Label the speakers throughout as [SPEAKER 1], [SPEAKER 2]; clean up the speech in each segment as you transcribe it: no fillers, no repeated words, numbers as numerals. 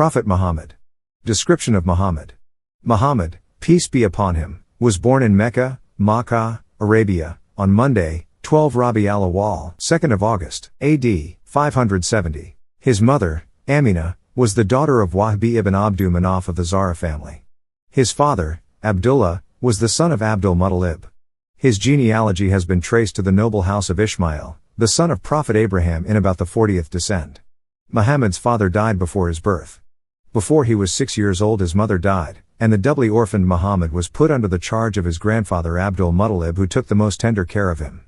[SPEAKER 1] Prophet Muhammad. Description of Muhammad. Muhammad, peace be upon him, was born in Mecca, Makkah, Arabia, on Monday, 12 Rabi al-Awwal, 2nd of August, AD, 570. His mother, Amina, was the daughter of Wahbi ibn Abdu Manaf of the Zahra family. His father, Abdullah, was the son of Abdul Muttalib. His genealogy has been traced to the noble house of Ishmael, the son of Prophet Abraham in about the 40th descent. Muhammad's father died before his birth. Before he was 6 years old his mother died, and the doubly orphaned Muhammad was put under the charge of his grandfather Abdul Muttalib, who took the most tender care of him.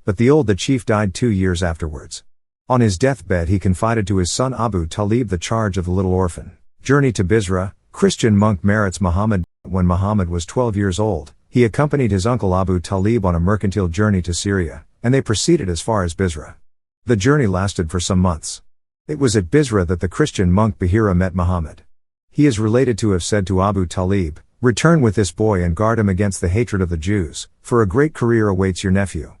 [SPEAKER 1] But the chief died 2 years afterwards. On his deathbed he confided to his son Abu Talib the charge of the little orphan. Journey to Bizra, Christian monk merits Muhammad. When Muhammad was 12 years old, he accompanied his uncle Abu Talib on a mercantile journey to Syria, and they proceeded as far as Bizra. The journey lasted for some months. It was at Bizra that the Christian monk Bahira met Muhammad. He is related to have said to Abu Talib, "Return with this boy and guard him against the hatred of the Jews, for a great career awaits your nephew."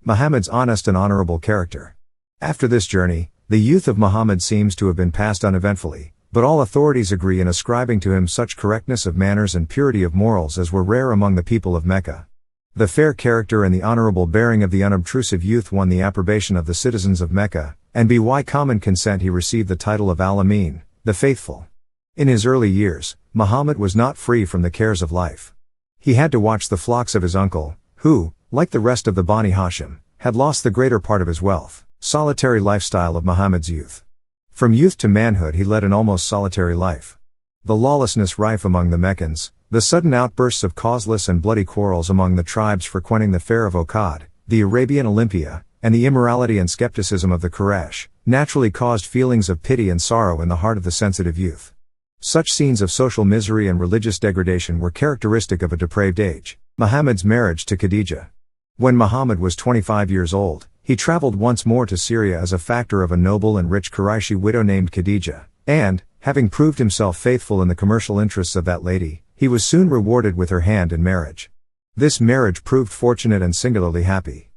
[SPEAKER 1] Muhammad's honest and honorable character. After this journey, the youth of Muhammad seems to have been passed uneventfully, but all authorities agree in ascribing to him such correctness of manners and purity of morals as were rare among the people of Mecca. The fair character and the honorable bearing of the unobtrusive youth won the approbation of the citizens of Mecca, and by common consent he received the title of Al-Amin, the faithful. In his early years, Muhammad was not free from the cares of life. He had to watch the flocks of his uncle, who, like the rest of the Bani Hashim, had lost the greater part of his wealth. Solitary lifestyle of Muhammad's youth. From youth to manhood he led an almost solitary life. The lawlessness rife among the Meccans, the sudden outbursts of causeless and bloody quarrels among the tribes frequenting the fair of Okad, the Arabian Olympia, and the immorality and skepticism of the Quraysh, naturally caused feelings of pity and sorrow in the heart of the sensitive youth. Such scenes of social misery and religious degradation were characteristic of a depraved age. Muhammad's marriage to Khadija. When Muhammad was 25 years old, he traveled once more to Syria as a factor of a noble and rich Qurayshi widow named Khadija, and, having proved himself faithful in the commercial interests of that lady, he was soon rewarded with her hand in marriage. This marriage proved fortunate and singularly happy.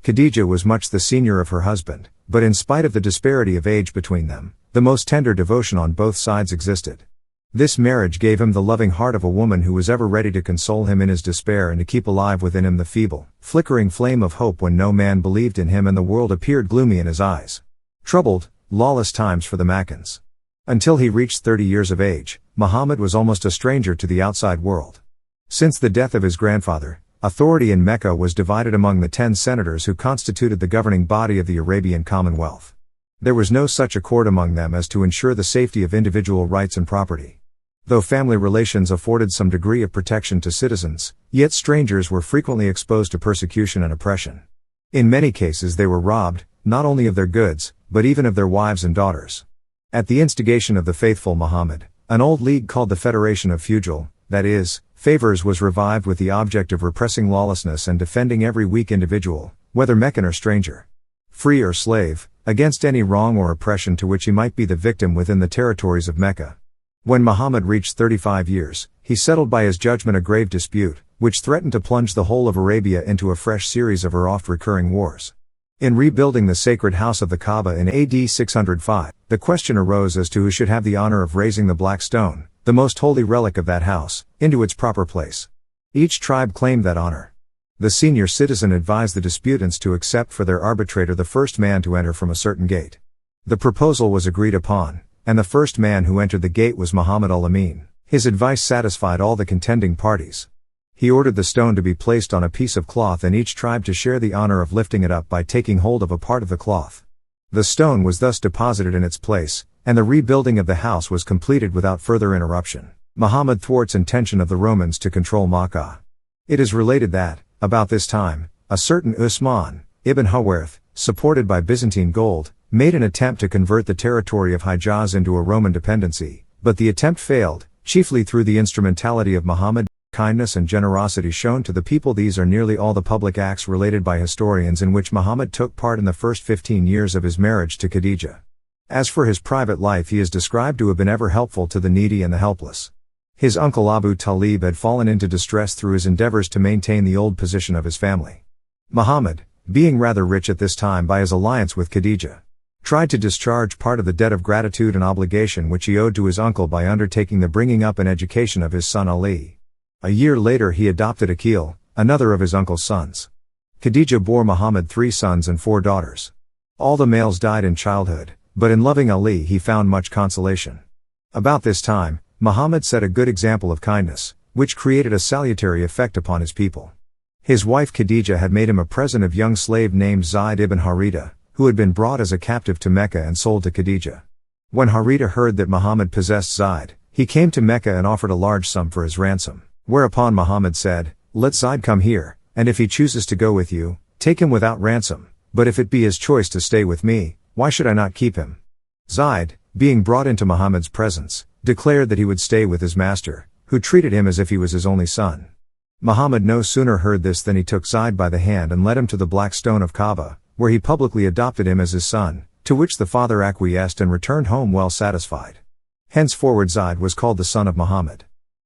[SPEAKER 1] Khadija was much the senior of her husband, but in spite of the disparity of age between them, the most tender devotion on both sides existed. This marriage gave him the loving heart of a woman who was ever ready to console him in his despair and to keep alive within him the feeble, flickering flame of hope when no man believed in him and the world appeared gloomy in his eyes. Troubled, lawless times for the Makkans. Until he reached 30 years of age, Muhammad was almost a stranger to the outside world. Since the death of his grandfather, authority in Mecca was divided among the 10 senators who constituted the governing body of the Arabian Commonwealth. There was no such accord among them as to ensure the safety of individual rights and property. Though family relations afforded some degree of protection to citizens, yet strangers were frequently exposed to persecution and oppression. In many cases they were robbed, not only of their goods, but even of their wives and daughters. At the instigation of the faithful Muhammad, an old league called the Federation of Fujal, that is, Favors, was revived with the object of repressing lawlessness and defending every weak individual, whether Meccan or stranger, free or slave, against any wrong or oppression to which he might be the victim within the territories of Mecca. When Muhammad reached 35 years, he settled by his judgment a grave dispute, which threatened to plunge the whole of Arabia into a fresh series of her oft-recurring wars. In rebuilding the sacred house of the Kaaba in AD 605, the question arose as to who should have the honor of raising the black stone, the most holy relic of that house, into its proper place. Each tribe claimed that honor. The senior citizen advised the disputants to accept for their arbitrator the first man to enter from a certain gate. The proposal was agreed upon, and the first man who entered the gate was Muhammad al-Amin. His advice satisfied all the contending parties. He ordered the stone to be placed on a piece of cloth and each tribe to share the honor of lifting it up by taking hold of a part of the cloth. The stone was thus deposited in its place, and the rebuilding of the house was completed without further interruption. Muhammad thwarts intention of the Romans to control Makkah. It is related that, about this time, a certain Usman ibn Hawarth, supported by Byzantine gold, made an attempt to convert the territory of Hijaz into a Roman dependency, but the attempt failed, chiefly through the instrumentality of Muhammad. Kindness and generosity shown to the people. These are nearly all the public acts related by historians in which Muhammad took part in the first 15 years of his marriage to Khadija. As for his private life, he is described to have been ever helpful to the needy and the helpless. His uncle Abu Talib had fallen into distress through his endeavors to maintain the old position of his family. Muhammad, being rather rich at this time by his alliance with Khadija, tried to discharge part of the debt of gratitude and obligation which he owed to his uncle by undertaking the bringing up and education of his son Ali. A year later he adopted Aqil, another of his uncle's sons. Khadija bore Muhammad 3 sons and 4 daughters. All the males died in childhood, but in loving Ali he found much consolation. About this time, Muhammad set a good example of kindness, which created a salutary effect upon his people. His wife Khadija had made him a present of a young slave named Zayd ibn Haritha, who had been brought as a captive to Mecca and sold to Khadija. When Haritha heard that Muhammad possessed Zayd, he came to Mecca and offered a large sum for his ransom, whereupon Muhammad said, "Let Zayd come here, and if he chooses to go with you, take him without ransom, but if it be his choice to stay with me, why should I not keep him?" Zayd, being brought into Muhammad's presence, declared that he would stay with his master, who treated him as if he was his only son. Muhammad no sooner heard this than he took Zayd by the hand and led him to the black stone of Kaaba, where he publicly adopted him as his son, to which the father acquiesced and returned home well satisfied. Henceforward Zayd was called the son of Muhammad.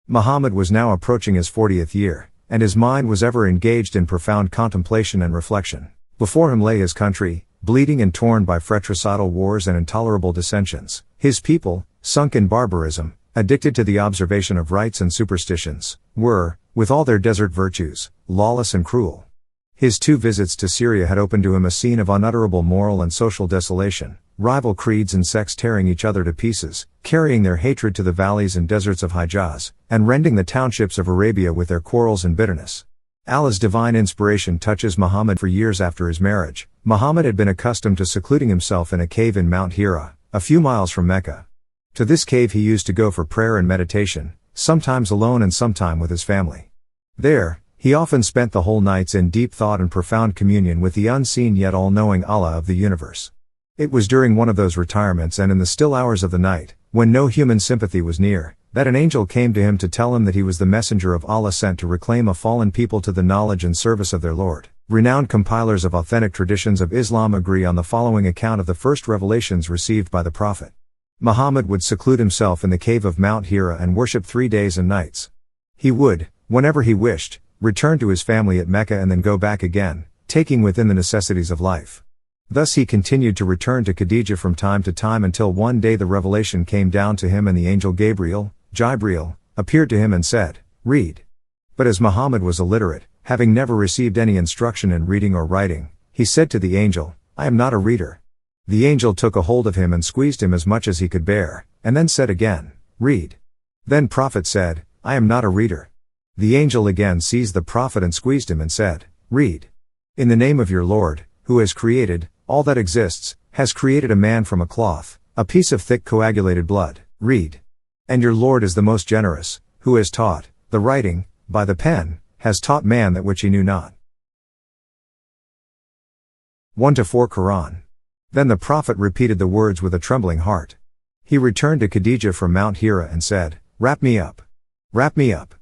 [SPEAKER 1] Muhammad was now approaching his 40th year, and his mind was ever engaged in profound contemplation and reflection. Before him lay his country, bleeding and torn by fratricidal wars and intolerable dissensions, his people, sunk in barbarism, addicted to the observation of rites and superstitions, were, with all their desert virtues, lawless and cruel. His 2 visits to Syria had opened to him a scene of unutterable moral and social desolation, rival creeds and sects tearing each other to pieces, carrying their hatred to the valleys and deserts of Hijaz, and rending the townships of Arabia with their quarrels and bitterness. Allah's divine inspiration touches Muhammad. For years after his marriage, Muhammad had been accustomed to secluding himself in a cave in Mount Hira, a few miles from Mecca. To this cave he used to go for prayer and meditation, sometimes alone and sometime with his family. There, he often spent the whole nights in deep thought and profound communion with the unseen yet all-knowing Allah of the universe. It was during one of those retirements and in the still hours of the night, when no human sympathy was near, that an angel came to him to tell him that he was the messenger of Allah sent to reclaim a fallen people to the knowledge and service of their Lord. Renowned compilers of authentic traditions of Islam agree on the following account of the first revelations received by the Prophet. Muhammad would seclude himself in the cave of Mount Hira and worship 3 days and nights. He would, whenever he wished, return to his family at Mecca and then go back again, taking within the necessities of life. Thus he continued to return to Khadija from time to time until one day the revelation came down to him and the angel Jibreel, appeared to him and said, "Read." But as Muhammad was illiterate, having never received any instruction in reading or writing, he said to the angel, "I am not a reader." The angel took a hold of him and squeezed him as much as he could bear, and then said again, "Read." Then Prophet said, "I am not a reader." The angel again seized the Prophet and squeezed him and said, "Read. In the name of your Lord, who has created all that exists, has created a man from a cloth, a piece of thick coagulated blood, read. And your Lord is the most generous, who has taught the writing by the pen, has taught man that which he knew not. 1-4 Quran. Then the Prophet repeated the words with a trembling heart. He returned to Khadija from Mount Hira and said, "Wrap me up. Wrap me up."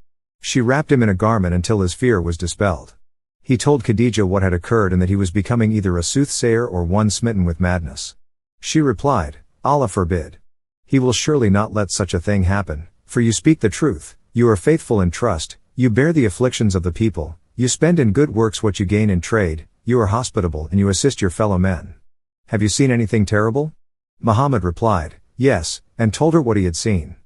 [SPEAKER 1] She wrapped him in a garment until his fear was dispelled. He told Khadija what had occurred and that he was becoming either a soothsayer or one smitten with madness. She replied, "Allah forbid. He will surely not let such a thing happen, for you speak the truth, you are faithful in trust, you bear the afflictions of the people, you spend in good works what you gain in trade, you are hospitable and you assist your fellow men. Have you seen anything terrible?" Muhammad replied, "Yes," and told her what he had seen.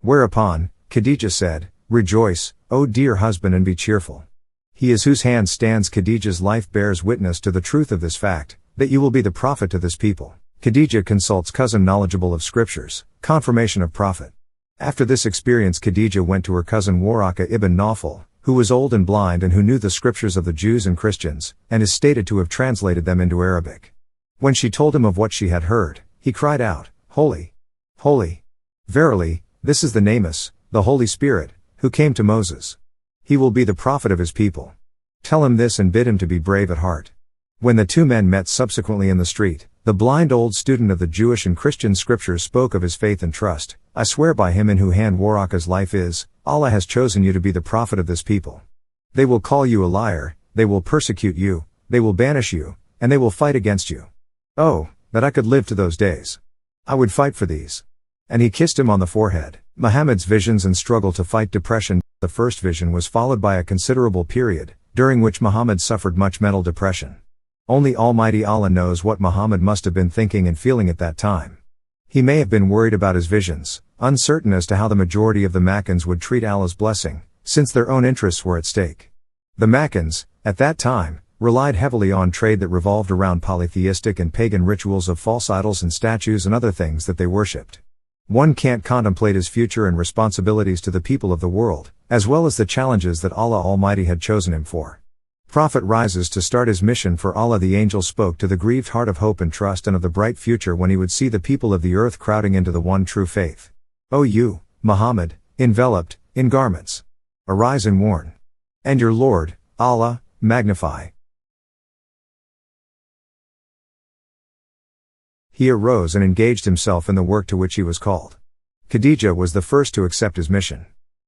[SPEAKER 1] Whereupon, Khadija said, "Rejoice, O dear husband, and be cheerful. He is whose hand stands Khadija's life bears witness to the truth of this fact, that you will be the prophet to this people." Khadija consults cousin knowledgeable of scriptures, confirmation of prophet. After this experience Khadija went to her cousin Waraka ibn Nawfal, who was old and blind and who knew the scriptures of the Jews and Christians, and is stated to have translated them into Arabic. When she told him of what she had heard, he cried out, "Holy! Holy! Verily, this is the Namus, the Holy Spirit, who came to Moses. He will be the prophet of his people. Tell him this and bid him to be brave at heart." When the 2 men met subsequently in the street, the blind old student of the Jewish and Christian scriptures spoke of his faith and trust. "I swear by him in whose hand Waraka's life is, Allah has chosen you to be the prophet of this people. They will call you a liar, they will persecute you, they will banish you, and they will fight against you. Oh, that I could live to those days. I would fight for these." And he kissed him on the forehead. Muhammad's visions and struggle to fight depression. The first vision was followed by a considerable period, during which Muhammad suffered much mental depression. Only Almighty Allah knows what Muhammad must have been thinking and feeling at that time. He may have been worried about his visions, uncertain as to how the majority of the Makkans would treat Allah's blessing, since their own interests were at stake. The Makkans, at that time, relied heavily on trade that revolved around polytheistic and pagan rituals of false idols and statues and other things that they worshipped. One can't contemplate his future and responsibilities to the people of the world, as well as the challenges that Allah Almighty had chosen him for. Prophet rises to start his mission for Allah. The angel spoke to the grieved heart of hope and trust and of the bright future when he would see the people of the earth crowding into the one true faith. O you, Muhammad, enveloped in garments, arise and warn. And your Lord, Allah, magnify. He arose and engaged himself in the work to which he was called. Khadijah was the first to accept his mission.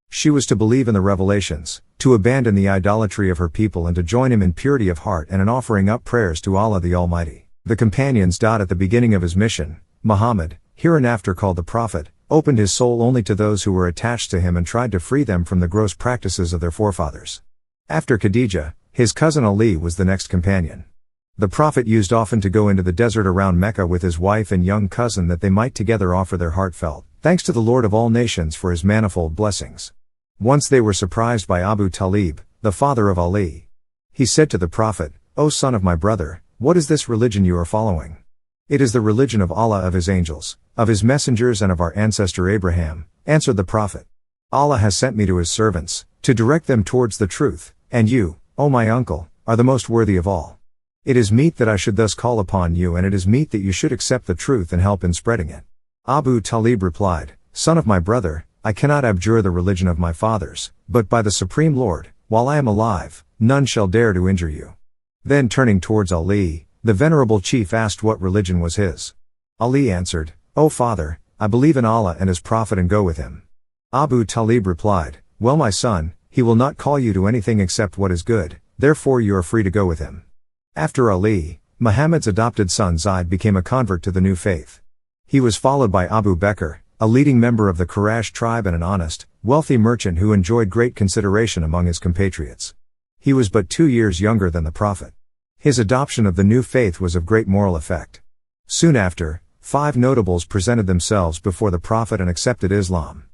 [SPEAKER 1] She was to believe in the revelations, to abandon the idolatry of her people and to join him in purity of heart and in offering up prayers to Allah the Almighty. The companions. At the beginning of his mission, Muhammad, hereinafter called the Prophet, opened his soul only to those who were attached to him and tried to free them from the gross practices of their forefathers. After Khadijah, his cousin Ali was the next companion. The Prophet used often to go into the desert around Mecca with his wife and young cousin that they might together offer their heartfelt thanks to the Lord of all nations for his manifold blessings. Once they were surprised by Abu Talib, the father of Ali. He said to the Prophet, "O son of my brother, what is this religion you are following?" "It is the religion of Allah, of his angels, of his messengers and of our ancestor Abraham," answered the Prophet. "Allah has sent me to his servants, to direct them towards the truth, and you, O my uncle, are the most worthy of all. It is meet that I should thus call upon you, and it is meet that you should accept the truth and help in spreading it." Abu Talib replied, "Son of my brother, I cannot abjure the religion of my fathers, but by the Supreme Lord, while I am alive, none shall dare to injure you." Then turning towards Ali, the venerable chief asked what religion was his. Ali answered, "O father, I believe in Allah and his Prophet and go with him." Abu Talib replied, "Well my son, he will not call you to anything except what is good, therefore you are free to go with him." After Ali, Muhammad's adopted son Zayd became a convert to the new faith. He was followed by Abu Bakr, a leading member of the Quraysh tribe and an honest, wealthy merchant who enjoyed great consideration among his compatriots. He was but 2 years younger than the Prophet. His adoption of the new faith was of great moral effect. Soon after, 5 notables presented themselves before the Prophet and accepted Islam.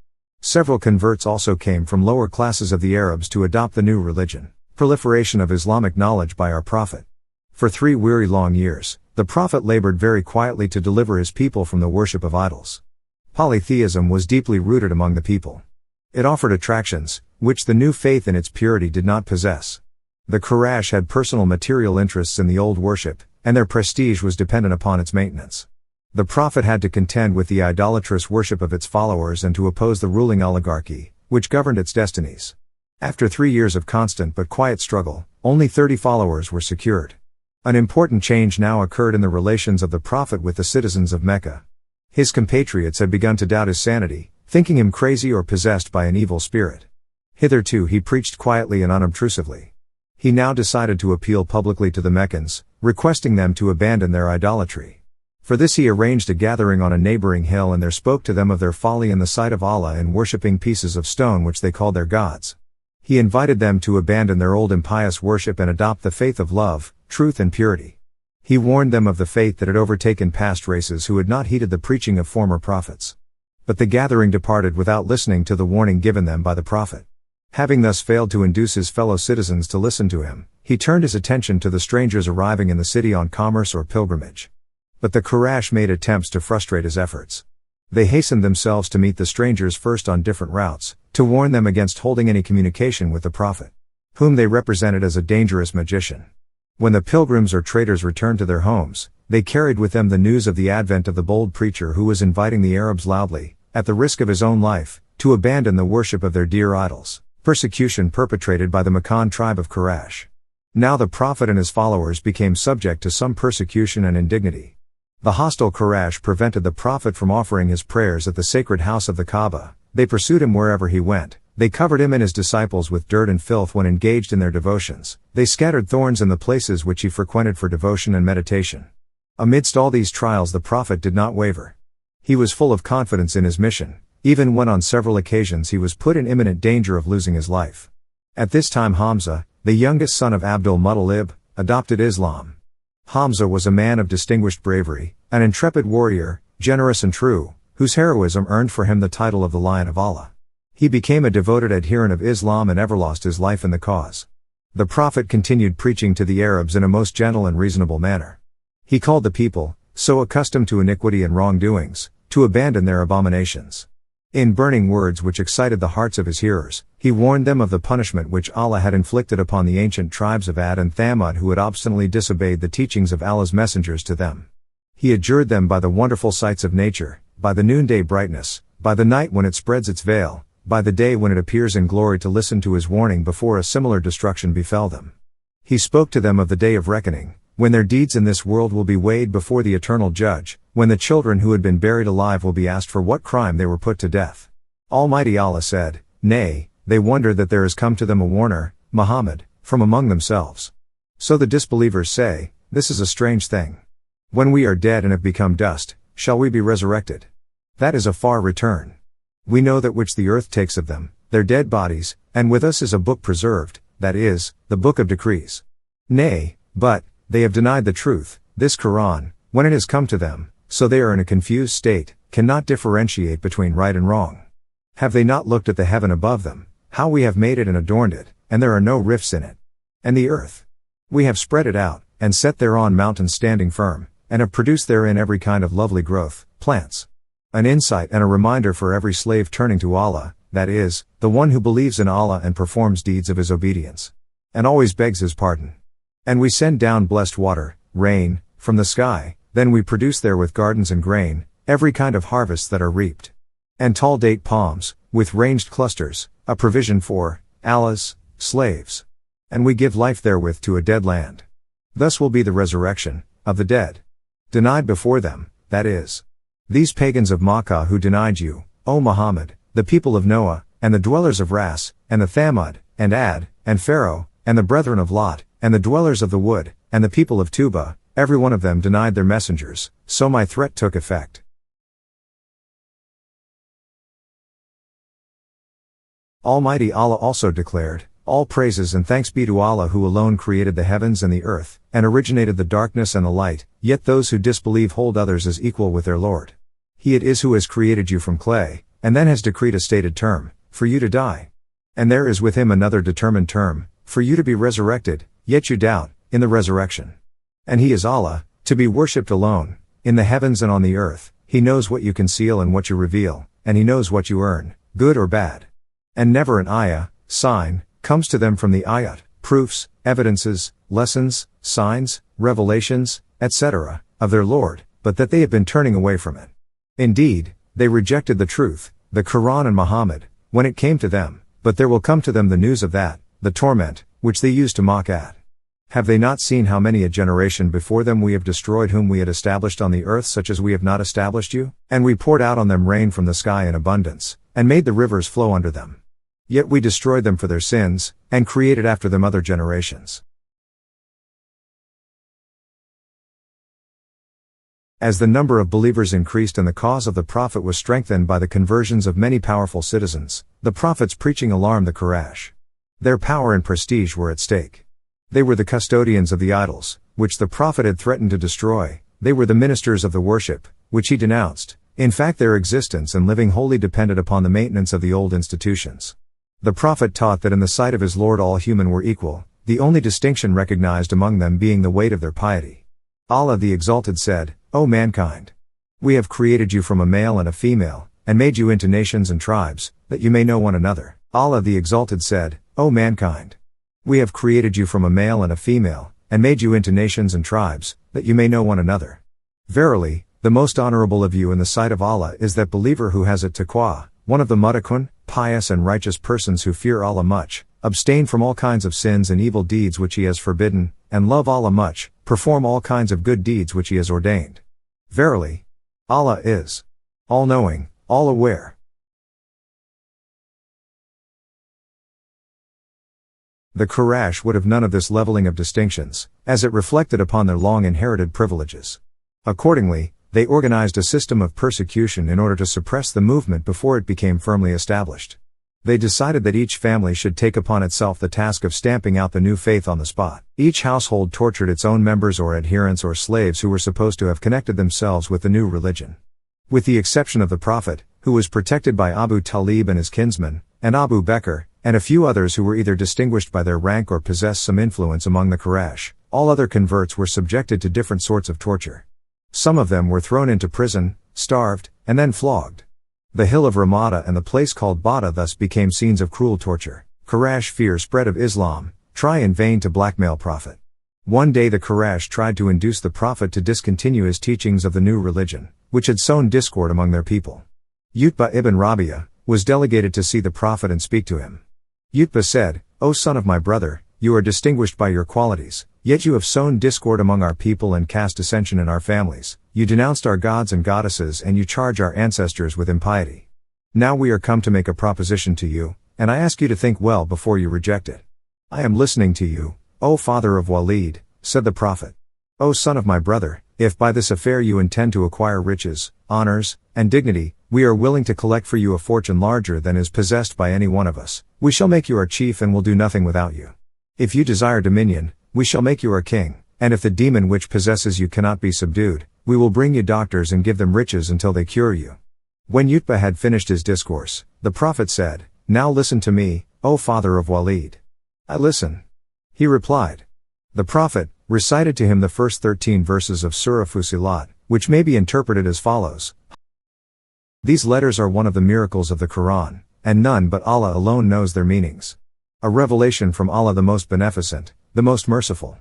[SPEAKER 1] Several converts also came from lower classes of the Arabs to adopt the new religion. Proliferation of Islamic knowledge by our Prophet. For 3 weary long years, the Prophet labored very quietly to deliver his people from the worship of idols. Polytheism was deeply rooted among the people. It offered attractions, which the new faith in its purity did not possess. The Quraysh had personal material interests in the old worship, and their prestige was dependent upon its maintenance. The Prophet had to contend with the idolatrous worship of its followers and to oppose the ruling oligarchy, which governed its destinies. After 3 years of constant but quiet struggle, only 30 followers were secured. An important change now occurred in the relations of the Prophet with the citizens of Mecca. His compatriots had begun to doubt his sanity, thinking him crazy or possessed by an evil spirit. Hitherto he preached quietly and unobtrusively. He now decided to appeal publicly to the Meccans, requesting them to abandon their idolatry. For this he arranged a gathering on a neighboring hill and there spoke to them of their folly in the sight of Allah in worshipping pieces of stone which they called their gods. He invited them to abandon their old impious worship and adopt the faith of love, truth and purity. He warned them of the fate that had overtaken past races who had not heeded the preaching of former prophets. But the gathering departed without listening to the warning given them by the Prophet. Having thus failed to induce his fellow citizens to listen to him, he turned his attention to the strangers arriving in the city on commerce or pilgrimage. But the Quraysh made attempts to frustrate his efforts. They hastened themselves to meet the strangers first on different routes, to warn them against holding any communication with the Prophet, whom they represented as a dangerous magician. When the pilgrims or traders returned to their homes, they carried with them the news of the advent of the bold preacher who was inviting the Arabs loudly, at the risk of his own life, to abandon the worship of their dear idols. Persecution perpetrated by the Makkan tribe of Quraysh. Now the Prophet and his followers became subject to some persecution and indignity. The hostile Quraysh prevented the Prophet from offering his prayers at the sacred house of the Kaaba. They pursued him wherever he went. They covered him and his disciples with dirt and filth when engaged in their devotions. They scattered thorns in the places which he frequented for devotion and meditation. Amidst all these trials the Prophet did not waver. He was full of confidence in his mission, even when on several occasions he was put in imminent danger of losing his life. At this time Hamza, the youngest son of Abdul Muttalib, adopted Islam. Hamza was a man of distinguished bravery, an intrepid warrior, generous and true, whose heroism earned for him the title of the Lion of Allah. He became a devoted adherent of Islam and ever lost his life in the cause. The Prophet continued preaching to the Arabs in a most gentle and reasonable manner. He called the people, so accustomed to iniquity and wrongdoings, to abandon their abominations. In burning words which excited the hearts of his hearers, he warned them of the punishment which Allah had inflicted upon the ancient tribes of Ad and Thamud who had obstinately disobeyed the teachings of Allah's messengers to them. He adjured them by the wonderful sights of nature, by the noonday brightness, by the night when it spreads its veil, by the day when it appears in glory to listen to his warning before a similar destruction befell them. He spoke to them of the day of reckoning, when their deeds in this world will be weighed before the eternal judge, when the children who had been buried alive will be asked for what crime they were put to death. Almighty Allah said, "Nay, they wonder that there has come to them a warner, Muhammad, from among themselves." So the disbelievers say, "This is a strange thing. When we are dead and have become dust, shall we be resurrected? That is a far return. We know that which the earth takes of them, their dead bodies, and with us is a book preserved, that is, the book of decrees. Nay, but, they have denied the truth, this Quran, when it has come to them, so they are in a confused state, cannot differentiate between right and wrong. Have they not looked at the heaven above them, how we have made it and adorned it, and there are no rifts in it? And the earth? We have spread it out, and set thereon mountains standing firm, and have produced therein every kind of lovely growth, plants. An insight and a reminder for every slave turning to Allah, that is, the one who believes in Allah and performs deeds of his obedience. And always begs his pardon. And we send down blessed water, rain, from the sky, then we produce therewith gardens and grain, every kind of harvests that are reaped. And tall date palms, with ranged clusters, a provision for Allah's slaves. And we give life therewith to a dead land. Thus will be the resurrection of the dead. Denied before them, that is, these pagans of Makkah who denied you, O Muhammad, the people of Noah, and the dwellers of Ras, and the Thamud, and Ad, and Pharaoh, and the brethren of Lot, and the dwellers of the wood, and the people of Tuba, every one of them denied their messengers, so my threat took effect. Almighty Allah also declared, "All praises and thanks be to Allah who alone created the heavens and the earth, and originated the darkness and the light, yet those who disbelieve hold others as equal with their Lord. He it is who has created you from clay, and then has decreed a stated term, for you to die. And there is with him another determined term, for you to be resurrected, yet you doubt, in the resurrection. And he is Allah, to be worshipped alone, in the heavens and on the earth, he knows what you conceal and what you reveal, and he knows what you earn, good or bad. And never an ayah, sign, comes to them from the ayat, proofs, evidences, lessons, signs, revelations, etc., of their Lord, but that they have been turning away from it. Indeed, they rejected the truth, the Quran and Muhammad, when it came to them, but there will come to them the news of that, the torment, which they used to mock at. Have they not seen how many a generation before them we have destroyed whom we had established on the earth such as we have not established you? And we poured out on them rain from the sky in abundance, and made the rivers flow under them. Yet we destroyed them for their sins, and created after them other generations." As the number of believers increased and the cause of the Prophet was strengthened by the conversions of many powerful citizens, the Prophet's preaching alarmed the Quraysh. Their power and prestige were at stake. They were the custodians of the idols, which the Prophet had threatened to destroy, they were the ministers of the worship, which he denounced. In fact, their existence and living wholly depended upon the maintenance of the old institutions. The Prophet taught that in the sight of his Lord all human were equal, the only distinction recognized among them being the weight of their piety. Allah the Exalted said, "O mankind! We have created you from a male and a female, and made you into nations and tribes, that you may know one another." Allah the Exalted said, "O mankind! We have created you from a male and a female, and made you into nations and tribes, that you may know one another. Verily, the most honorable of you in the sight of Allah is that believer who has at taqwa, one of the muttaqun, pious and righteous persons who fear Allah much, abstain from all kinds of sins and evil deeds which he has forbidden, and love Allah much, perform all kinds of good deeds which he has ordained. Verily, Allah is all-knowing, all-aware." The Quraysh would have none of this leveling of distinctions, as it reflected upon their long inherited privileges. Accordingly, they organized a system of persecution in order to suppress the movement before it became firmly established. They decided that each family should take upon itself the task of stamping out the new faith on the spot. Each household tortured its own members or adherents or slaves who were supposed to have connected themselves with the new religion. With the exception of the Prophet, who was protected by Abu Talib and his kinsmen, and Abu Bakr, and a few others who were either distinguished by their rank or possessed some influence among the Quraysh, all other converts were subjected to different sorts of torture. Some of them were thrown into prison, starved, and then flogged. The hill of Ramada and the place called Bada thus became scenes of cruel torture. Quraysh fear spread of Islam, try in vain to blackmail Prophet. One day the Quraysh tried to induce the Prophet to discontinue his teachings of the new religion, which had sown discord among their people. Utbah ibn Rabi'ah was delegated to see the Prophet and speak to him. Utbah said, "O son of my brother, you are distinguished by your qualities, yet you have sown discord among our people and cast dissension in our families. You denounced our gods and goddesses and you charge our ancestors with impiety. Now we are come to make a proposition to you, and I ask you to think well before you reject it." "I am listening to you, O father of Walid," said the Prophet. "O son of my brother, if by this affair you intend to acquire riches, honors, and dignity, we are willing to collect for you a fortune larger than is possessed by any one of us. We shall make you our chief and will do nothing without you. If you desire dominion, we shall make you our king, and if the demon which possesses you cannot be subdued, we will bring you doctors and give them riches until they cure you." When Utbah had finished his discourse, the Prophet said, "Now listen to me, O father of Walid." "I listen." He replied. The Prophet recited to him the first 13 verses of Surah Fusilat, which may be interpreted as follows. These letters are one of the miracles of the Quran, and none but Allah alone knows their meanings. A revelation from Allah the most beneficent, the most merciful.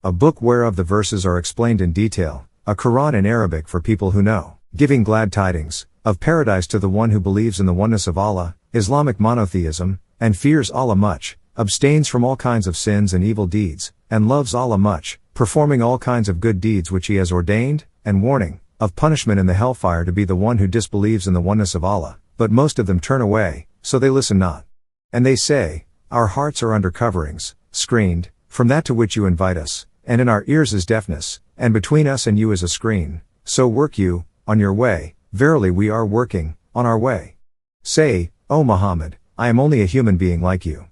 [SPEAKER 1] A book whereof the verses are explained in detail, a Quran in Arabic for people who know, giving glad tidings of paradise to the one who believes in the oneness of Allah, Islamic monotheism, and fears Allah much, abstains from all kinds of sins and evil deeds, and loves Allah much, performing all kinds of good deeds which He has ordained, and warning of punishment in the hellfire to be the one who disbelieves in the oneness of Allah, but most of them turn away, so they listen not. And they say, "Our hearts are under coverings, screened, from that to which you invite us, and in our ears is deafness, and between us and you is a screen, so work you, on your way, verily we are working, on our way." Say, "O Muhammad, I am only a human being like you.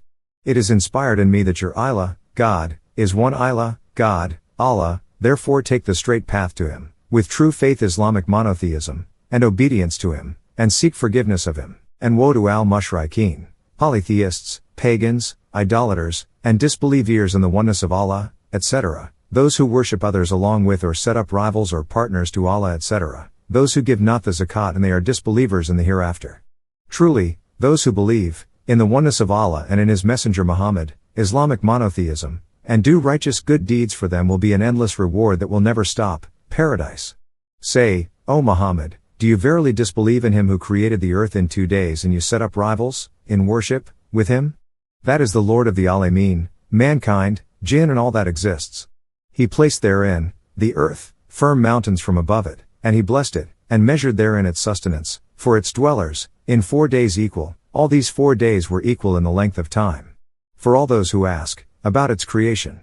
[SPEAKER 1] It is inspired in me that your Ilah, God, is one Ilah, God, Allah, therefore take the straight path to Him, with true faith Islamic monotheism, and obedience to Him, and seek forgiveness of Him, and woe to al-mushrikeen, polytheists, pagans, idolaters, and disbelievers in the oneness of Allah, etc., those who worship others along with or set up rivals or partners to Allah, etc., those who give not the zakat and they are disbelievers in the hereafter. Truly, those who believe in the oneness of Allah and in His Messenger Muhammad, Islamic monotheism, and do righteous good deeds, for them will be an endless reward that will never stop, paradise." Say, "O Muhammad, do you verily disbelieve in Him who created the earth in 2 days and you set up rivals, in worship, with Him? That is the Lord of the Alameen, mankind, jinn and all that exists. He placed therein, the earth, firm mountains from above it, and He blessed it, and measured therein its sustenance, for its dwellers, in 4 days equal, all these 4 days were equal in the length of time. For all those who ask, about its creation.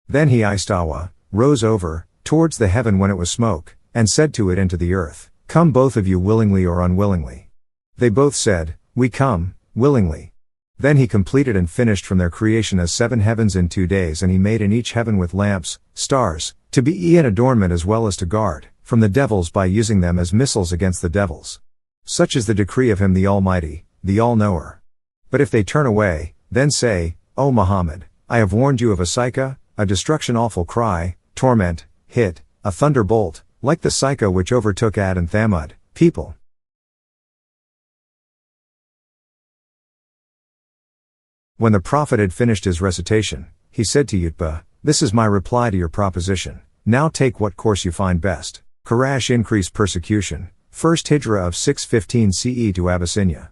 [SPEAKER 1] Then He istawa, rose over, towards the heaven when it was smoke, and said to it and to the earth, Come both of you willingly or unwillingly. They both said, We come, willingly. Then He completed and finished from their creation as 7 heavens in 2 days, and He made in each heaven with lamps, stars, to be an adornment as well as to guard, from the devils by using them as missiles against the devils. Such is the decree of Him the Almighty, the All-Knower. But if they turn away, then say, O Muhammad, I have warned you of a Saika, a destruction awful cry, torment, hit, a thunderbolt, like the Saika which overtook Ad and Thamud, people. When the Prophet had finished his recitation, he said to Utbah, This is my reply to your proposition. Now take what course you find best. Quraysh increased persecution. First Hijrah of 615 CE to Abyssinia.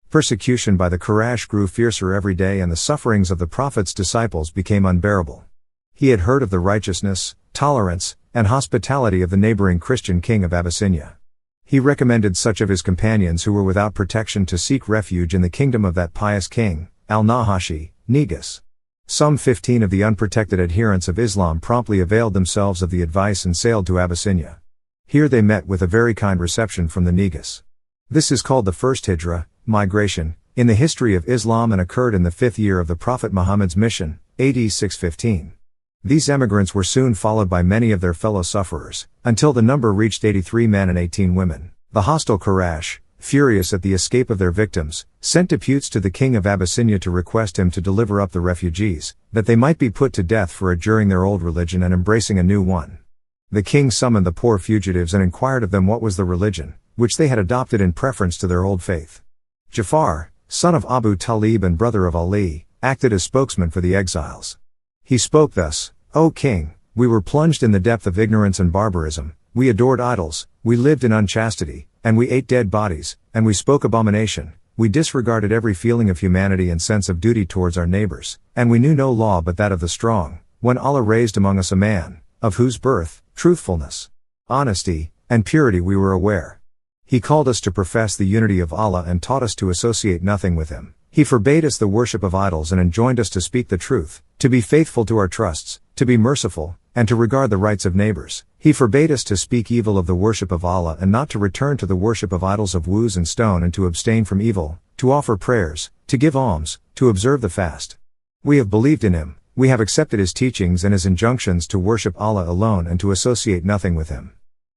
[SPEAKER 1] Persecution by the Quraysh grew fiercer every day, and the sufferings of the Prophet's disciples became unbearable. He had heard of the righteousness, tolerance, and hospitality of the neighboring Christian king of Abyssinia. He recommended such of his companions who were without protection to seek refuge in the kingdom of that pious king, al-Nahashi, Negus. Some 15 of the unprotected adherents of Islam promptly availed themselves of the advice and sailed to Abyssinia. Here they met with a very kind reception from the Negus. This is called the first Hijrah, migration, in the history of Islam and occurred in the 5th year of the Prophet Muhammad's mission, AD 615. These emigrants were soon followed by many of their fellow sufferers, until the number reached 83 men and 18 women. The hostile Quraysh, furious at the escape of their victims, sent deputes to the king of Abyssinia to request him to deliver up the refugees, that they might be put to death for adjuring their old religion and embracing a new one. The king summoned the poor fugitives and inquired of them what was the religion, which they had adopted in preference to their old faith. Jafar, son of Abu Talib and brother of Ali, acted as spokesman for the exiles. He spoke thus: "O king, we were plunged in the depth of ignorance and barbarism, we adored idols, we lived in unchastity, and we ate dead bodies, and we spoke abomination, we disregarded every feeling of humanity and sense of duty towards our neighbors, and we knew no law but that of the strong, when Allah raised among us a man, of whose birth, truthfulness, honesty, and purity we were aware. He called us to profess the unity of Allah and taught us to associate nothing with Him. He forbade us the worship of idols and enjoined us to speak the truth, to be faithful to our trusts, to be merciful, and to regard the rights of neighbors. He forbade us to speak evil of the worship of Allah and not to return to the worship of idols of wood and stone, and to abstain from evil, to offer prayers, to give alms, to observe the fast. We have believed in Him, we have accepted His teachings and His injunctions to worship Allah alone and to associate nothing with Him.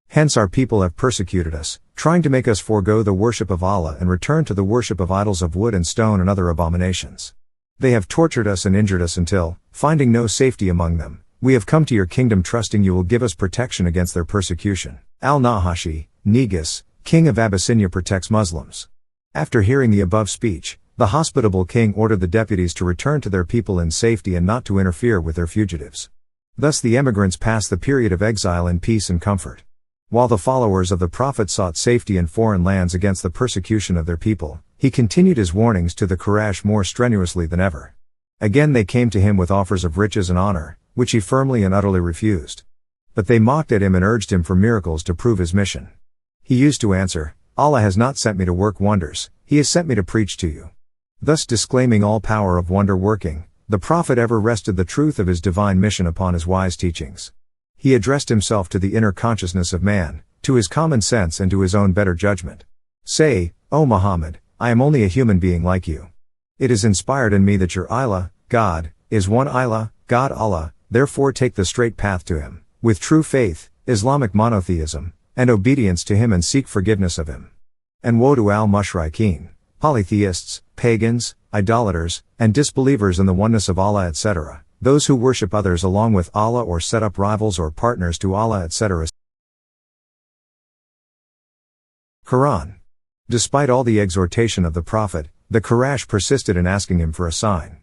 [SPEAKER 1] Hence our people have persecuted us, trying to make us forego the worship of Allah and return to the worship of idols of wood and stone and other abominations. They have tortured us and injured us until, finding no safety among them, we have come to your kingdom trusting you will give us protection against their persecution." Al-Nahashi, Negus, king of Abyssinia, protects Muslims. After hearing the above speech, the hospitable king ordered the deputies to return to their people in safety and not to interfere with their fugitives. Thus the emigrants passed the period of exile in peace and comfort. While the followers of the Prophet sought safety in foreign lands against the persecution of their people, he continued his warnings to the Quraysh more strenuously than ever. Again they came to him with offers of riches and honor, which he firmly and utterly refused. But they mocked at him and urged him for miracles to prove his mission. He used to answer, "Allah has not sent me to work wonders, He has sent me to preach to you." Thus disclaiming all power of wonder working, the Prophet ever rested the truth of his divine mission upon his wise teachings. He addressed himself to the inner consciousness of man, to his common sense and to his own better judgment. "Say, O Muhammad, I am only a human being like you. It is inspired in me that your Ilah, God, is one Ilah, God Allah, therefore take the straight path to Him, with true faith, Islamic monotheism, and obedience to Him, and seek forgiveness of Him. And woe to al-mushrikeen, polytheists, pagans, idolaters, and disbelievers in the oneness of Allah etc., those who worship others along with Allah or set up rivals or partners to Allah etc." Quran. Despite all the exhortation of the Prophet, the Quraysh persisted in asking him for a sign.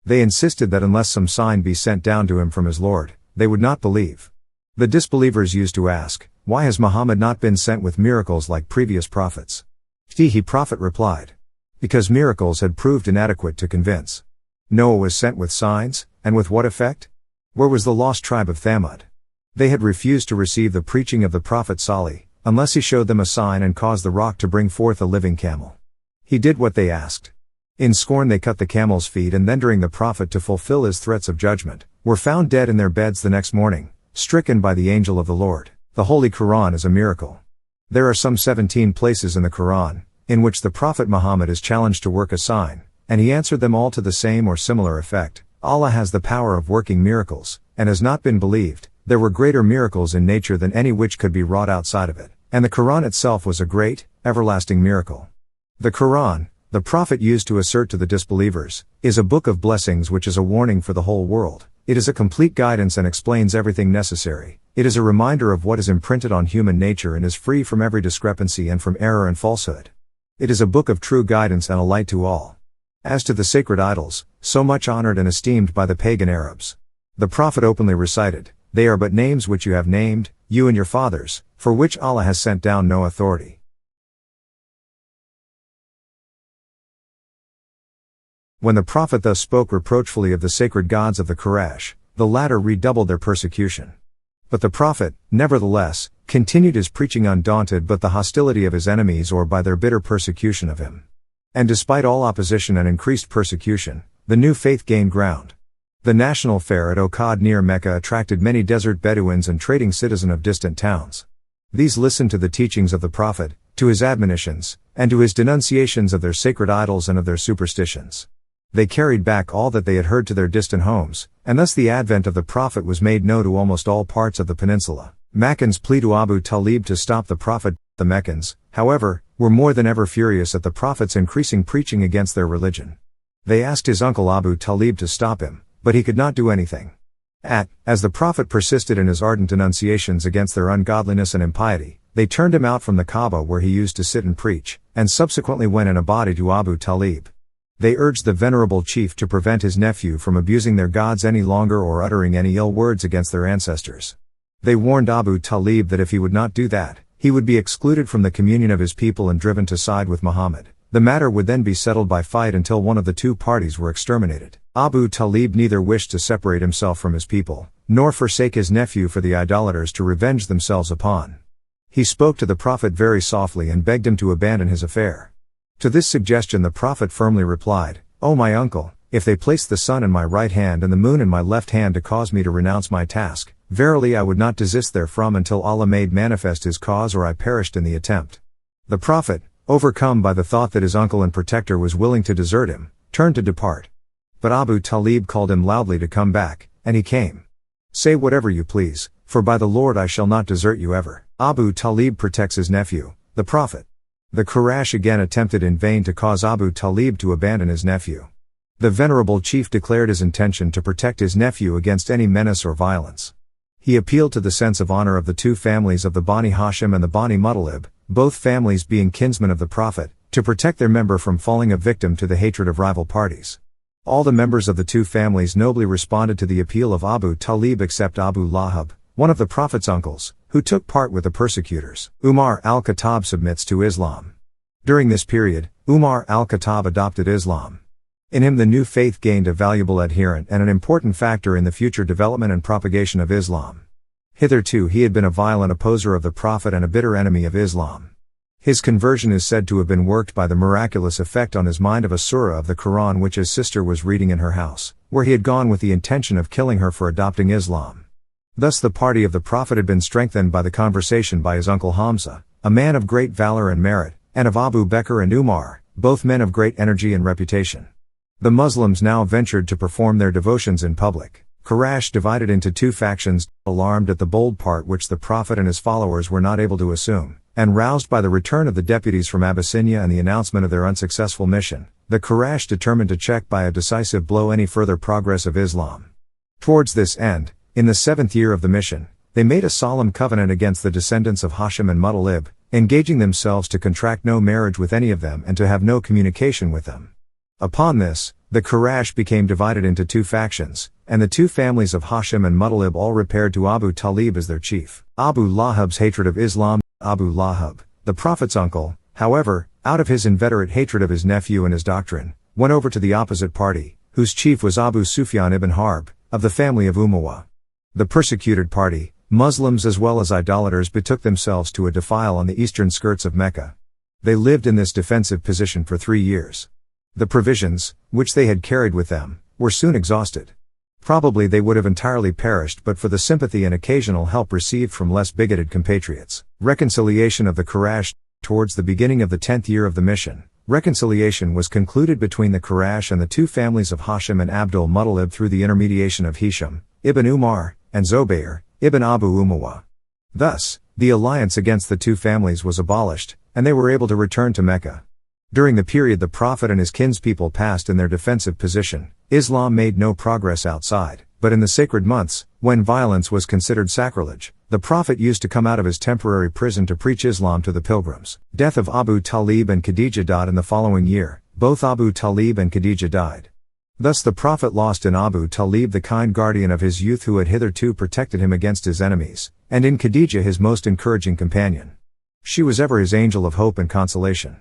[SPEAKER 1] They insisted that unless some sign be sent down to him from his Lord, they would not believe. The disbelievers used to ask, "Why has Muhammad not been sent with miracles like previous prophets?" The Prophet replied, "Because miracles had proved inadequate to convince. Noah was sent with signs, and with what effect? Where was the lost tribe of Thamud? They had refused to receive the preaching of the Prophet Salih, unless he showed them a sign and caused the rock to bring forth a living camel. He did what they asked. In scorn they cut the camel's feet, and then during the Prophet to fulfill his threats of judgment, were found dead in their beds the next morning, stricken by the angel of the Lord." The Holy Quran is a miracle. There are some 17 places in the Quran, in which the Prophet Muhammad is challenged to work a sign, and he answered them all to the same or similar effect: Allah has the power of working miracles, and has not been believed. There were greater miracles in nature than any which could be wrought outside of it, and the Quran itself was a great, everlasting miracle. The Quran, the Prophet used to assert to the disbelievers, is a book of blessings which is a warning for the whole world. It is a complete guidance and explains everything necessary. It is a reminder of what is imprinted on human nature and is free from every discrepancy and from error and falsehood. It is a book of true guidance and a light to all. As to the sacred idols, so much honored and esteemed by the pagan Arabs, the Prophet openly recited, "They are but names which you have named, you and your fathers, for which Allah has sent down no authority." When the Prophet thus spoke reproachfully of the sacred gods of the Quraysh, the latter redoubled their persecution. But the Prophet, nevertheless, continued his preaching undaunted by the hostility of his enemies or by their bitter persecution of him. And despite all opposition and increased persecution, the new faith gained ground. The national fair at Okad near Mecca attracted many desert Bedouins and trading citizens of distant towns. These listened to the teachings of the Prophet, to his admonitions, and to his denunciations of their sacred idols and of their superstitions. They carried back all that they had heard to their distant homes, and thus the advent of the prophet was made known to almost all parts of the peninsula. Maccan's plea to Abu Talib to stop the prophet. The Meccans, however, were more than ever furious at the prophet's increasing preaching against their religion. They asked his uncle Abu Talib to stop him, but he could not do anything. As the prophet persisted in his ardent denunciations against their ungodliness and impiety, they turned him out from the Kaaba where he used to sit and preach, and subsequently went in a body to Abu Talib. They urged the venerable chief to prevent his nephew from abusing their gods any longer or uttering any ill words against their ancestors. They warned Abu Talib that if he would not do that, he would be excluded from the communion of his people and driven to side with Muhammad. The matter would then be settled by fight until one of the two parties were exterminated. Abu Talib neither wished to separate himself from his people, nor forsake his nephew for the idolaters to revenge themselves upon. He spoke to the prophet very softly and begged him to abandon his affair. To this suggestion the prophet firmly replied, "O my uncle, if they placed the sun in my right hand and the moon in my left hand to cause me to renounce my task, verily I would not desist therefrom until Allah made manifest his cause or I perished in the attempt." The prophet, overcome by the thought that his uncle and protector was willing to desert him, turned to depart. But Abu Talib called him loudly to come back, and he came. "Say whatever you please, for by the Lord I shall not desert you ever." Abu Talib protects his nephew, the prophet. The Quraysh again attempted in vain to cause Abu Talib to abandon his nephew. The venerable chief declared his intention to protect his nephew against any menace or violence. He appealed to the sense of honor of the two families of the Bani Hashim and the Bani Muttalib, both families being kinsmen of the prophet, to protect their member from falling a victim to the hatred of rival parties. All the members of the two families nobly responded to the appeal of Abu Talib except Abu Lahab, one of the prophet's uncles, who took part with the persecutors. Umar al-Khattab submits to Islam. During this period, Umar al-Khattab adopted Islam. In him the new faith gained a valuable adherent and an important factor in the future development and propagation of Islam. Hitherto he had been a violent opposer of the prophet and a bitter enemy of Islam. His conversion is said to have been worked by the miraculous effect on his mind of a surah of the Quran which his sister was reading in her house, where he had gone with the intention of killing her for adopting Islam. Thus the party of the prophet had been strengthened by the conversation by his uncle Hamza, a man of great valor and merit, and of Abu Bakr and Umar, both men of great energy and reputation. The Muslims now ventured to perform their devotions in public. Quraysh divided into two factions, alarmed at the bold part which the prophet and his followers were not able to assume, and roused by the return of the deputies from Abyssinia and the announcement of their unsuccessful mission, the Quraysh determined to check by a decisive blow any further progress of Islam. Towards this end, in the 7th year of the mission, they made a solemn covenant against the descendants of Hashim and Muttalib, engaging themselves to contract no marriage with any of them and to have no communication with them. Upon this, the Quraysh became divided into two factions, and the two families of Hashim and Muttalib all repaired to Abu Talib as their chief. Abu Lahab's hatred of Islam. Abu Lahab, the prophet's uncle, however, out of his inveterate hatred of his nephew and his doctrine, went over to the opposite party, whose chief was Abu Sufyan ibn Harb, of the family of Umayyah. The persecuted party, Muslims as well as idolaters, betook themselves to a defile on the eastern skirts of Mecca. They lived in this defensive position for 3 years. The provisions, which they had carried with them, were soon exhausted. Probably they would have entirely perished but for the sympathy and occasional help received from less bigoted compatriots. Reconciliation of the Quraysh. Towards the beginning of the 10th year of the mission, reconciliation was concluded between the Quraysh and the two families of Hashim and Abdul Muttalib through the intermediation of Hisham ibn Umar and Zubayr ibn Abu Umayyah. Thus, the alliance against the two families was abolished, and they were able to return to Mecca. During the period the prophet and his kinspeople passed in their defensive position, Islam made no progress outside, but in the sacred months, when violence was considered sacrilege, the prophet used to come out of his temporary prison to preach Islam to the pilgrims. Death of Abu Talib and Khadijah died in the following year. Both Abu Talib and Khadijah died. Thus the prophet lost in Abu Talib the kind guardian of his youth who had hitherto protected him against his enemies, and in Khadijah his most encouraging companion. She was ever his angel of hope and consolation.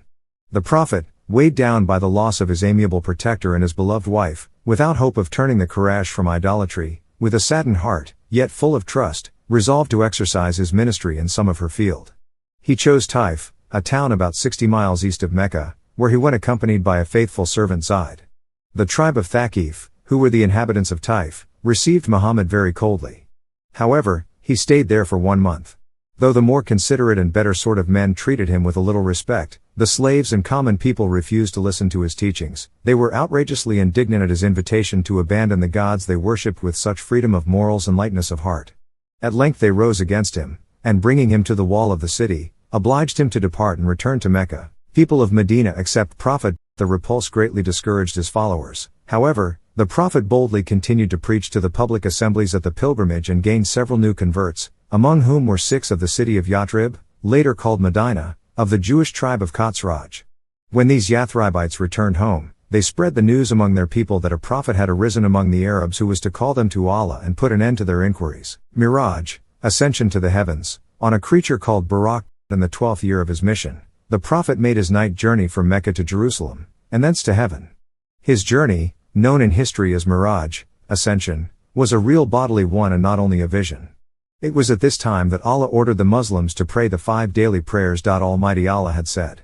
[SPEAKER 1] The prophet, weighed down by the loss of his amiable protector and his beloved wife, without hope of turning the Quraysh from idolatry, with a saddened heart, yet full of trust, resolved to exercise his ministry in some of her field. He chose Taif, a town about 60 miles east of Mecca, where he went accompanied by a faithful servant Zaid. The tribe of Thaqif, who were the inhabitants of Taif, received Muhammad very coldly. However, he stayed there for 1 month. Though the more considerate and better sort of men treated him with a little respect, the slaves and common people refused to listen to his teachings. They were outrageously indignant at his invitation to abandon the gods they worshipped with such freedom of morals and lightness of heart. At length they rose against him, and bringing him to the wall of the city, obliged him to depart and return to Mecca. People of Medina accept Prophet. The repulse greatly discouraged his followers. However, the Prophet boldly continued to preach to the public assemblies at the pilgrimage and gained several new converts, among whom were 6 of the city of Yathrib, later called Medina, of the Jewish tribe of Khazraj. When these Yathribites returned home, they spread the news among their people that a prophet had arisen among the Arabs who was to call them to Allah and put an end to their inquiries. Miraj, ascension to the heavens, on a creature called Buraq. In the 12th year of his mission, the prophet made his night journey from Mecca to Jerusalem, and thence to heaven. His journey, known in history as Miraj, ascension, was a real bodily one and not only a vision. It was at this time that Allah ordered the Muslims to pray the 5 daily prayers. Almighty Allah had said,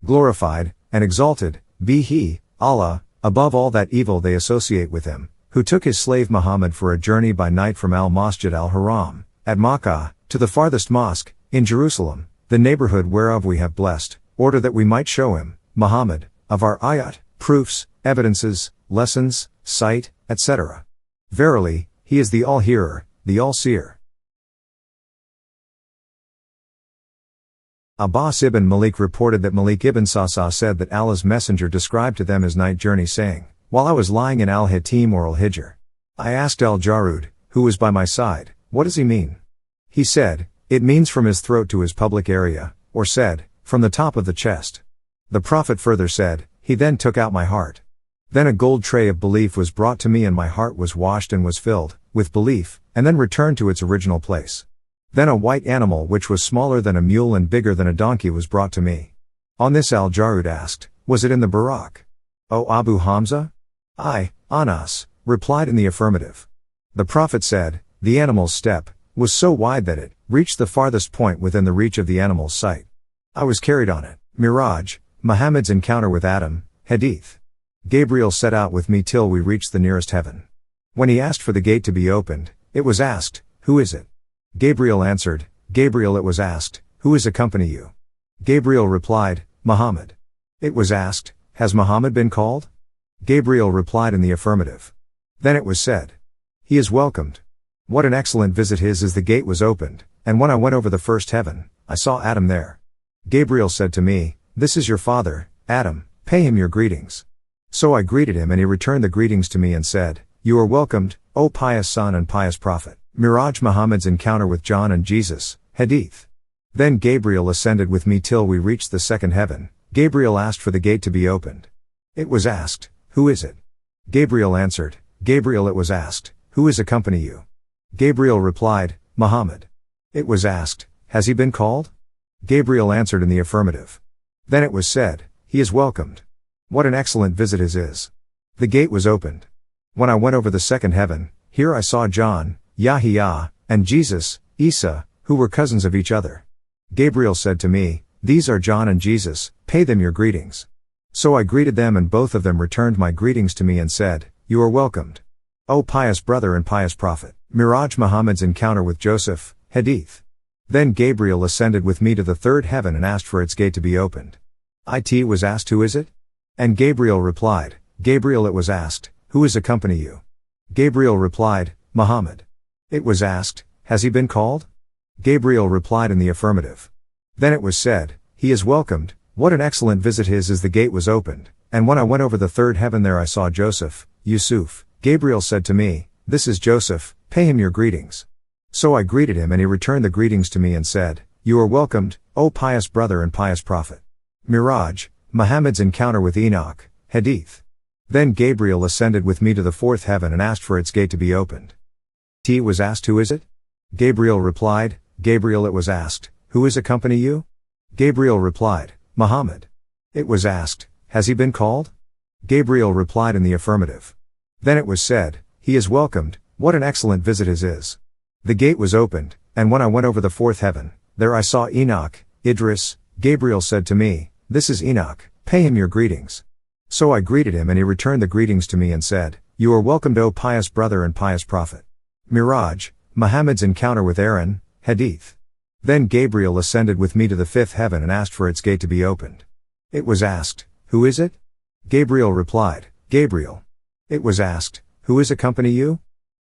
[SPEAKER 1] "Glorified and exalted be He, Allah, above all that evil they associate with Him, who took His slave Muhammad for a journey by night from Al-Masjid al-Haram, at Makkah, to the farthest mosque, in Jerusalem, the neighborhood whereof we have blessed, order that we might show him, Muhammad, of our ayat, proofs, evidences, lessons, sight, etc. Verily, He is the All-Hearer, the All-Seer." Abbas ibn Malik reported that Malik ibn Sa'sa said that Allah's messenger described to them his night journey saying, "While I was lying in Al-Hatim or Al-Hijr, I asked Al-Jarud, who was by my side, what does he mean? He said, it means from his throat to his public area, or said, from the top of the chest. The Prophet further said, he then took out my heart. Then a gold tray of belief was brought to me and my heart was washed and was filled with belief, and then returned to its original place. Then a white animal which was smaller than a mule and bigger than a donkey was brought to me." On this Al-Jarud asked, "Was it in the Buraq?" "O Abu Hamza?" "I, Anas," replied in the affirmative. The Prophet said, "The animal's step was so wide that it reached the farthest point within the reach of the animal's sight. I was carried on it." Miraj, Muhammad's encounter with Adam, Hadith. Gabriel set out with me till we reached the nearest heaven. When he asked for the gate to be opened, it was asked, "Who is it?" Gabriel answered, "Gabriel." It was asked, "Who is accompany you?" Gabriel replied, "Muhammad." It was asked, "Has Muhammad been called?" Gabriel replied in the affirmative. Then it was said, "He is welcomed. What an excellent visit his is." The gate was opened, and when I went over the first heaven, I saw Adam there. Gabriel said to me, "This is your father, Adam, pay him your greetings." So I greeted him and he returned the greetings to me and said, "You are welcomed, O pious son and pious prophet." Miraj, Muhammad's encounter with John and Jesus, Hadith. Then Gabriel ascended with me till we reached the second heaven. Gabriel asked for the gate to be opened. It was asked, "Who is it?" Gabriel answered, "Gabriel." It was asked, "Who is accompany you?" Gabriel replied, "Muhammad." It was asked, "Has he been called?" Gabriel answered in the affirmative. Then it was said, "He is welcomed. What an excellent visit his is." The gate was opened. When I went over the second heaven, here I saw John, Yahya, and Jesus, Isa, who were cousins of each other. Gabriel said to me, "These are John and Jesus, pay them your greetings." So I greeted them and both of them returned my greetings to me and said, "You are welcomed, O pious brother and pious prophet." Miraj, Muhammad's encounter with Joseph, Hadith. Then Gabriel ascended with me to the third heaven and asked for its gate to be opened. It was asked, "Who is it?" And Gabriel replied, "Gabriel." It was asked, "Who is accompany you?" Gabriel replied, "Muhammad." It was asked, "Has he been called?" Gabriel replied in the affirmative. Then it was said, "He is welcomed. What an excellent visit his is." The gate was opened, and when I went over the third heaven there I saw Joseph, Yusuf. Gabriel said to me, "This is Joseph, pay him your greetings." So I greeted him and he returned the greetings to me and said, "You are welcomed, O pious brother and pious prophet." Miraj, Muhammad's encounter with Enoch, Hadith. Then Gabriel ascended with me to the fourth heaven and asked for its gate to be opened. He was asked, "Who is it?" Gabriel replied, "Gabriel." It was asked, "Who is accompany you?" Gabriel replied, "Muhammad." It was asked, "Has he been called?" Gabriel replied in the affirmative. Then it was said, "He is welcomed. What an excellent visit his is." The gate was opened, and when I went over the fourth heaven, there I saw Enoch, Idris. Gabriel said to me, "This is Enoch, pay him your greetings." So I greeted him and he returned the greetings to me and said, "You are welcomed, O pious brother and pious prophet." Miraj, Muhammad's encounter with Aaron, Hadith. Then Gabriel ascended with me to the fifth heaven and asked for its gate to be opened. It was asked, "Who is it?" Gabriel replied, "Gabriel." It was asked, "Who is accompany you?"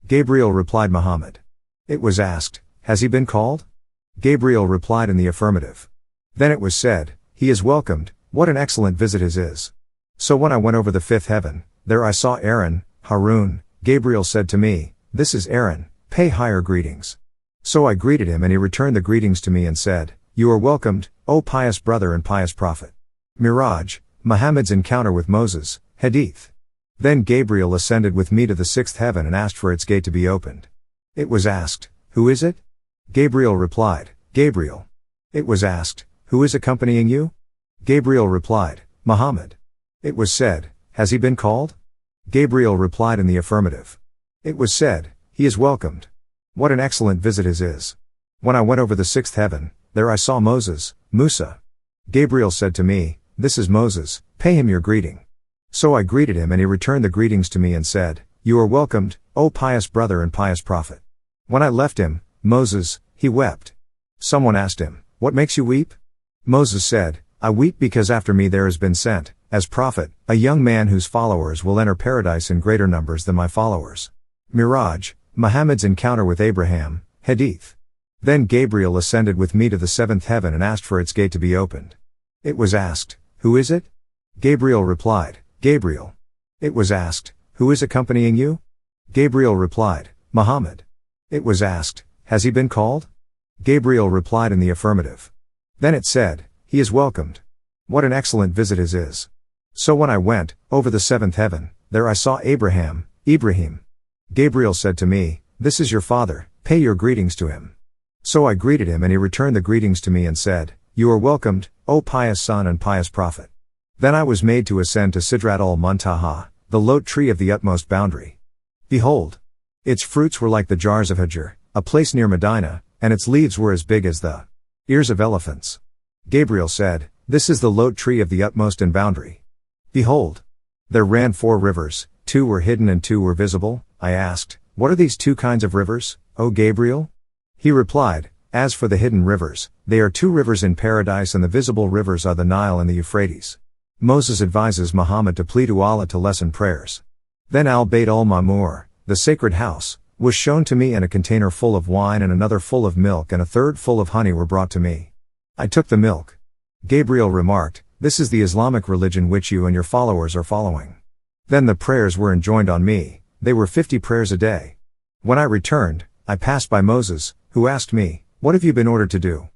[SPEAKER 1] Gabriel replied, "Muhammad." It was asked, "Has he been called?" Gabriel replied in the affirmative. Then it was said, "He is welcomed, what an excellent visit his is." So when I went over the fifth heaven, there I saw Aaron, Harun. Gabriel said to me, "This is Aaron, pay higher greetings." So I greeted him and he returned the greetings to me and said, "You are welcomed, O pious brother and pious prophet." Miraj, Muhammad's encounter with Moses, Hadith. Then Gabriel ascended with me to the sixth heaven and asked for its gate to be opened. It was asked, "Who is it?" Gabriel replied, "Gabriel." It was asked, "Who is accompanying you?" Gabriel replied, "Muhammad." It was said, "Has he been called?" Gabriel replied in the affirmative. It was said, "He is welcomed. What an excellent visit his is." When I went over the sixth heaven, there I saw Moses, Musa. Gabriel said to me, "This is Moses, pay him your greeting." So I greeted him and he returned the greetings to me and said, "You are welcomed, O pious brother and pious prophet." When I left him, Moses, he wept. Someone asked him, "What makes you weep?" Moses said, "I weep because after me there has been sent, as prophet, a young man whose followers will enter paradise in greater numbers than my followers." Miraj, Muhammad's encounter with Abraham, Hadith. Then Gabriel ascended with me to the seventh heaven and asked for its gate to be opened. It was asked, "Who is it?" Gabriel replied, "Gabriel." It was asked, "Who is accompanying you?" Gabriel replied, "Muhammad." It was asked, "Has he been called?" Gabriel replied in the affirmative. Then it said, "He is welcomed. What an excellent visit his is." So when I went over the seventh heaven, there I saw Abraham, Ibrahim. Gabriel said to me, "This is your father, pay your greetings to him." So I greeted him and he returned the greetings to me and said, "You are welcomed, O pious son and pious prophet." Then I was made to ascend to Sidrat al-Muntaha, the lote tree of the utmost boundary. Behold, its fruits were like the jars of Hajar, a place near Medina, and its leaves were as big as the ears of elephants. Gabriel said, "This is the lote tree of the utmost in boundary." Behold, there ran 4 rivers, 2 were hidden and 2 were visible. I asked, "What are these 2 kinds of rivers, O Gabriel?" He replied, "As for the hidden rivers, they are 2 rivers in paradise and the visible rivers are the Nile and the Euphrates." Moses advises Muhammad to plead to Allah to lessen prayers. Then Al-Bayt al-Ma'mur, the sacred house, was shown to me and a container full of wine and another full of milk and a third full of honey were brought to me. I took the milk. Gabriel remarked, "This is the Islamic religion which you and your followers are following." Then the prayers were enjoined on me. They were 50 prayers a day. When I returned, I passed by Moses, who asked me, "What have you been ordered to do?"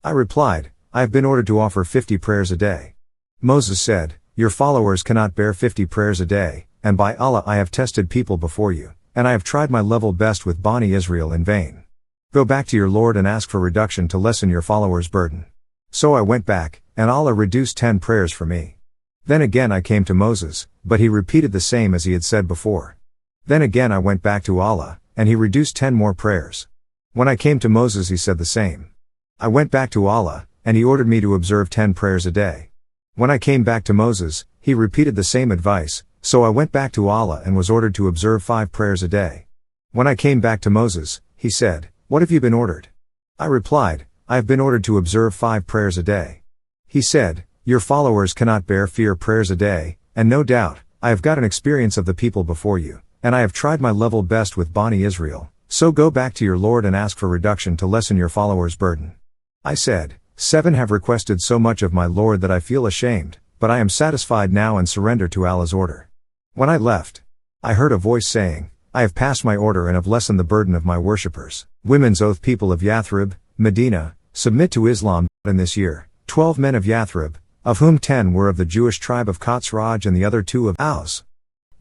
[SPEAKER 1] I replied, "I have been ordered to offer 50 prayers a day." Moses said, "Your followers cannot bear 50 prayers a day, and by Allah I have tested people before you, and I have tried my level best with Bani Israel in vain. Go back to your Lord and ask for reduction to lessen your followers' burden." So I went back, and Allah reduced 10 prayers for me. Then again I came to Moses, but he repeated the same as he had said before. Then again I went back to Allah, and he reduced 10 more prayers. When I came to Moses he said the same. I went back to Allah, and he ordered me to observe 10 prayers a day. When I came back to Moses, he repeated the same advice, so I went back to Allah and was ordered to observe 5 prayers a day. When I came back to Moses, he said, "What have you been ordered?" I replied, "I have been ordered to observe 5 prayers a day." He said, "Your followers cannot bear fewer prayers a day, and no doubt, I have got an experience of the people before you, and I have tried my level best with Bani Israel, so go back to your Lord and ask for reduction to lessen your followers' burden." I said, 7 have requested so much of my Lord that I feel ashamed, but I am satisfied now and surrender to Allah's order. When I left, I heard a voice saying, "I have passed my order and have lessened the burden of my worshippers." Women's oath. People of Yathrib, Medina, submit to Islam. In this year, 12 men of Yathrib, of whom 10 were of the Jewish tribe of Khazraj and the other 2 of Aus,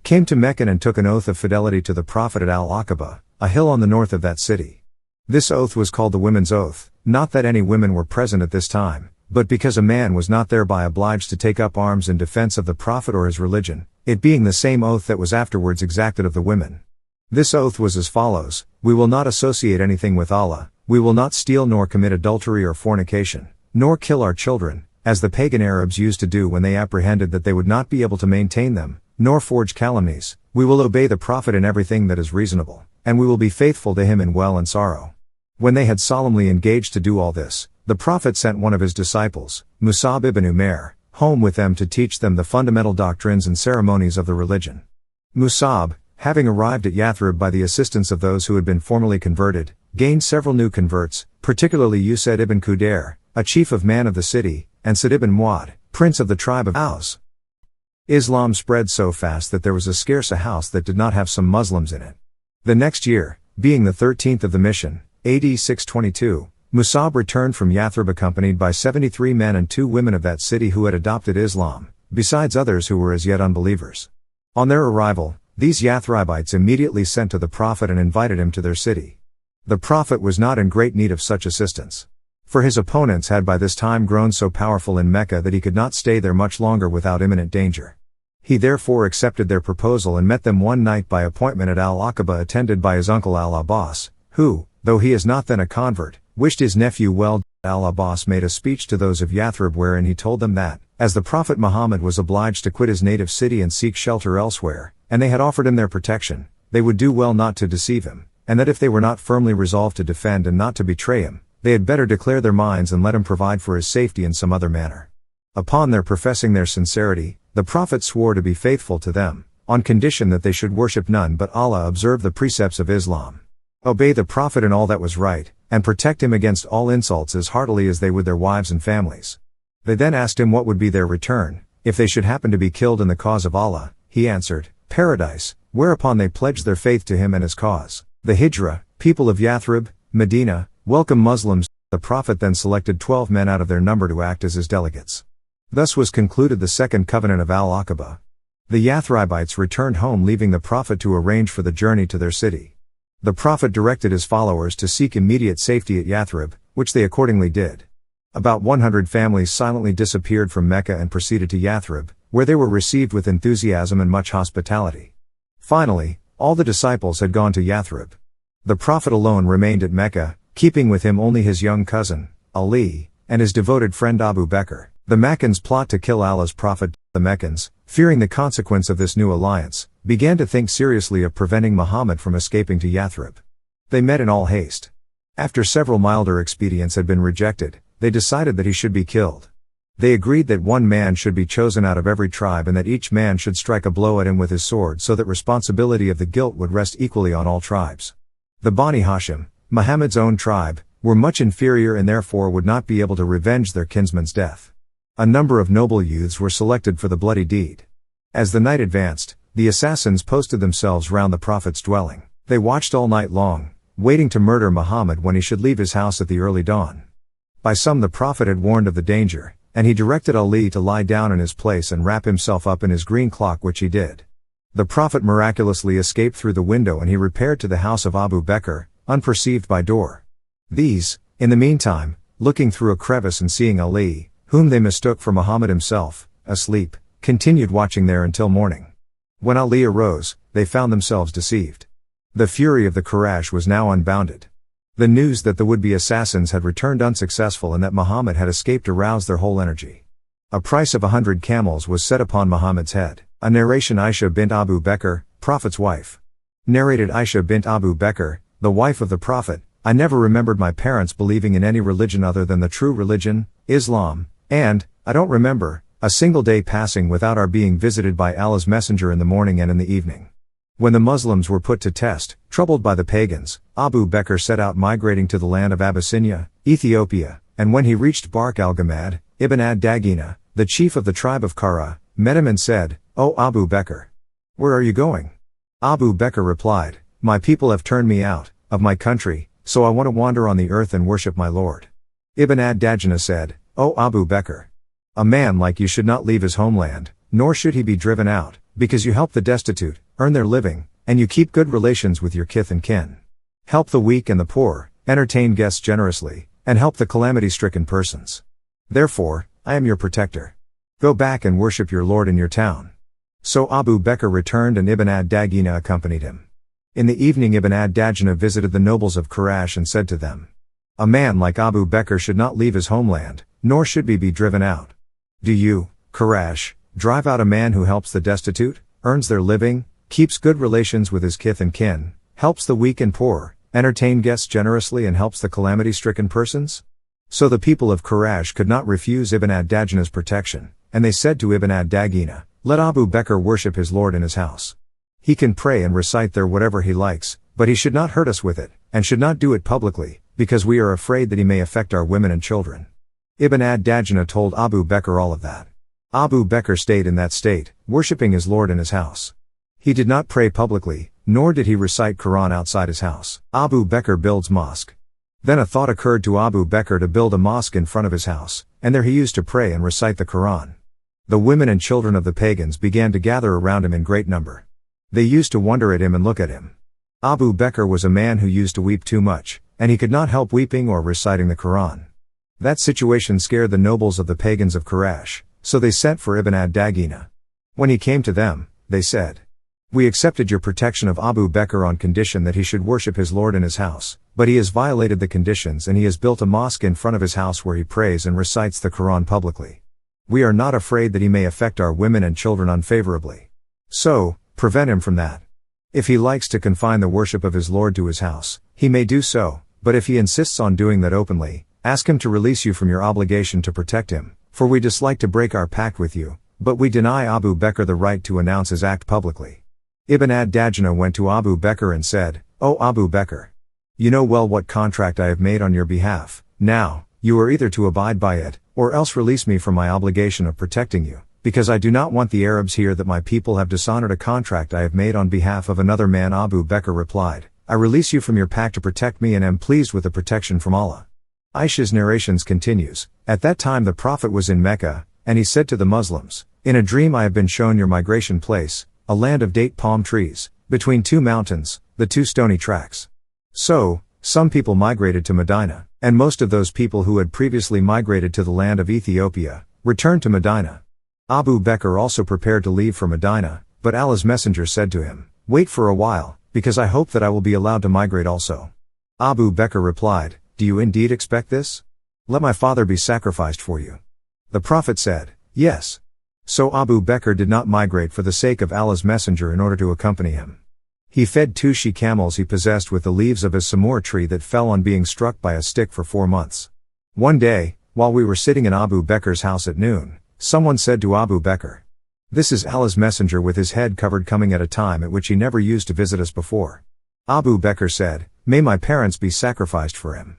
[SPEAKER 1] came to Mecca and took an oath of fidelity to the Prophet at Al-Aqaba, a hill on the north of that city. This oath was called the women's oath, not that any women were present at this time, but because a man was not thereby obliged to take up arms in defense of the Prophet or his religion, it being the same oath that was afterwards exacted of the women. This oath was as follows: "We will not associate anything with Allah, we will not steal nor commit adultery or fornication, nor kill our children, as the pagan Arabs used to do when they apprehended that they would not be able to maintain them, nor forge calumnies. We will obey the Prophet in everything that is reasonable, and we will be faithful to him in well and sorrow." When they had solemnly engaged to do all this, the Prophet sent one of his disciples, Musab ibn Umair, home with them to teach them the fundamental doctrines and ceremonies of the religion. Musab, having arrived at Yathrib by the assistance of those who had been formerly converted, gained several new converts, particularly Usaid ibn Qudair, a chief of man of the city, and Sa'd ibn Mu'adh, prince of the tribe of Aus. Islam spread so fast that there was scarce a house that did not have some Muslims in it. The next year, being the 13th of the mission, AD 622, Musab returned from Yathrib accompanied by 73 men and 2 women of that city who had adopted Islam, besides others who were as yet unbelievers. On their arrival, these Yathribites immediately sent to the Prophet and invited him to their city. The Prophet was not in great need of such assistance. For his opponents had by this time grown so powerful in Mecca that he could not stay there much longer without imminent danger. He therefore accepted their proposal and met them one night by appointment at Al-Aqaba attended by his uncle Al-Abbas, who, though he is not then a convert, wished his nephew well. Al-Abbas made a speech to those of Yathrib wherein he told them that, as the Prophet Muhammad was obliged to quit his native city and seek shelter elsewhere, and they had offered him their protection, they would do well not to deceive him, and that if they were not firmly resolved to defend and not to betray him, they had better declare their minds and let him provide for his safety in some other manner. Upon their professing their sincerity, the Prophet swore to be faithful to them, on condition that they should worship none but Allah, observe the precepts of Islam, obey the Prophet in all that was right, and protect him against all insults as heartily as they would their wives and families. They then asked him what would be their return, if they should happen to be killed in the cause of Allah. He answered, Paradise, whereupon they pledged their faith to him and his cause. The Hijra, people of Yathrib, Medina, welcome Muslims. The Prophet then selected 12 men out of their number to act as his delegates. Thus was concluded the second covenant of Al-Aqaba. The Yathribites returned home, leaving the Prophet to arrange for the journey to their city. The Prophet directed his followers to seek immediate safety at Yathrib, which they accordingly did. About 100 families silently disappeared from Mecca and proceeded to Yathrib, where they were received with enthusiasm and much hospitality. Finally, all the disciples had gone to Yathrib. The Prophet alone remained at Mecca, keeping with him only his young cousin, Ali, and his devoted friend Abu Bakr. The Meccans plot to kill Allah's Prophet. The Meccans, fearing the consequence of this new alliance, began to think seriously of preventing Muhammad from escaping to Yathrib. They met in all haste. After several milder expedients had been rejected, they decided that he should be killed. They agreed that one man should be chosen out of every tribe and that each man should strike a blow at him with his sword so that responsibility of the guilt would rest equally on all tribes. The Bani Hashim, Muhammad's own tribe, were much inferior and therefore would not be able to revenge their kinsman's death. A number of noble youths were selected for the bloody deed. As the night advanced, the assassins posted themselves round the Prophet's dwelling. They watched all night long, waiting to murder Muhammad when he should leave his house at the early dawn. By some the Prophet had warned of the danger, and he directed Ali to lie down in his place and wrap himself up in his green cloak, which he did. The Prophet miraculously escaped through the window and he repaired to the house of Abu Bakr, unperceived by door. These, in the meantime, looking through a crevice and seeing Ali, whom they mistook for Muhammad himself, asleep, continued watching there until morning. When Ali arose, they found themselves deceived. The fury of the Quraysh was now unbounded. The news that the would-be assassins had returned unsuccessful and that Muhammad had escaped aroused their whole energy. A price of 100 camels was set upon Muhammad's head. A narration. Aisha bint Abu Bakr, Prophet's wife. Narrated Aisha bint Abu Bakr, the wife of the Prophet, I never remembered my parents believing in any religion other than the true religion, Islam, and, I don't remember, a single day passing without our being visited by Allah's Messenger in the morning and in the evening. When the Muslims were put to test, troubled by the pagans, Abu Bakr set out migrating to the land of Abyssinia, Ethiopia, and when he reached Bark al-Gamad, Ibn ad-Dagina, the chief of the tribe of Kara, met him and said, O Abu Bakr, where are you going? Abu Bakr replied, My people have turned me out of my country, so I want to wander on the earth and worship my Lord. Ibn ad-Dagina said, O Abu Bakr, a man like you should not leave his homeland, nor should he be driven out, because you help the destitute, earn their living, and you keep good relations with your kith and kin. Help the weak and the poor, entertain guests generously, and help the calamity-stricken persons. Therefore, I am your protector. Go back and worship your Lord in your town. So Abu Bakr returned and Ibn ad-Dagina accompanied him. In the evening Ibn ad-Dagina visited the nobles of Quraysh and said to them, A man like Abu Bakr should not leave his homeland, nor should he be driven out. Do you, Quraysh, drive out a man who helps the destitute, earns their living, keeps good relations with his kith and kin, helps the weak and poor, entertain guests generously and helps the calamity-stricken persons? So the people of Quraysh could not refuse Ibn ad-Dagina's protection, and they said to Ibn ad-Dagina, "Let Abu Bakr worship his Lord in his house. He can pray and recite there whatever he likes, but he should not hurt us with it, and should not do it publicly, because we are afraid that he may affect our women and children." Ibn ad-Dagina told Abu Bakr all of that. Abu Bakr stayed in that state, worshipping his Lord in his house. He did not pray publicly, nor did he recite Quran outside his house. Abu Bakr builds mosque. Then a thought occurred to Abu Bakr to build a mosque in front of his house, and there he used to pray and recite the Quran. The women and children of the pagans began to gather around him in great number. They used to wonder at him and look at him. Abu Bakr was a man who used to weep too much, and he could not help weeping or reciting the Quran. That situation scared the nobles of the pagans of Quraysh, so they sent for Ibn ad-Dagina. When he came to them, they said, "We accepted your protection of Abu Bakr on condition that he should worship his Lord in his house, but he has violated the conditions and he has built a mosque in front of his house where he prays and recites the Quran publicly. We are not afraid that he may affect our women and children unfavorably. So, prevent him from that. If he likes to confine the worship of his Lord to his house, he may do so, but if he insists on doing that openly, ask him to release you from your obligation to protect him, for we dislike to break our pact with you, but we deny Abu Bakr the right to announce his act publicly." Ibn ad-Dagina went to Abu Bakr and said, "O Abu Bakr, you know well what contract I have made on your behalf. Now, you are either to abide by it, or else release me from my obligation of protecting you, because I do not want the Arabs hear that my people have dishonored a contract I have made on behalf of another man." Abu Bakr replied, "I release you from your pact to protect me and am pleased with the protection from Allah." Aisha's narrations continues, "At that time the Prophet was in Mecca, and he said to the Muslims, 'In a dream I have been shown your migration place, a land of date palm trees, between two mountains, the two stony tracks.' So, some people migrated to Medina, and most of those people who had previously migrated to the land of Ethiopia, returned to Medina. Abu Bakr also prepared to leave for Medina, but Allah's messenger said to him, 'Wait for a while, because I hope that I will be allowed to migrate also.' Abu Bakr replied, 'Do you indeed expect this? Let my father be sacrificed for you.' The Prophet said, 'Yes.' So Abu Bakr did not migrate for the sake of Allah's messenger in order to accompany him. He fed 2 she-camels he possessed with the leaves of a samur tree that fell on being struck by a stick for 4 months. One day, while we were sitting in Abu Bakr's house at noon, someone said to Abu Bakr, 'This is Allah's messenger with his head covered coming at a time at which he never used to visit us before.' Abu Bakr said, 'May my parents be sacrificed for him.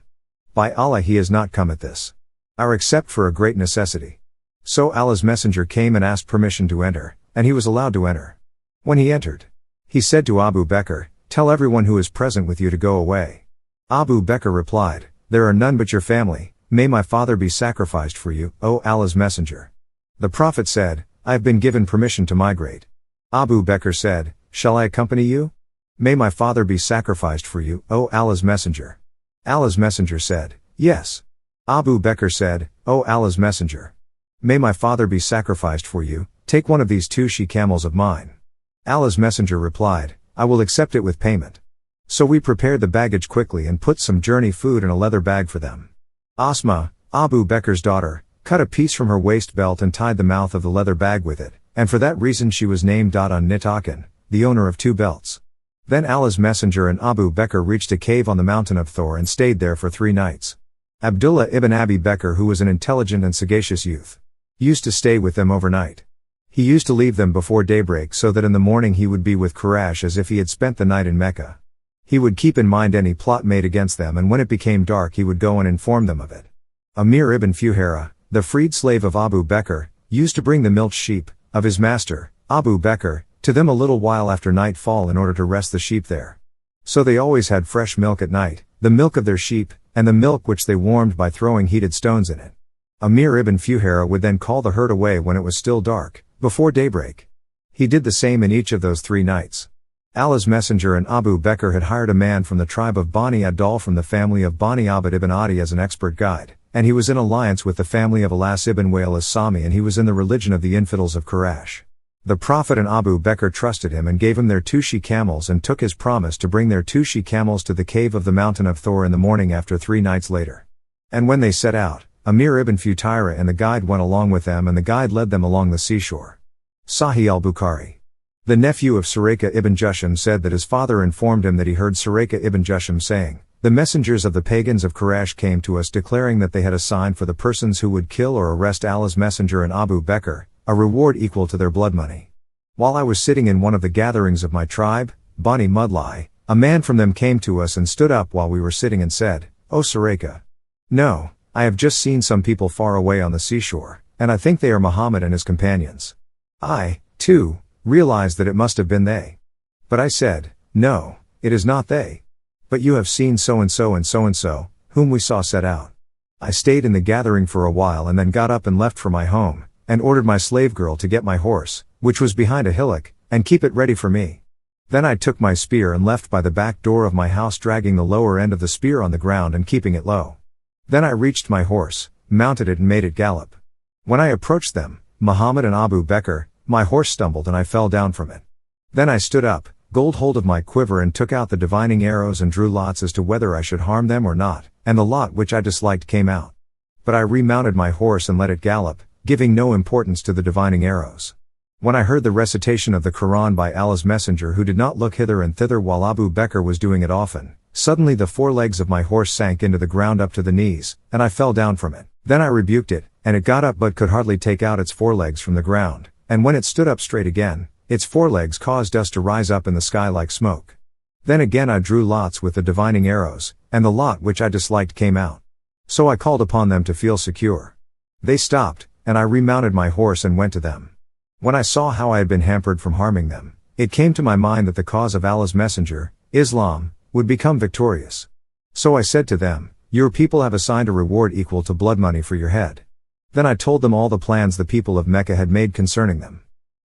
[SPEAKER 1] By Allah he has not come at this hour except for a great necessity.' So Allah's messenger came and asked permission to enter, and he was allowed to enter. When he entered, he said to Abu Bakr, 'Tell everyone who is present with you to go away.' Abu Bakr replied, 'There are none but your family. May my father be sacrificed for you, O Allah's messenger.' The Prophet said, 'I have been given permission to migrate.' Abu Bakr said, 'Shall I accompany you? May my father be sacrificed for you, O Allah's messenger.' Allah's messenger said, 'Yes.' Abu Bakr said, 'O Allah's messenger, may my father be sacrificed for you, take one of these 2 she-camels of mine.' Allah's messenger replied, 'I will accept it with payment.' So we prepared the baggage quickly and put some journey food in a leather bag for them. Asma, Abu Bakr's daughter, cut a piece from her waist belt and tied the mouth of the leather bag with it, and for that reason she was named Nitakan, the owner of 2 belts. Then Allah's messenger and Abu Bakr reached a cave on the mountain of Thor and stayed there for 3 nights. Abdullah ibn Abi Bakr, who was an intelligent and sagacious youth, used to stay with them overnight. He used to leave them before daybreak so that in the morning he would be with Quraysh as if he had spent the night in Mecca. He would keep in mind any plot made against them, and when it became dark he would go and inform them of it. Amir ibn Fuhaira, the freed slave of Abu Bakr, used to bring the milked sheep of his master, Abu Bakr, to them a little while after nightfall in order to rest the sheep there. So they always had fresh milk at night, the milk of their sheep, and the milk which they warmed by throwing heated stones in it. Amir ibn Fuhaira would then call the herd away when it was still dark, before daybreak. He did the same in each of those 3 nights. Allah's messenger and Abu Bakr had hired a man from the tribe of Bani Adal from the family of Bani Abd ibn Adi as an expert guide, and he was in alliance with the family of Alas ibn Wa'il as-Sami, and he was in the religion of the infidels of Quraysh. The Prophet and Abu Bakr trusted him and gave him their 2 she-camels and took his promise to bring their 2 she-camels to the cave of the mountain of Thor in the morning after 3 nights later. And when they set out, Amir ibn Fuhaira and the guide went along with them, and the guide led them along the seashore. Sahih al-Bukhari. The nephew of Surayqa ibn Jusham said that his father informed him that he heard Surayqa ibn Jusham saying, "The messengers of the pagans of Quraysh came to us declaring that they had a sign for the persons who would kill or arrest Allah's messenger and Abu Bakr, a reward equal to their blood money. While I was sitting in one of the gatherings of my tribe, Bani Mudlai, a man from them came to us and stood up while we were sitting and said, 'O Surayqa, no, I have just seen some people far away on the seashore, and I think they are Muhammad and his companions.' I, too, realized that it must have been they. But I said, 'No, it is not they. But you have seen so-and-so and so-and-so, whom we saw set out.' I stayed in the gathering for a while and then got up and left for my home, and ordered my slave girl to get my horse, which was behind a hillock, and keep it ready for me. Then I took my spear and left by the back door of my house, dragging the lower end of the spear on the ground and keeping it low. Then I reached my horse, mounted it and made it gallop. When I approached them, Muhammad and Abu Bakr, my horse stumbled and I fell down from it. Then I stood up, got hold of my quiver and took out the divining arrows and drew lots as to whether I should harm them or not, and the lot which I disliked came out. But I remounted my horse and let it gallop, giving no importance to the divining arrows. When I heard the recitation of the Quran by Allah's Messenger, who did not look hither and thither while Abu Bakr was doing it often, suddenly the forelegs of my horse sank into the ground up to the knees, and I fell down from it. Then I rebuked it, and it got up but could hardly take out its forelegs from the ground, and when it stood up straight again, its forelegs caused dust to rise up in the sky like smoke. Then again I drew lots with the divining arrows, and the lot which I disliked came out. So I called upon them to feel secure. They stopped, and I remounted my horse and went to them. When I saw how I had been hampered from harming them, it came to my mind that the cause of Allah's Messenger, Islam, would become victorious. So I said to them, "Your people have assigned a reward equal to blood money for your head." Then I told them all the plans the people of Mecca had made concerning them.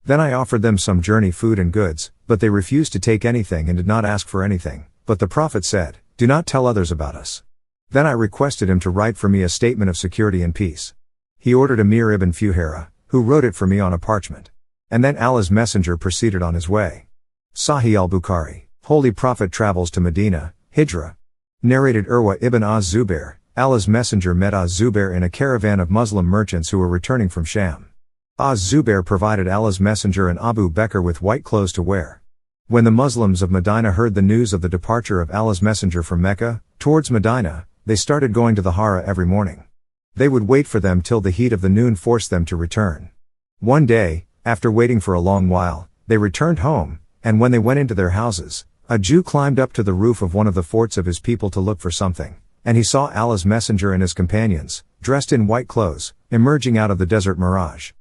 [SPEAKER 1] Then I offered them some journey food and goods, but they refused to take anything and did not ask for anything. But the Prophet said, "Do not tell others about us." Then I requested him to write for me a statement of security and peace. He ordered Amir ibn Fuhaira, who wrote it for me on a parchment. And then Allah's Messenger proceeded on his way. Sahih al-Bukhari, Holy Prophet travels to Medina, Hijrah. Narrated Urwa ibn Az-Zubair, Allah's Messenger met Az-Zubair in a caravan of Muslim merchants who were returning from Sham. Az-Zubair provided Allah's Messenger and Abu Bakr with white clothes to wear. When the Muslims of Medina heard the news of the departure of Allah's Messenger from Mecca, towards Medina, they started going to the Hara every morning. They would wait for them till the heat of the noon forced them to return. One day, after waiting for a long while, they returned home, and when they went into their houses, a Jew climbed up to the roof of one of the forts of his people to look for something, and he saw Allah's Messenger and his companions, dressed in white clothes, emerging out of the desert mirage.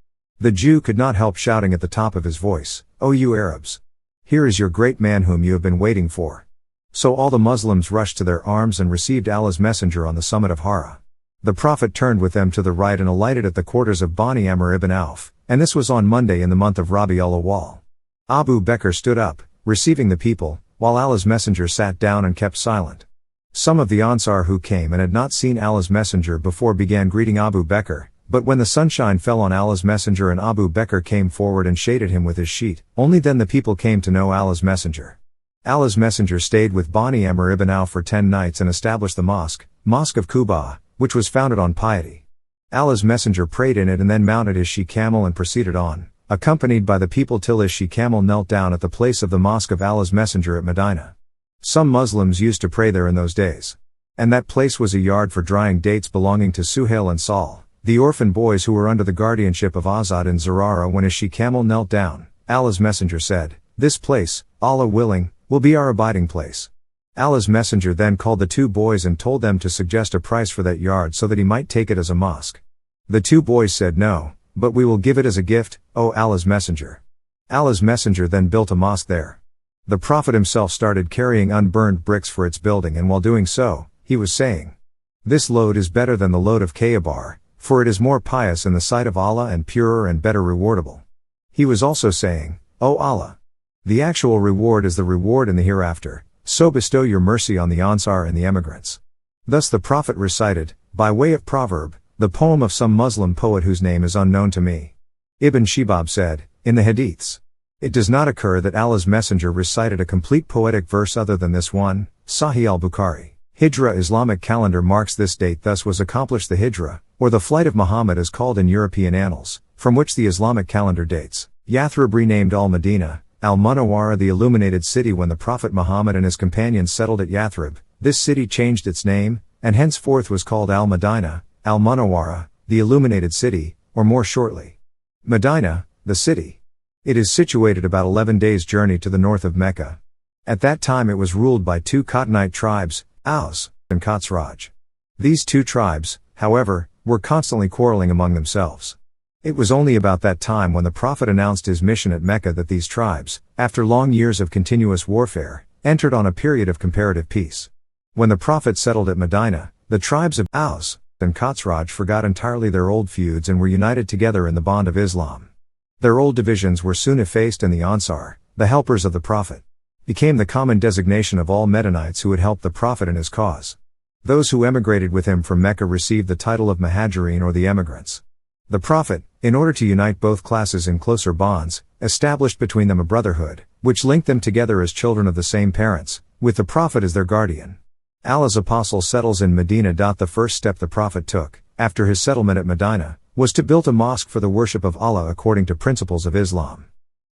[SPEAKER 1] The Jew could not help shouting at the top of his voice, "O you Arabs! Here is your great man whom you have been waiting for." So all the Muslims rushed to their arms and received Allah's Messenger on the summit of Hara. The Prophet turned with them to the right and alighted at the quarters of Bani Amr ibn Auf, and this was on Monday in the month of Rabi al-Awwal. Abu Bakr stood up, receiving the people, while Allah's Messenger sat down and kept silent. Some of the Ansar who came and had not seen Allah's Messenger before began greeting Abu Bakr, but when the sunshine fell on Allah's Messenger and Abu Bakr came forward and shaded him with his sheet, only then the people came to know Allah's Messenger. Allah's Messenger stayed with Bani Amr ibn Auf for 10 nights and established the mosque of Quba, which was founded on piety. Allah's Messenger prayed in it and then mounted his she-camel and proceeded on, accompanied by the people till his she-camel knelt down at the place of the mosque of Allah's Messenger at Medina. Some Muslims used to pray there in those days. And that place was a yard for drying dates belonging to Suhail and Saul, the orphan boys who were under the guardianship of Azad and Zurara. When his she-camel knelt down, Allah's Messenger said, "This place, Allah willing, will be our abiding place." Allah's Messenger then called the 2 boys and told them to suggest a price for that yard so that he might take it as a mosque. The 2 boys said, "No, but we will give it as a gift, O Allah's Messenger." Allah's Messenger then built a mosque there. The Prophet himself started carrying unburned bricks for its building, and while doing so, he was saying, "This load is better than the load of Ka'bar, for it is more pious in the sight of Allah and purer and better rewardable." He was also saying, "O Allah, the actual reward is the reward in the hereafter, so bestow your mercy on the Ansar and the emigrants." Thus the Prophet recited, by way of proverb, the poem of some Muslim poet whose name is unknown to me. Ibn Shibab said, in the Hadiths, "It does not occur that Allah's Messenger recited a complete poetic verse other than this one." Sahih al-Bukhari. Hijra Islamic calendar marks this date. Thus was accomplished the Hijra, or the flight of Muhammad as called in European annals, from which the Islamic calendar dates. Yathrib renamed al-Madinah, Al-Munawwara, the illuminated city. When the Prophet Muhammad and his companions settled at Yathrib, this city changed its name, and henceforth was called Al-Madinah, Al-Munawwara, the illuminated city, or more shortly, Medina, the city. It is situated about 11 days' journey to the north of Mecca. At that time it was ruled by two Cottonite tribes, Aus and Khazraj. These two tribes, however, were constantly quarreling among themselves. It was only about that time when the Prophet announced his mission at Mecca that these tribes, after long years of continuous warfare, entered on a period of comparative peace. When the Prophet settled at Medina, the tribes of Aus and Khazraj forgot entirely their old feuds and were united together in the bond of Islam. Their old divisions were soon effaced, and the Ansar, the helpers of the Prophet, became the common designation of all Medinites who had helped the Prophet in his cause. Those who emigrated with him from Mecca received the title of Muhajirin, or the emigrants. The Prophet, in order to unite both classes in closer bonds, established between them a brotherhood, which linked them together as children of the same parents, with the Prophet as their guardian. Allah's apostle settles in Medina. The first step the Prophet took, after his settlement at Medina, was to build a mosque for the worship of Allah according to principles of Islam.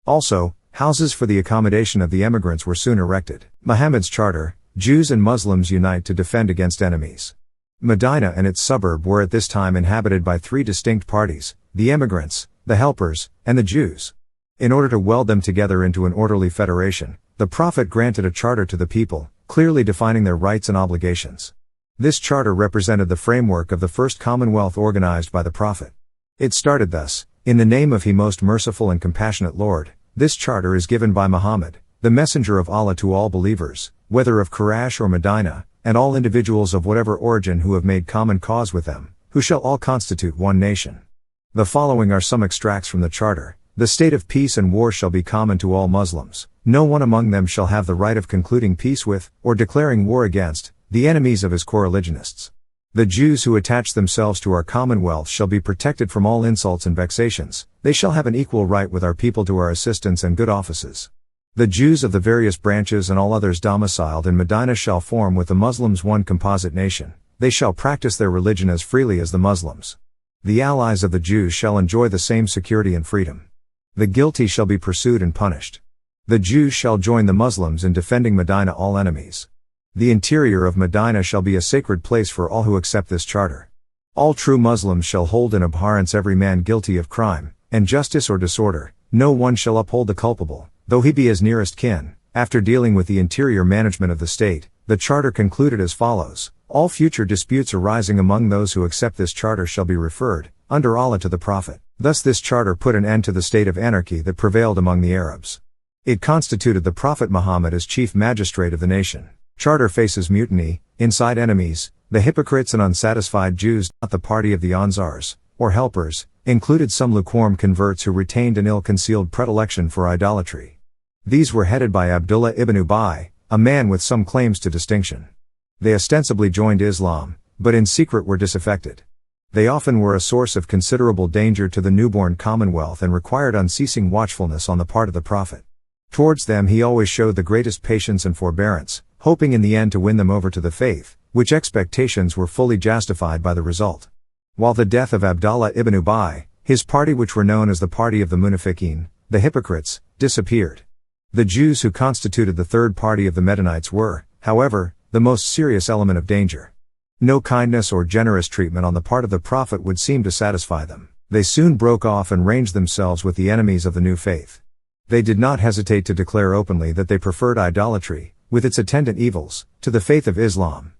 [SPEAKER 1] Also, houses for the accommodation of the emigrants were soon erected. Muhammad's charter: Jews and Muslims unite to defend against enemies. Medina and its suburb were at this time inhabited by three distinct parties: the emigrants, the helpers, and the Jews. In order to weld them together into an orderly federation, the Prophet granted a charter to the people, clearly defining their rights and obligations. This charter represented the framework of the first commonwealth organized by the Prophet. It started thus: "In the name of He most merciful and compassionate Lord." This charter is given by Muhammad, the messenger of Allah, to all believers, whether of Quraysh or Medina, and all individuals of whatever origin who have made common cause with them, who shall all constitute one nation. The following are some extracts from the charter: "The state of peace and war shall be common to all Muslims. No one among them shall have the right of concluding peace with, or declaring war against, the enemies of his coreligionists. The Jews who attach themselves to our commonwealth shall be protected from all insults and vexations. They shall have an equal right with our people to our assistance and good offices. The Jews of the various branches and all others domiciled in Medina shall form with the Muslims one composite nation. They shall practice their religion as freely as the Muslims. The allies of the Jews shall enjoy the same security and freedom. The guilty shall be pursued and punished. The Jews shall join the Muslims in defending Medina all enemies. The interior of Medina shall be a sacred place for all who accept this charter. All true Muslims shall hold in abhorrence every man guilty of crime, injustice or disorder. No one shall uphold the culpable, though he be his nearest kin." After dealing with the interior management of the state, the charter concluded as follows: "All future disputes arising among those who accept this charter shall be referred, under Allah, to the Prophet." Thus this charter put an end to the state of anarchy that prevailed among the Arabs. It constituted the Prophet Muhammad as chief magistrate of the nation. Charter faces mutiny: inside enemies, the hypocrites and unsatisfied Jews. The party of the Ansars, or helpers, included some lukewarm converts who retained an ill-concealed predilection for idolatry. These were headed by Abdullah ibn Ubay, a man with some claims to distinction. They ostensibly joined Islam, but in secret were disaffected. They often were a source of considerable danger to the newborn commonwealth and required unceasing watchfulness on the part of the Prophet. Towards them he always showed the greatest patience and forbearance, hoping in the end to win them over to the faith, which expectations were fully justified by the result. While the death of Abdullah ibn Ubay, his party, which were known as the party of the Munafiqeen, the hypocrites, disappeared. The Jews who constituted the third party of the Medinites were, however, the most serious element of danger. No kindness or generous treatment on the part of the Prophet would seem to satisfy them. They soon broke off and ranged themselves with the enemies of the new faith. They did not hesitate to declare openly that they preferred idolatry, with its attendant evils, to the faith of Islam.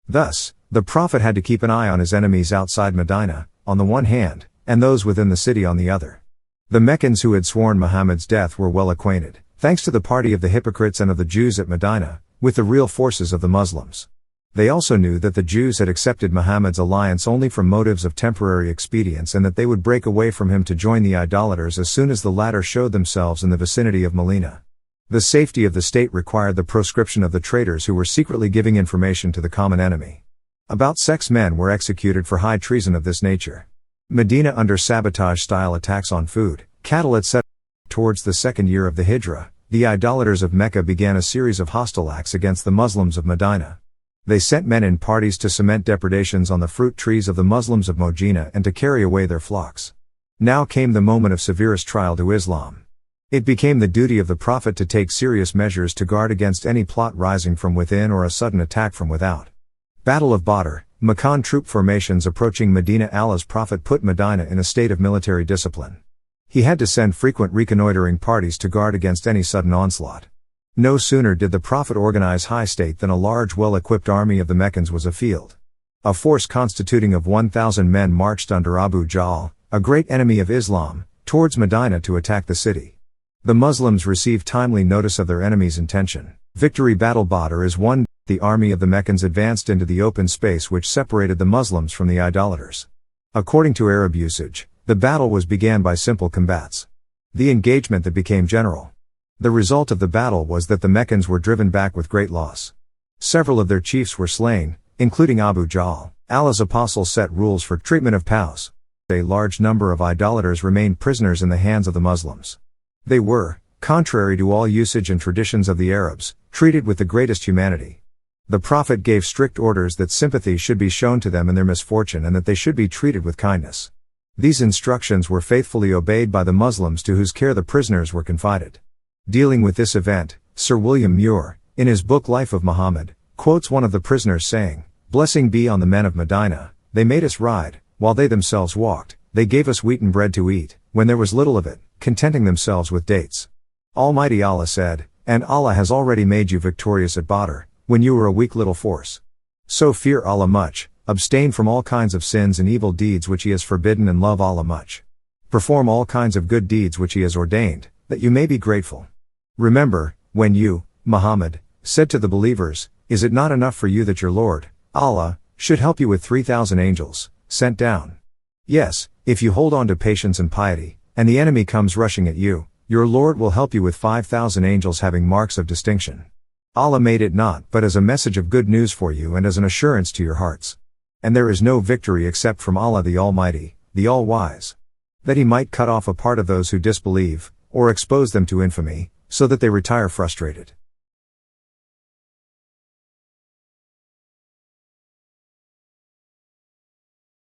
[SPEAKER 1] Thus, the Prophet had to keep an eye on his enemies outside Medina, on the one hand, and those within the city on the other. The Meccans who had sworn Muhammad's death were well acquainted, thanks to the party of the hypocrites and of the Jews at Medina, with the real forces of the Muslims. They also knew that the Jews had accepted Muhammad's alliance only from motives of temporary expedience, and that they would break away from him to join the idolaters as soon as the latter showed themselves in the vicinity of Medina. The safety of the state required the proscription of the traitors who were secretly giving information to the common enemy. About 6 men were executed for high treason of this nature. Medina under sabotage-style attacks on food, cattle, etc. Towards the 2nd year of the Hijrah, the idolaters of Mecca began a series of hostile acts against the Muslims of Medina. They sent men in parties to cement depredations on the fruit trees of the Muslims of Medina and to carry away their flocks. Now came the moment of severest trial to Islam. It became the duty of the Prophet to take serious measures to guard against any plot rising from within or a sudden attack from without. Battle of Badr, Meccan troop formations approaching Medina. Allah's Prophet put Medina in a state of military discipline. He had to send frequent reconnoitering parties to guard against any sudden onslaught. No sooner did the Prophet organize high state than a large well-equipped army of the Meccans was afield. A force constituting of 1,000 men marched under Abu Jahl, a great enemy of Islam, towards Medina to attack the city. The Muslims received timely notice of their enemy's intention. Victory. Battle Badr is won. The army of the Meccans advanced into the open space which separated the Muslims from the idolaters. According to Arab usage, the battle began by simple combats. The engagement that became general. The result of the battle was that the Meccans were driven back with great loss. Several of their chiefs were slain, including Abu Jahl. Allah's apostles set rules for treatment of POWs. A large number of idolaters remained prisoners in the hands of the Muslims. They were, contrary to all usage and traditions of the Arabs, treated with the greatest humanity. The Prophet gave strict orders that sympathy should be shown to them in their misfortune and that they should be treated with kindness. These instructions were faithfully obeyed by the Muslims to whose care the prisoners were confided. Dealing with this event, Sir William Muir, in his book Life of Muhammad, quotes one of the prisoners saying, "Blessing be on the men of Medina, they made us ride, while they themselves walked, they gave us wheaten bread to eat, when there was little of it, contenting themselves with dates. Almighty Allah said, and Allah has already made you victorious at Badr, when you were a weak little force. So fear Allah much, abstain from all kinds of sins and evil deeds which He has forbidden and love Allah much. Perform all kinds of good deeds which He has ordained, that you may be grateful. Remember, when you, Muhammad, said to the believers, is it not enough for you that your Lord, Allah, should help you with 3,000 angels, sent down? Yes, if you hold on to patience and piety, and the enemy comes rushing at you, your Lord will help you with 5,000 angels having marks of distinction. Allah made it not but as a message of good news for you and as an assurance to your hearts. And there is no victory except from Allah the Almighty, the All-Wise. That He might cut off a part of those who disbelieve, or expose them to infamy, so that they retire frustrated."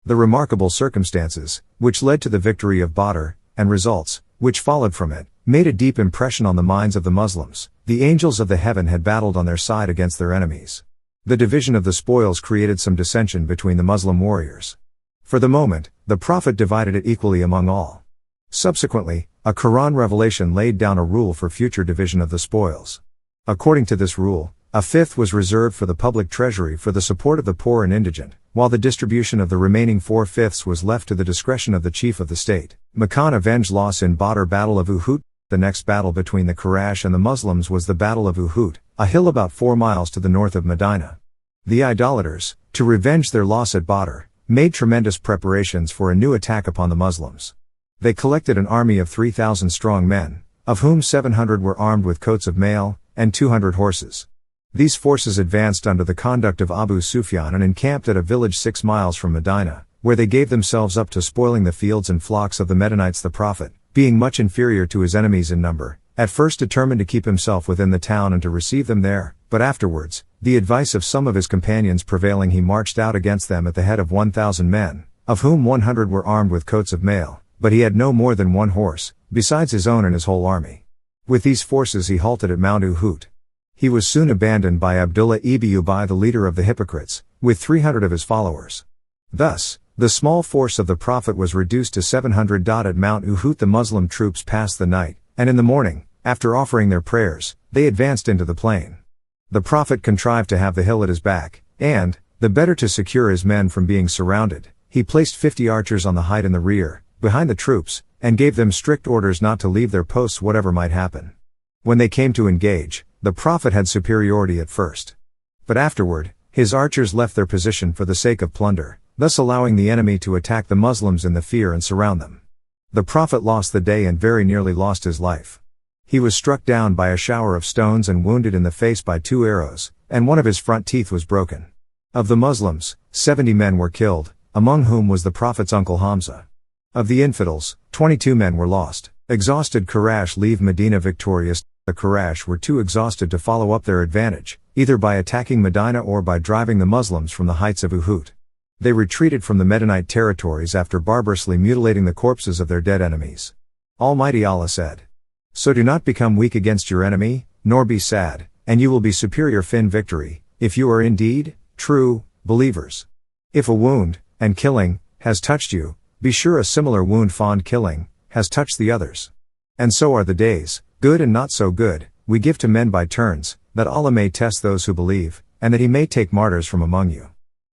[SPEAKER 1] The remarkable circumstances, which led to the victory of Badr, and results, which followed from it, made a deep impression on the minds of the Muslims. The angels of the heaven had battled on their side against their enemies. The division of the spoils created some dissension between the Muslim warriors. For the moment, the Prophet divided it equally among all. Subsequently, a Quran revelation laid down a rule for future division of the spoils. According to this rule, a fifth was reserved for the public treasury for the support of the poor and indigent, while the distribution of the remaining 4/5 was left to the discretion of the chief of the state. Meccan avenged loss in Badr. Battle of Uhud. The next battle between the Quraysh and the Muslims was the Battle of Uhud, a hill about 4 miles to the north of Medina. The idolaters, to revenge their loss at Badr, made tremendous preparations for a new attack upon the Muslims. They collected an army of 3,000 strong men, of whom 700 were armed with coats of mail, and 200 horses. These forces advanced under the conduct of Abu Sufyan and encamped at a village 6 miles from Medina, where they gave themselves up to spoiling the fields and flocks of the Medinites. The Prophet, being much inferior to his enemies in number, at first determined to keep himself within the town and to receive them there, but afterwards, the advice of some of his companions prevailing, he marched out against them at the head of 1,000 men, of whom 100 were armed with coats of mail, but he had no more than 1 horse, besides his own and his whole army. With these forces he halted at Mount Uhud. He was soon abandoned by Abdullah ibn Ubay, the leader of the hypocrites, with 300 of his followers. Thus, the small force of the Prophet was reduced to 700. At Mount Uhud the Muslim troops passed the night, and in the morning, after offering their prayers, they advanced into the plain. The Prophet contrived to have the hill at his back, and, the better to secure his men from being surrounded, he placed 50 archers on the height in the rear, behind the troops, and gave them strict orders not to leave their posts whatever might happen. When they came to engage, the Prophet had superiority at first. But afterward, his archers left their position for the sake of plunder, thus allowing the enemy to attack the Muslims in the fear and surround them. The Prophet lost the day and very nearly lost his life. He was struck down by a shower of stones and wounded in the face by 2 arrows, and one of his front teeth was broken. Of the Muslims, 70 men were killed, among whom was the Prophet's uncle Hamza. Of the infidels, 22 men were lost. Exhausted Quraysh leave Medina victorious. The Quraysh were too exhausted to follow up their advantage, either by attacking Medina or by driving the Muslims from the heights of Uhud. They retreated from the Medinite territories after barbarously mutilating the corpses of their dead enemies. Almighty Allah said, So do not become weak against your enemy, nor be sad, and you will be superior fin victory, if you are indeed true believers. If a wound, and killing, has touched you, be sure a similar wound fond killing, has touched the others. And so are the days, good and not so good, we give to men by turns, that Allah may test those who believe, and that He may take martyrs from among you.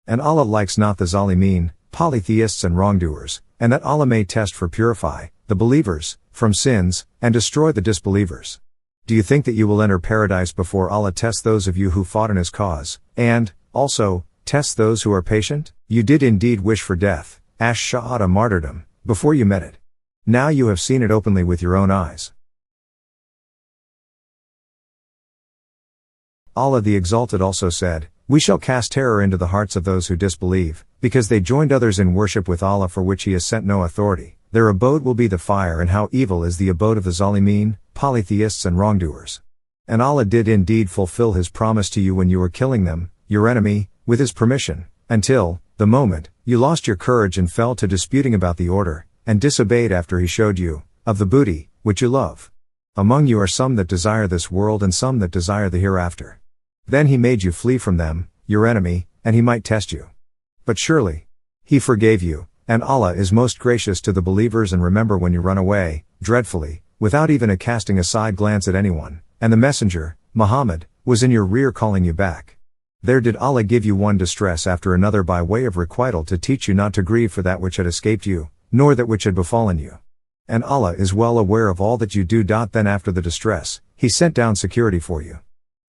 [SPEAKER 1] And Allah likes not the Zalimin, polytheists and wrongdoers, and that Allah may test for purify, the believers, from sins, and destroy the disbelievers. Do you think that you will enter paradise before Allah tests those of you who fought in His cause, and, also, tests those who are patient? You did indeed wish for death, ash-shahada martyrdom, before you met it. Now you have seen it openly with your own eyes. Allah the Exalted also said, "We shall cast terror into the hearts of those who disbelieve, because they joined others in worship with Allah for which He has sent no authority. Their abode will be the fire, and how evil is the abode of the Zalimin, polytheists and wrongdoers. And Allah did indeed fulfill His promise to you when you were killing them, your enemy, with His permission, until, the moment, you lost your courage and fell to disputing about the order, and disobeyed after He showed you, of the booty, which you love. Among you are some that desire this world and some that desire the hereafter. Then He made you flee from them, your enemy, and He might test you. But surely, He forgave you, and Allah is most gracious to the believers. And remember when you run away, dreadfully, without even a casting aside glance at anyone, and the messenger, Muhammad, was in your rear calling you back. There did Allah give you one distress after another by way of requital to teach you not to grieve for that which had escaped you, nor that which had befallen you. And Allah is well aware of all that you do. Then after the distress, He sent down security for you.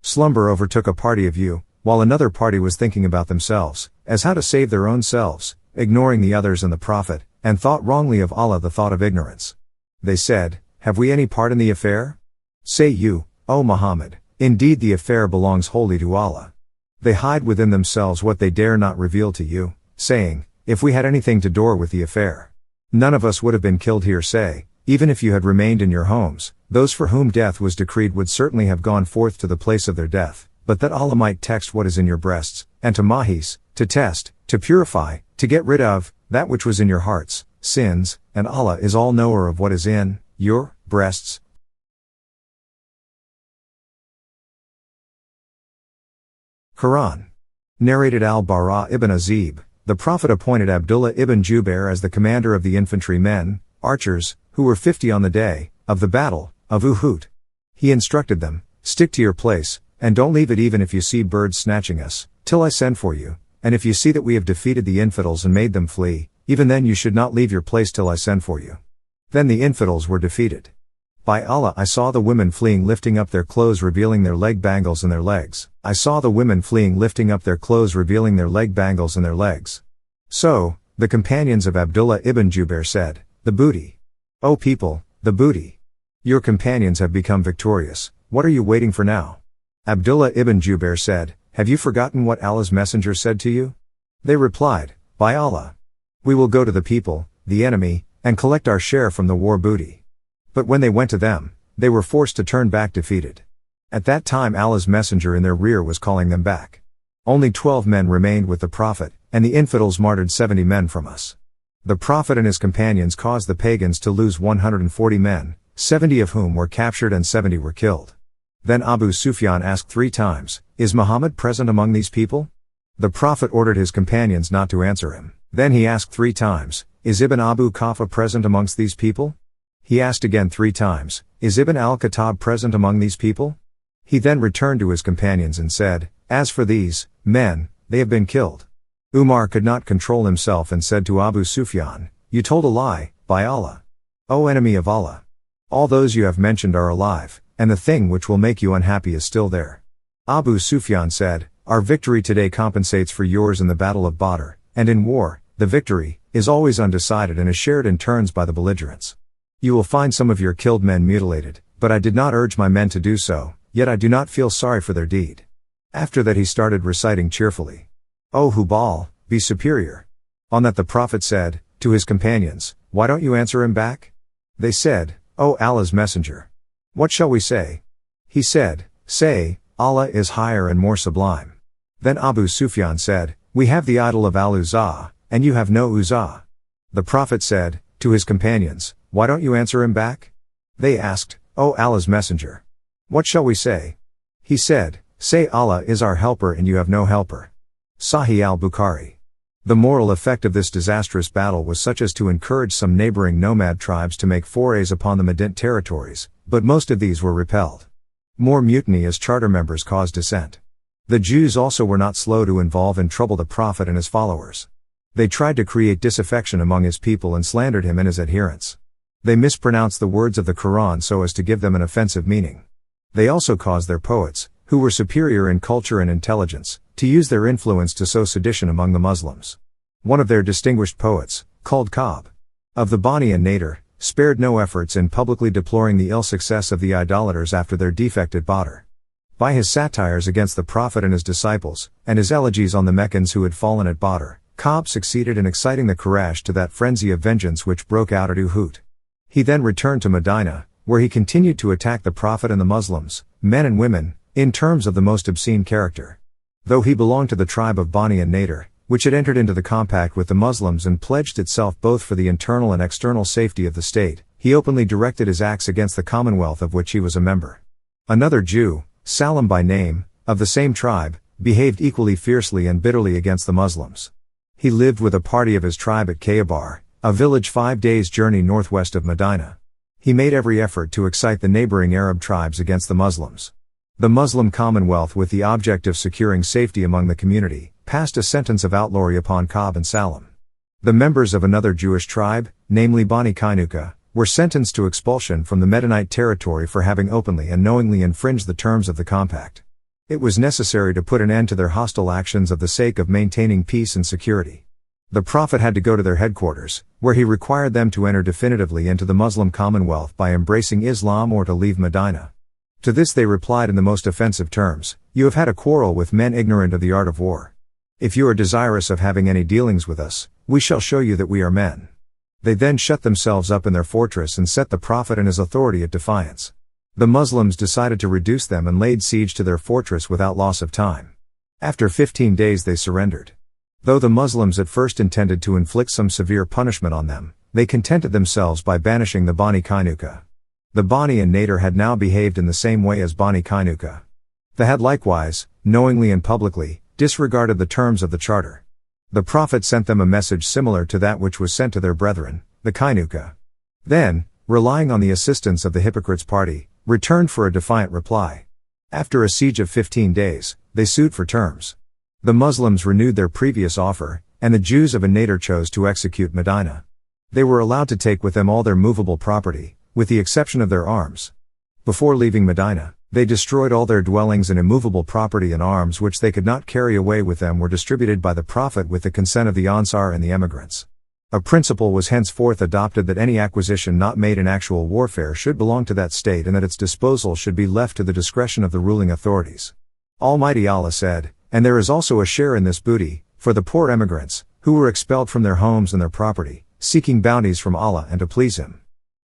[SPEAKER 1] Slumber overtook a party of you, while another party was thinking about themselves, as how to save their own selves, ignoring the others and the Prophet, and thought wrongly of Allah the thought of ignorance. They said, "Have we any part in the affair?" Say you, O Muhammad, indeed the affair belongs wholly to Allah. They hide within themselves what they dare not reveal to you, saying, "If we had anything to do with the affair, none of us would have been killed here." Say, even if you had remained in your homes, those for whom death was decreed would certainly have gone forth to the place of their death, but that Allah might test what is in your breasts, and to mahis, to test, to purify, to get rid of, that which was in your hearts, sins, and Allah is all-knower of what is in your breasts. Quran. Narrated Al-Bara ibn Azib, the Prophet appointed Abdullah ibn Jubair as the commander of the infantry men, archers, who were 50 on the day of the battle of Uhud. He instructed them, "Stick to your place, and don't leave it even if you see birds snatching us, till I send for you, and if you see that we have defeated the infidels and made them flee, even then you should not leave your place till I send for you." Then the infidels were defeated. By Allah, I saw the women fleeing lifting up their clothes revealing their leg bangles and their legs. I saw the women fleeing lifting up their clothes revealing their leg bangles and their legs. So, the companions of Abdullah ibn Jubair said, "The booty. O people, the booty. Your companions have become victorious, what are you waiting for now?" Abdullah ibn Jubair said, "Have you forgotten what Allah's messenger said to you?" They replied, "By Allah, we will go to the people, the enemy, and collect our share from the war booty." But when they went to them, they were forced to turn back defeated. At that time Allah's messenger in their rear was calling them back. Only 12 men remained with the Prophet, and the infidels martyred 70 men from us. The Prophet and his companions caused the pagans to lose 140 men, 70 of whom were captured and 70 were killed. Then Abu Sufyan asked 3 times, "Is Muhammad present among these people?" The Prophet ordered his companions not to answer him. Then he asked 3 times, "Is Ibn Abu Qafa present amongst these people?" He asked again 3 times, "Is Ibn al-Khattab present among these people?" He then returned to his companions and said, "As for these men, they have been killed." Umar could not control himself and said to Abu Sufyan, "You told a lie, by Allah. O enemy of Allah! All those you have mentioned are alive, and the thing which will make you unhappy is still there." Abu Sufyan said, "Our victory today compensates for yours in the battle of Badr, and in war, the victory is always undecided and is shared in turns by the belligerents. You will find some of your killed men mutilated, but I did not urge my men to do so, yet I do not feel sorry for their deed." After that he started reciting cheerfully, "O Hubal, be superior." On that the Prophet said, to his companions, "Why don't you answer him back?" They said, "O Allah's messenger, what shall we say?" He said, "Say, Allah is higher and more sublime." Then Abu Sufyan said, "We have the idol of Al-Uzzah, and you have no Uzzah." The Prophet said, to his companions, "Why don't you answer him back?" They asked, O Allah's Messenger! What shall we say? He said, Say Allah is our helper and you have no helper. Sahih al-Bukhari. The moral effect of this disastrous battle was such as to encourage some neighboring nomad tribes to make forays upon the Medina territories, but most of these were repelled. More mutiny as charter members caused dissent. The Jews also were not slow to involve and trouble the Prophet and his followers. They tried to create disaffection among his people and slandered him and his adherents. They mispronounced the words of the Quran so as to give them an offensive meaning. They also caused their poets, who were superior in culture and intelligence, to use their influence to sow sedition among the Muslims. One of their distinguished poets, called Ka'b of the Bani an-Nadir, spared no efforts in publicly deploring the ill success of the idolaters after their defect at Badr. By his satires against the Prophet and his disciples, and his elegies on the Meccans who had fallen at Badr, Ka'b succeeded in exciting the Quraysh to that frenzy of vengeance which broke out at Uhud. He then returned to Medina, where he continued to attack the Prophet and the Muslims, men and women, in terms of the most obscene character. Though he belonged to the tribe of Bani an-Nadir, which had entered into the compact with the Muslims and pledged itself both for the internal and external safety of the state, he openly directed his acts against the commonwealth of which he was a member. Another Jew, Salam by name, of the same tribe, behaved equally fiercely and bitterly against the Muslims. He lived with a party of his tribe at Khaybar, a village 5 days' journey northwest of Medina. He made every effort to excite the neighboring Arab tribes against the Muslims. The Muslim Commonwealth, with the object of securing safety among the community, passed a sentence of outlawry upon Ka'b and Salam. The members of another Jewish tribe, namely Bani Kainuka, were sentenced to expulsion from the Medinite territory for having openly and knowingly infringed the terms of the compact. It was necessary to put an end to their hostile actions of the sake of maintaining peace and security. The Prophet had to go to their headquarters, where he required them to enter definitively into the Muslim Commonwealth by embracing Islam or to leave Medina. To this they replied in the most offensive terms, "You have had a quarrel with men ignorant of the art of war. If you are desirous of having any dealings with us, we shall show you that we are men." They then shut themselves up in their fortress and set the Prophet and his authority at defiance. The Muslims decided to reduce them and laid siege to their fortress without loss of time. After 15 days they surrendered. Though the Muslims at first intended to inflict some severe punishment on them, they contented themselves by banishing the Bani Kainuka. The Bani an-Nadir had now behaved in the same way as Bani Kainuka. They had likewise, knowingly and publicly, disregarded the terms of the charter. The Prophet sent them a message similar to that which was sent to their brethren, the Kainuka. Then, relying on the assistance of the hypocrites' party, returned for a defiant reply. After a siege of 15 days, they sued for terms. The Muslims renewed their previous offer, and the Jews of an-Nadir chose to execute Medina. They were allowed to take with them all their movable property, with the exception of their arms. Before leaving Medina, they destroyed all their dwellings, and immovable property and arms which they could not carry away with them were distributed by the Prophet with the consent of the Ansar and the emigrants. A principle was henceforth adopted that any acquisition not made in actual warfare should belong to that state and that its disposal should be left to the discretion of the ruling authorities. Almighty Allah said, "And there is also a share in this booty, for the poor emigrants, who were expelled from their homes and their property, seeking bounties from Allah and to please Him.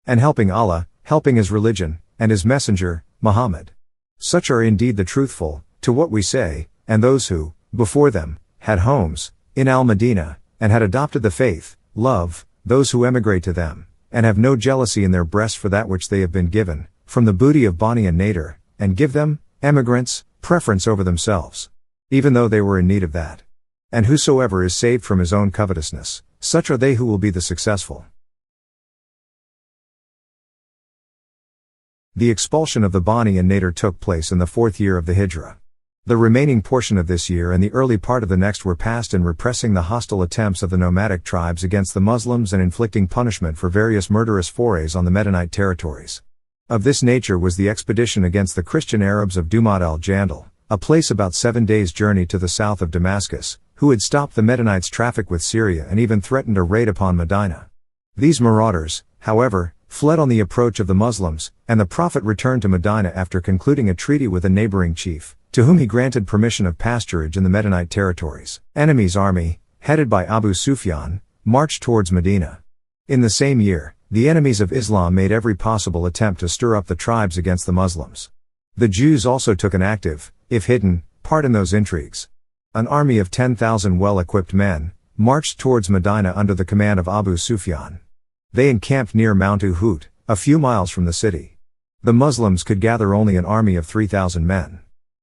[SPEAKER 1] And helping Allah, helping His religion, and His Messenger, Muhammad. Such are indeed the truthful, to what we say, and those who, before them, had homes, in Al-Madinah, and had adopted the faith, love, those who emigrate to them, and have no jealousy in their breasts for that which they have been given, from the booty of Bani an-Nadir, and give them, emigrants, preference over themselves. Even though they were in need of that. And whosoever is saved from his own covetousness, such are they who will be the successful." The expulsion of the Bani an-Nadir took place in the 4th year of the Hijrah. The remaining portion of this year and the early part of the next were passed in repressing the hostile attempts of the nomadic tribes against the Muslims and inflicting punishment for various murderous forays on the Medinite territories. Of this nature was the expedition against the Christian Arabs of Dumad al-Jandal, a place about 7 days' journey to the south of Damascus, who had stopped the Medinites' traffic with Syria and even threatened a raid upon Medina. These marauders, however, fled on the approach of the Muslims, and the Prophet returned to Medina after concluding a treaty with a neighboring chief, to whom he granted permission of pasturage in the Medinite territories. Enemy's army, headed by Abu Sufyan, marched towards Medina. In the same year, the enemies of Islam made every possible attempt to stir up the tribes against the Muslims. The Jews also took an active, if hidden, part in those intrigues. An army of 10,000 well-equipped men marched towards Medina under the command of Abu Sufyan. They encamped near Mount Uhud, a few miles from the city. The Muslims could gather only an army of 3,000 men.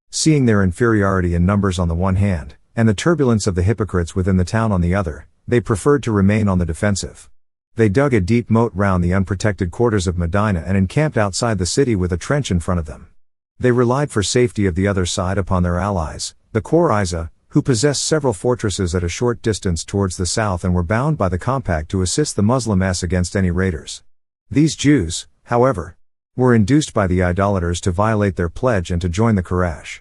[SPEAKER 1] Seeing their inferiority in numbers on the one hand, and the turbulence of the hypocrites within the town on the other, they preferred to remain on the defensive. They dug a deep moat round the unprotected quarters of Medina and encamped outside the city with a trench in front of them. They relied for safety of the other side upon their allies, the Qurayza, who possessed several fortresses at a short distance towards the south and were bound by the compact to assist the Muslims against any raiders. These Jews, however, were induced by the idolaters to violate their pledge and to join the Quraysh.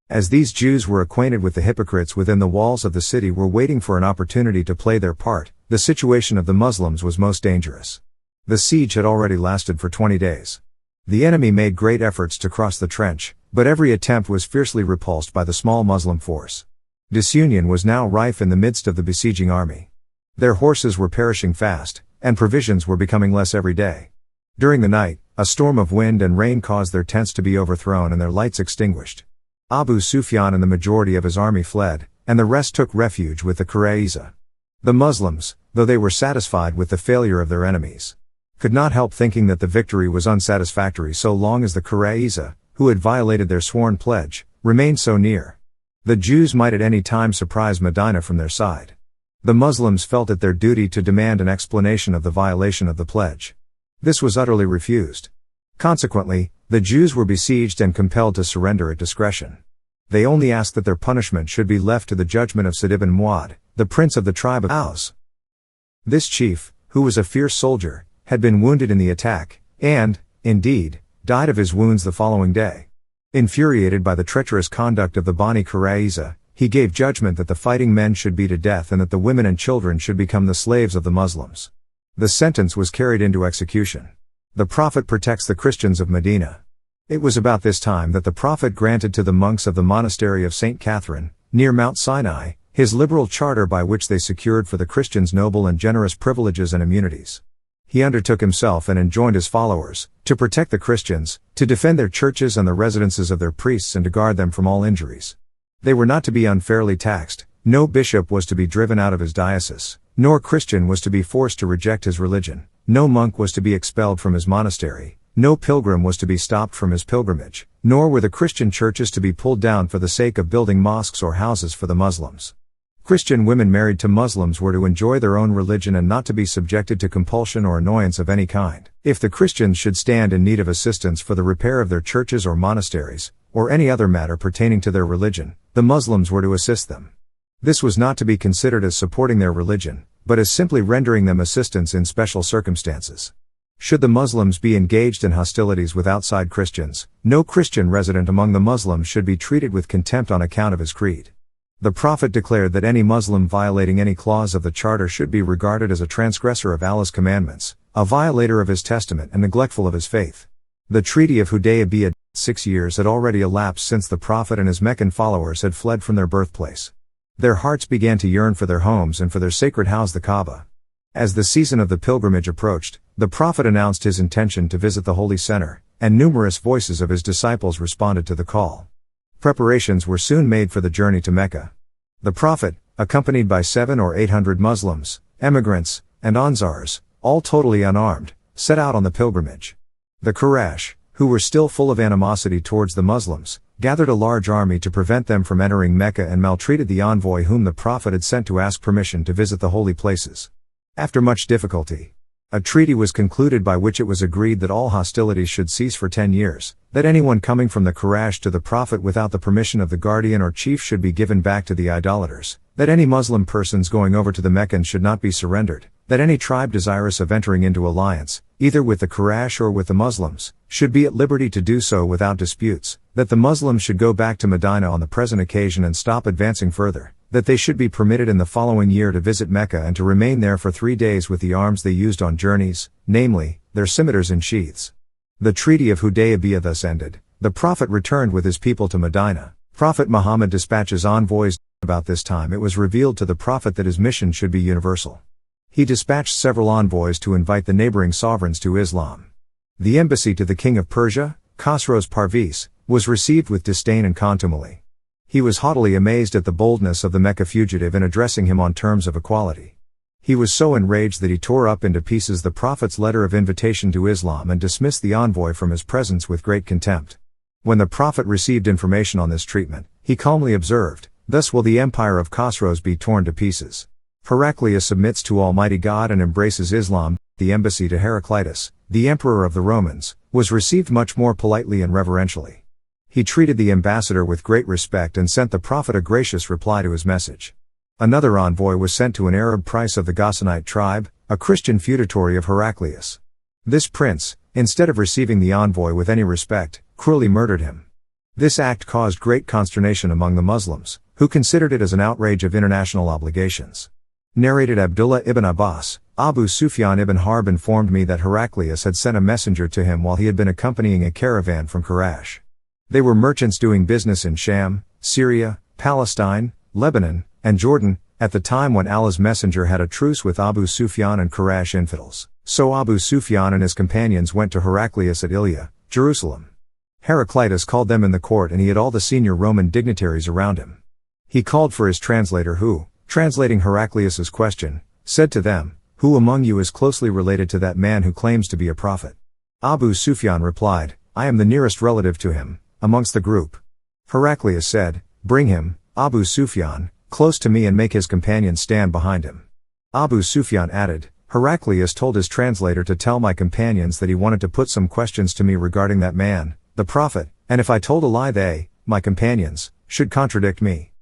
[SPEAKER 1] As these Jews were acquainted with the hypocrites within the walls of the city were waiting for an opportunity to play their part, the situation of the Muslims was most dangerous. The siege had already lasted for 20 days. The enemy made great efforts to cross the trench, but every attempt was fiercely repulsed by the small Muslim force. Disunion was now rife in the midst of the besieging army. Their horses were perishing fast, and provisions were becoming less every day. During the night, a storm of wind and rain caused their tents to be overthrown and their lights extinguished. Abu Sufyan and the majority of his army fled, and the rest took refuge with the Qurayza. The Muslims, though they were satisfied with the failure of their enemies, could not help thinking that the victory was unsatisfactory so long as the Qurayza, who had violated their sworn pledge, remained so near. The Jews might at any time surprise Medina from their side. The Muslims felt it their duty to demand an explanation of the violation of the pledge. This was utterly refused. Consequently, the Jews were besieged and compelled to surrender at discretion. They only asked that their punishment should be left to the judgment of Sa'd ibn Mu'adh, the prince of the tribe of Aus. This chief, who was a fierce soldier, had been wounded in the attack, and, indeed, died of his wounds the following day. Infuriated by the treacherous conduct of the Bani Qurayza, he gave judgment that the fighting men should be to death and that the women and children should become the slaves of the Muslims. The sentence was carried into execution. The Prophet protects the Christians of Medina. It was about this time that the Prophet granted to the monks of the monastery of St. Catherine, near Mount Sinai, his liberal charter by which they secured for the Christians noble and generous privileges and immunities. He undertook himself and enjoined his followers, to protect the Christians, to defend their churches and the residences of their priests and to guard them from all injuries. They were not to be unfairly taxed, no bishop was to be driven out of his diocese, nor Christian was to be forced to reject his religion, no monk was to be expelled from his monastery, no pilgrim was to be stopped from his pilgrimage, nor were the Christian churches to be pulled down for the sake of building mosques or houses for the Muslims. Christian women married to Muslims were to enjoy their own religion and not to be subjected to compulsion or annoyance of any kind. If the Christians should stand in need of assistance for the repair of their churches or monasteries, or any other matter pertaining to their religion, the Muslims were to assist them. This was not to be considered as supporting their religion, but as simply rendering them assistance in special circumstances. Should the Muslims be engaged in hostilities with outside Christians, no Christian resident among the Muslims should be treated with contempt on account of his creed. The Prophet declared that any Muslim violating any clause of the Charter should be regarded as a transgressor of Allah's commandments, a violator of his testament and neglectful of his faith. The Treaty of Hudaybiyah, 6 years had already elapsed since the Prophet and his Meccan followers had fled from their birthplace. Their hearts began to yearn for their homes and for their sacred house the Kaaba. As the season of the pilgrimage approached, the Prophet announced his intention to visit the Holy Center, and numerous voices of his disciples responded to the call. Preparations were soon made for the journey to Mecca. The Prophet, accompanied by 700 or 800 Muslims, emigrants, and Ansars, all totally unarmed, set out on the pilgrimage. The Quraysh, who were still full of animosity towards the Muslims, gathered a large army to prevent them from entering Mecca and maltreated the envoy whom the Prophet had sent to ask permission to visit the holy places. After much difficulty, a treaty was concluded by which it was agreed that all hostilities should cease for 10 years, that anyone coming from the Quraysh to the Prophet without the permission of the guardian or chief should be given back to the idolaters, that any Muslim persons going over to the Meccans should not be surrendered, that any tribe desirous of entering into alliance, either with the Quraysh or with the Muslims, should be at liberty to do so without disputes, that the Muslims should go back to Medina on the present occasion and stop advancing further, that they should be permitted in the following year to visit Mecca and to remain there for 3 days with the arms they used on journeys, namely, their scimitars and sheaths. The Treaty of Hudaybiyah thus ended. The Prophet returned with his people to Medina. Prophet Muhammad dispatches envoys. About this time it was revealed to the Prophet that his mission should be universal. He dispatched several envoys to invite the neighboring sovereigns to Islam. The embassy to the king of Persia, Khosrow Parvis, was received with disdain and contumely. He was haughtily amazed at the boldness of the Mecca fugitive in addressing him on terms of equality. He was so enraged that he tore up into pieces the Prophet's letter of invitation to Islam and dismissed the envoy from his presence with great contempt. When the Prophet received information on this treatment, he calmly observed, "Thus will the empire of Khosrows be torn to pieces." Heraclius submits to Almighty God and embraces Islam. The embassy to Heraclitus, the emperor of the Romans, was received much more politely and reverentially. He treated the ambassador with great respect and sent the Prophet a gracious reply to his message. Another envoy was sent to an Arab prince of the Ghassanite tribe, a Christian feudatory of Heraclius. This prince, instead of receiving the envoy with any respect, cruelly murdered him. This act caused great consternation among the Muslims, who considered it as an outrage of international obligations. Narrated Abdullah ibn Abbas, Abu Sufyan ibn Harb informed me that Heraclius had sent a messenger to him while he had been accompanying a caravan from Quraysh. They were merchants doing business in Sham, Syria, Palestine, Lebanon, and Jordan, at the time when Allah's messenger had a truce with Abu Sufyan and Quraysh infidels. So Abu Sufyan and his companions went to Heraclius at Ilya, Jerusalem. Heraclitus called them in the court and he had all the senior Roman dignitaries around him. He called for his translator who, translating Heraclius's question, said to them, "Who among you is closely related to that man who claims to be a prophet?" Abu Sufyan replied, "I am the nearest relative to him, amongst the group." Heraclius said, "Bring him, Abu Sufyan, close to me and make his companions stand behind him." Abu Sufyan added, "Heraclius told his translator to tell my companions that he wanted to put some questions to me regarding that man, the prophet, and if I told a lie they, my companions, should contradict me.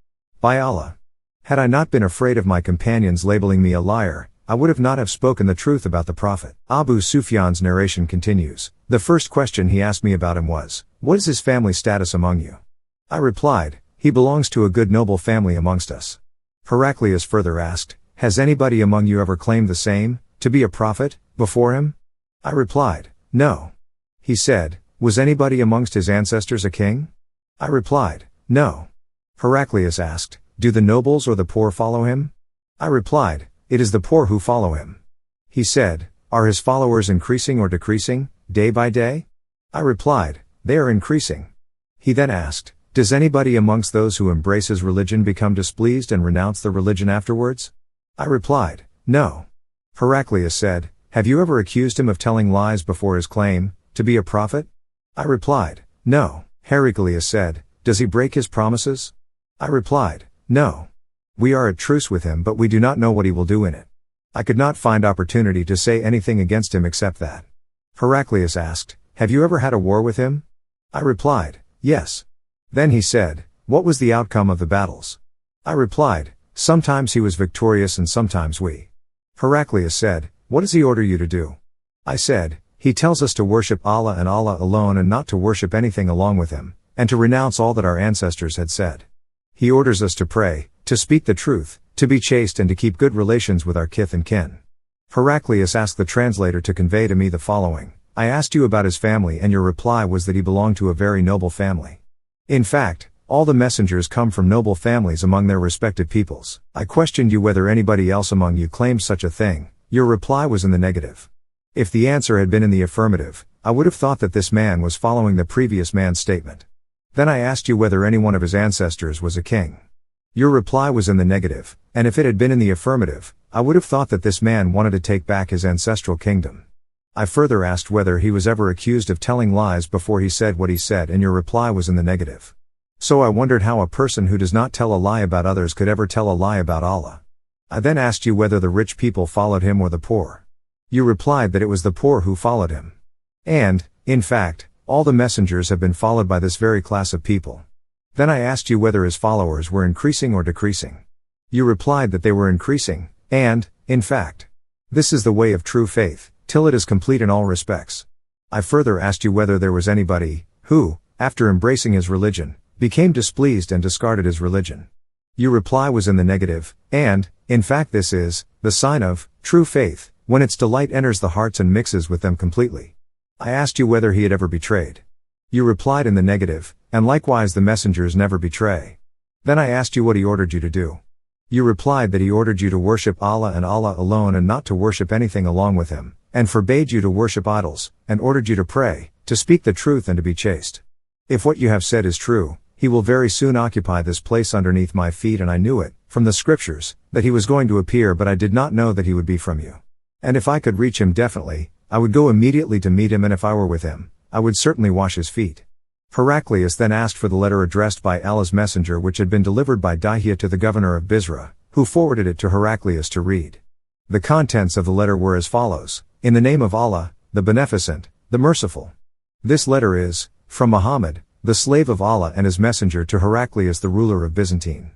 [SPEAKER 1] By Allah! Had I not been afraid of my companions labeling me a liar, I would have not have spoken the truth about the prophet." Abu Sufyan's narration continues, "The first question he asked me about him was, 'What is his family status among you?' I replied, 'He belongs to a good noble family amongst us.' Heraclius further asked, 'Has anybody among you ever claimed the same, to be a prophet, before him?' I replied, 'No.' He said, 'Was anybody amongst his ancestors a king?' I replied, 'No.' Heraclius asked, 'Do the nobles or the poor follow him?' I replied, 'It is the poor who follow him.' He said, 'Are his followers increasing or decreasing, day by day?' I replied, 'They are increasing.' He then asked, 'Does anybody amongst those who embrace his religion become displeased and renounce the religion afterwards?' I replied, 'No.' Heraclius said, 'Have you ever accused him of telling lies before his claim, to be a prophet?' I replied, 'No.' Heraclius said, 'Does he break his promises?' I replied, 'No. We are at truce with him but we do not know what he will do in it.' I could not find opportunity to say anything against him except that. Heraclius asked, 'Have you ever had a war with him?' I replied, 'Yes.' Then he said, 'What was the outcome of the battles?' I replied, 'Sometimes he was victorious and sometimes we.' Heraclius said, 'What does he order you to do?' I said, 'He tells us to worship Allah and Allah alone and not to worship anything along with him, and to renounce all that our ancestors had said. He orders us to pray, to speak the truth, to be chaste and to keep good relations with our kith and kin.' Heraclius asked the translator to convey to me the following, 'I asked you about his family and your reply was that he belonged to a very noble family. In fact, all the messengers come from noble families among their respective peoples. I questioned you whether anybody else among you claims such a thing, your reply was in the negative. If the answer had been in the affirmative, I would have thought that this man was following the previous man's statement. Then I asked you whether any one of his ancestors was a king. Your reply was in the negative, and if it had been in the affirmative, I would have thought that this man wanted to take back his ancestral kingdom. I further asked whether he was ever accused of telling lies before he said what he said and your reply was in the negative. So I wondered how a person who does not tell a lie about others could ever tell a lie about Allah. I then asked you whether the rich people followed him or the poor. You replied that it was the poor who followed him. And, in fact, all the messengers have been followed by this very class of people. Then I asked you whether his followers were increasing or decreasing. You replied that they were increasing, and, in fact, this is the way of true faith, till it is complete in all respects. I further asked you whether there was anybody, who, after embracing his religion, became displeased and discarded his religion. Your reply was in the negative, and, in fact this is, the sign of, true faith, when its delight enters the hearts and mixes with them completely. I asked you whether he had ever betrayed. You replied in the negative, and likewise the messengers never betray. Then I asked you what he ordered you to do. You replied that he ordered you to worship Allah and Allah alone and not to worship anything along with him, and forbade you to worship idols, and ordered you to pray, to speak the truth and to be chaste. If what you have said is true, He will very soon occupy this place underneath my feet, and I knew it, from the scriptures, that he was going to appear, but I did not know that he would be from you. And if I could reach him definitely, I would go immediately to meet him, and if I were with him, I would certainly wash his feet. Heraclius then asked for the letter addressed by Allah's messenger, which had been delivered by Dihya to the governor of Bisra, who forwarded it to Heraclius to read. The contents of the letter were as follows: In the name of Allah, the Beneficent, the Merciful. This letter is, from Muhammad, the slave of Allah and his messenger, to Heraclius, the ruler of Byzantine.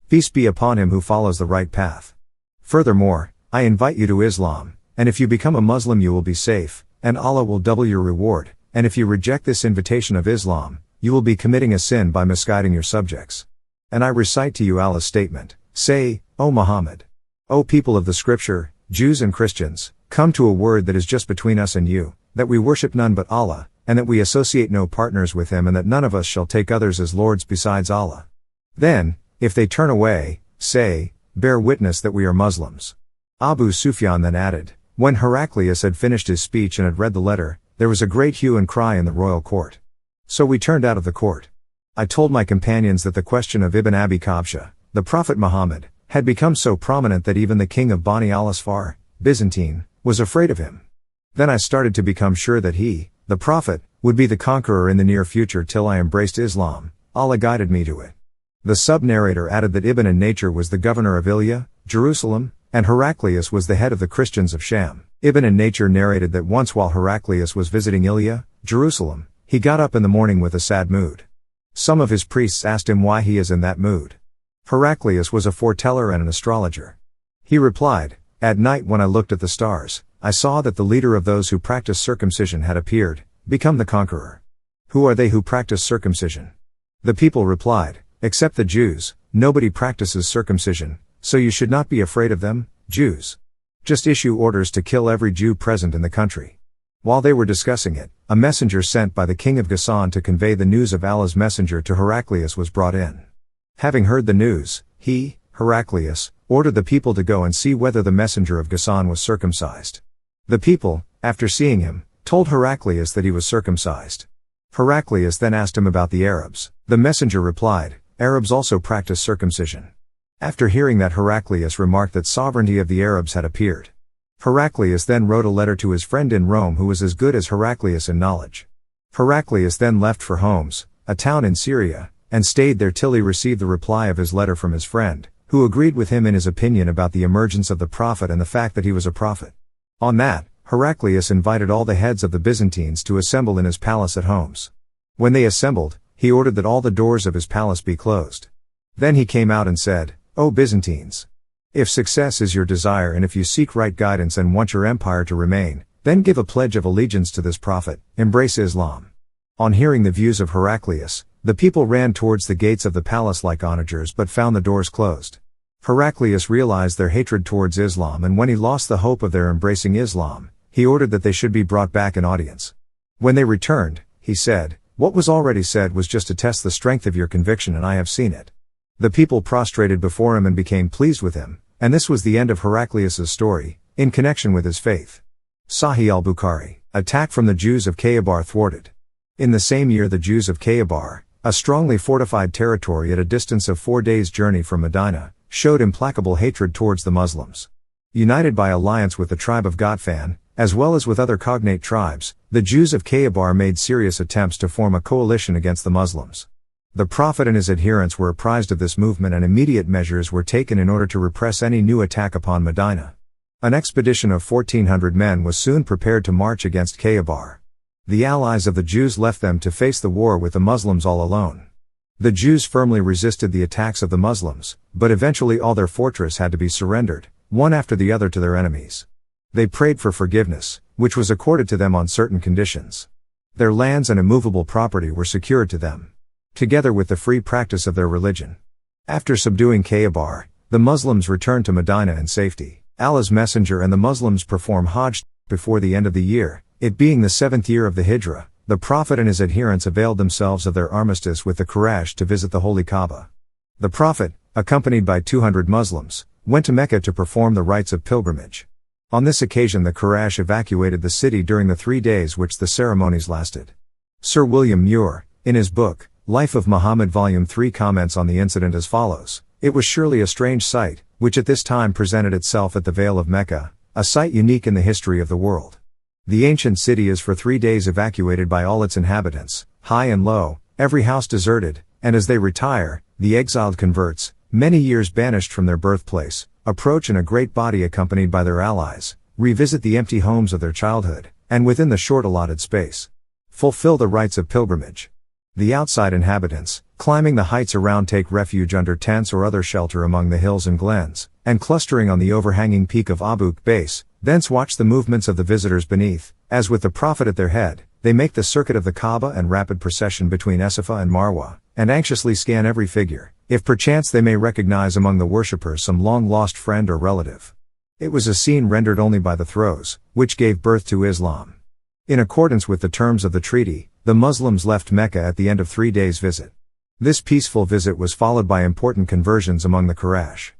[SPEAKER 1] Peace be upon him who follows the right path. Furthermore, I invite you to Islam, and if you become a Muslim you will be safe, and Allah will double your reward, and if you reject this invitation of Islam, you will be committing a sin by misguiding your subjects. And I recite to you Allah's statement, Say, O Muhammad, O people of the scripture, Jews and Christians, come to a word that is just between us and you, that we worship none but Allah, and that we associate no partners with him, and that none of us shall take others as lords besides Allah. Then, if they turn away, say, Bear witness that we are Muslims. Abu Sufyan then added, when Heraclius had finished his speech and had read the letter, there was a great hue and cry in the royal court. So we turned out of the court. I told my companions that the question of Ibn Abi Qabsha, the Prophet Muhammad, had become so prominent that even the king of Bani al-Asfar, Byzantine, was afraid of him. Then I started to become sure that he, the Prophet, would be the conqueror in the near future, till I embraced Islam. Allah guided me to it. The sub-narrator added that Ibn an-Natur was the governor of Ilya, Jerusalem, and Heraclius was the head of the Christians of Sham. Ibn an-Natur narrated that once while Heraclius was visiting Ilya, Jerusalem, he got up in the morning with a sad mood. Some of his priests asked him why he is in that mood. Heraclius was a foreteller and an astrologer. He replied, At night when I looked at the stars, I saw that the leader of those who practice circumcision had appeared, become the conqueror. Who are they who practice circumcision? The people replied, Except the Jews, nobody practices circumcision, so you should not be afraid of them, Jews. Just issue orders to kill every Jew present in the country. While they were discussing it, a messenger sent by the king of Ghassan to convey the news of Allah's messenger to Heraclius was brought in. Having heard the news, he, Heraclius, ordered the people to go and see whether the messenger of Ghassan was circumcised. The people, after seeing him, told Heraclius that he was circumcised. Heraclius then asked him about the Arabs. The messenger replied, Arabs also practice circumcision. After hearing that, Heraclius remarked that sovereignty of the Arabs had appeared. Heraclius then wrote a letter to his friend in Rome who was as good as Heraclius in knowledge. Heraclius then left for Homs, a town in Syria, and stayed there till he received the reply of his letter from his friend, who agreed with him in his opinion about the emergence of the prophet and the fact that he was a prophet. On that, Heraclius invited all the heads of the Byzantines to assemble in his palace at Homs. When they assembled, he ordered that all the doors of his palace be closed. Then he came out and said, O Byzantines! If success is your desire and if you seek right guidance and want your empire to remain, then give a pledge of allegiance to this prophet, embrace Islam. On hearing the views of Heraclius, the people ran towards the gates of the palace like onagers but found the doors closed. Heraclius realized their hatred towards Islam, and when he lost the hope of their embracing Islam, he ordered that they should be brought back in audience. When they returned, he said, What was already said was just to test the strength of your conviction, and I have seen it. The people prostrated before him and became pleased with him, and this was the end of Heraclius's story, in connection with his faith. Sahih al-Bukhari. Attack from the Jews of Khaybar thwarted. In the same year the Jews of Khaybar, a strongly fortified territory at a distance of 4 days' journey from Medina, showed implacable hatred towards the Muslims. United by alliance with the tribe of Ghatfan, as well as with other cognate tribes, the Jews of Khaybar made serious attempts to form a coalition against the Muslims. The Prophet and his adherents were apprised of this movement, and immediate measures were taken in order to repress any new attack upon Medina. An expedition of 1,400 men was soon prepared to march against Khaybar. The allies of the Jews left them to face the war with the Muslims all alone. The Jews firmly resisted the attacks of the Muslims, but eventually all their fortress had to be surrendered, one after the other, to their enemies. They prayed for forgiveness, which was accorded to them on certain conditions. Their lands and immovable property were secured to them, together with the free practice of their religion. After subduing Khaybar, the Muslims returned to Medina in safety. Allah's messenger and the Muslims perform Hajj before the end of the year, it being the 7th year of the Hijrah. The Prophet and his adherents availed themselves of their armistice with the Quraysh to visit the Holy Kaaba. The Prophet, accompanied by 200 Muslims, went to Mecca to perform the rites of pilgrimage. On this occasion the Quraysh evacuated the city during the 3 days which the ceremonies lasted. Sir William Muir, in his book, Life of Muhammad Volume 3 comments on the incident as follows. It was surely a strange sight, which at this time presented itself at the Vale of Mecca, a sight unique in the history of the world. The ancient city is for 3 days evacuated by all its inhabitants, high and low, every house deserted, and as they retire, the exiled converts, many years banished from their birthplace, approach in a great body accompanied by their allies, revisit the empty homes of their childhood, and within the short allotted space, fulfill the rites of pilgrimage. The outside inhabitants, climbing the heights around, take refuge under tents or other shelter among the hills and glens, and clustering on the overhanging peak of Abu Base, thence watch the movements of the visitors beneath, as with the Prophet at their head, they make the circuit of the Kaaba and rapid procession between Safa and Marwa, and anxiously scan every figure, if perchance they may recognize among the worshippers some long-lost friend or relative. It was a scene rendered only by the throes, which gave birth to Islam. In accordance with the terms of the treaty, the Muslims left Mecca at the end of 3 days' visit. This peaceful visit was followed by important conversions among the Quraysh.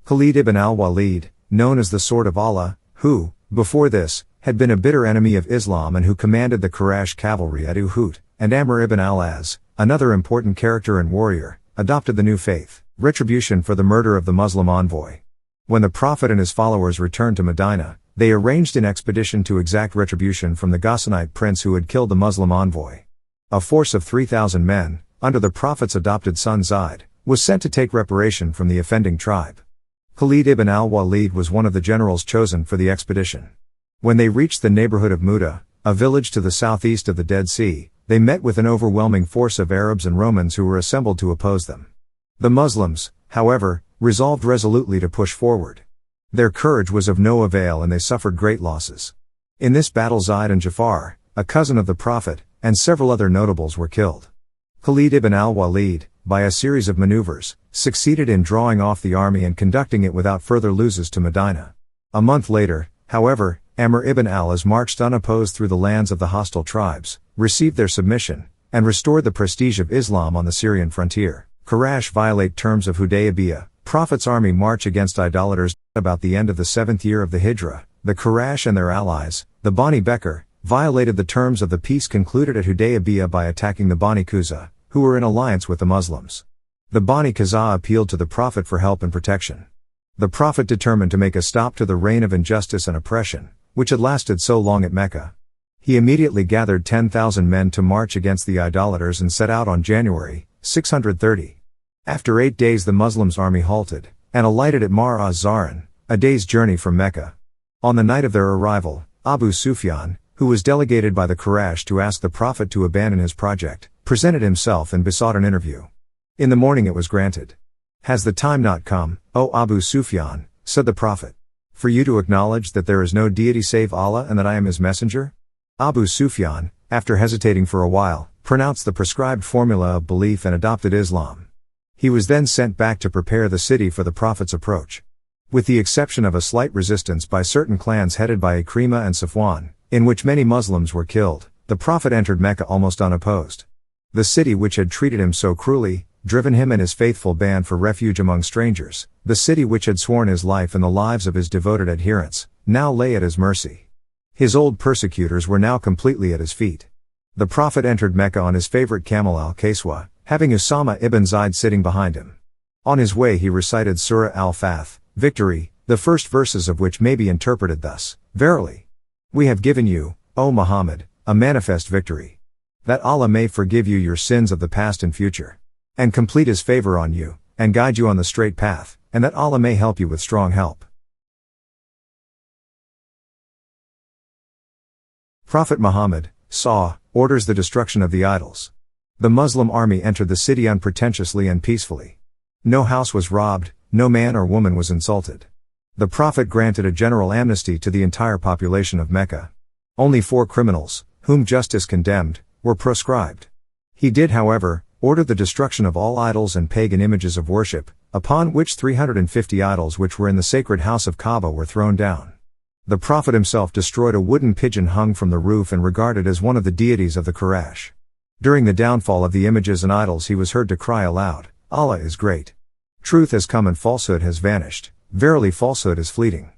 [SPEAKER 1] Khalid ibn al-Walid, known as the Sword of Allah, who, before this, had been a bitter enemy of Islam and who commanded the Quraysh cavalry at Uhud, and Amr ibn al-As, another important character and warrior, adopted the new faith, retribution for the murder of the Muslim envoy. When the Prophet and his followers returned to Medina, they arranged an expedition to exact retribution from the Ghassanite prince who had killed the Muslim envoy. A force of 3,000 men, under the Prophet's adopted son Zayd, was sent to take reparation from the offending tribe. Khalid ibn al-Walid was one of the generals chosen for the expedition. When they reached the neighborhood of Muda, a village to the southeast of the Dead Sea, they met with an overwhelming force of Arabs and Romans who were assembled to oppose them. The Muslims, however, resolved resolutely to push forward. Their courage was of no avail and they suffered great losses. In this battle Zayd and Jafar, a cousin of the Prophet, and several other notables were killed. Khalid ibn al-Walid, by a series of maneuvers, succeeded in drawing off the army and conducting it without further losses to Medina. A month later, however, Amr ibn al-As marched unopposed through the lands of the hostile tribes, received their submission, and restored the prestige of Islam on the Syrian frontier. Quraysh violate terms of Hudaybiyah. Prophet's army march against idolaters. About the end of the 7th year of the Hijrah, the Quraysh and their allies, the Bani Bekr, violated the terms of the peace concluded at Hudaybiyah by attacking the Bani Quza, who were in alliance with the Muslims. The Bani Quza appealed to the Prophet for help and protection. The Prophet determined to make a stop to the reign of injustice and oppression, which had lasted so long at Mecca. He immediately gathered 10,000 men to march against the idolaters and set out on January 630. After 8 days the Muslims' army halted, and alighted at Mar az-Zaran, a day's journey from Mecca. On the night of their arrival, Abu Sufyan, who was delegated by the Quraysh to ask the Prophet to abandon his project, presented himself and besought an interview. In the morning it was granted. "Has the time not come, O Abu Sufyan," said the Prophet, "for you to acknowledge that there is no deity save Allah and that I am his messenger?" Abu Sufyan, after hesitating for a while, pronounced the prescribed formula of belief and adopted Islam. He was then sent back to prepare the city for the Prophet's approach. With the exception of a slight resistance by certain clans headed by Ikrimah and Safwan, in which many Muslims were killed, the Prophet entered Mecca almost unopposed. The city which had treated him so cruelly, driven him and his faithful band for refuge among strangers, the city which had sworn his life and the lives of his devoted adherents, now lay at his mercy. His old persecutors were now completely at his feet. The Prophet entered Mecca on his favorite camel al-Kaswa, having Usama ibn Zayd sitting behind him. On his way he recited Surah al-Fath, Victory, the first verses of which may be interpreted thus: Verily, we have given you, O Muhammad, a manifest victory. That Allah may forgive you your sins of the past and future, and complete his favor on you, and guide you on the straight path, and that Allah may help you with strong help. Prophet Muhammad orders the destruction of the idols. The Muslim army entered the city unpretentiously and peacefully. No house was robbed, no man or woman was insulted. The Prophet granted a general amnesty to the entire population of Mecca. Only 4 criminals, whom justice condemned, were proscribed. He did, however, order the destruction of all idols and pagan images of worship, upon which 350 idols which were in the sacred house of Kaaba were thrown down. The Prophet himself destroyed a wooden pigeon hung from the roof and regarded as one of the deities of the Quraysh. During the downfall of the images and idols he was heard to cry aloud, "Allah is great. Truth has come and falsehood has vanished. Verily falsehood is fleeting."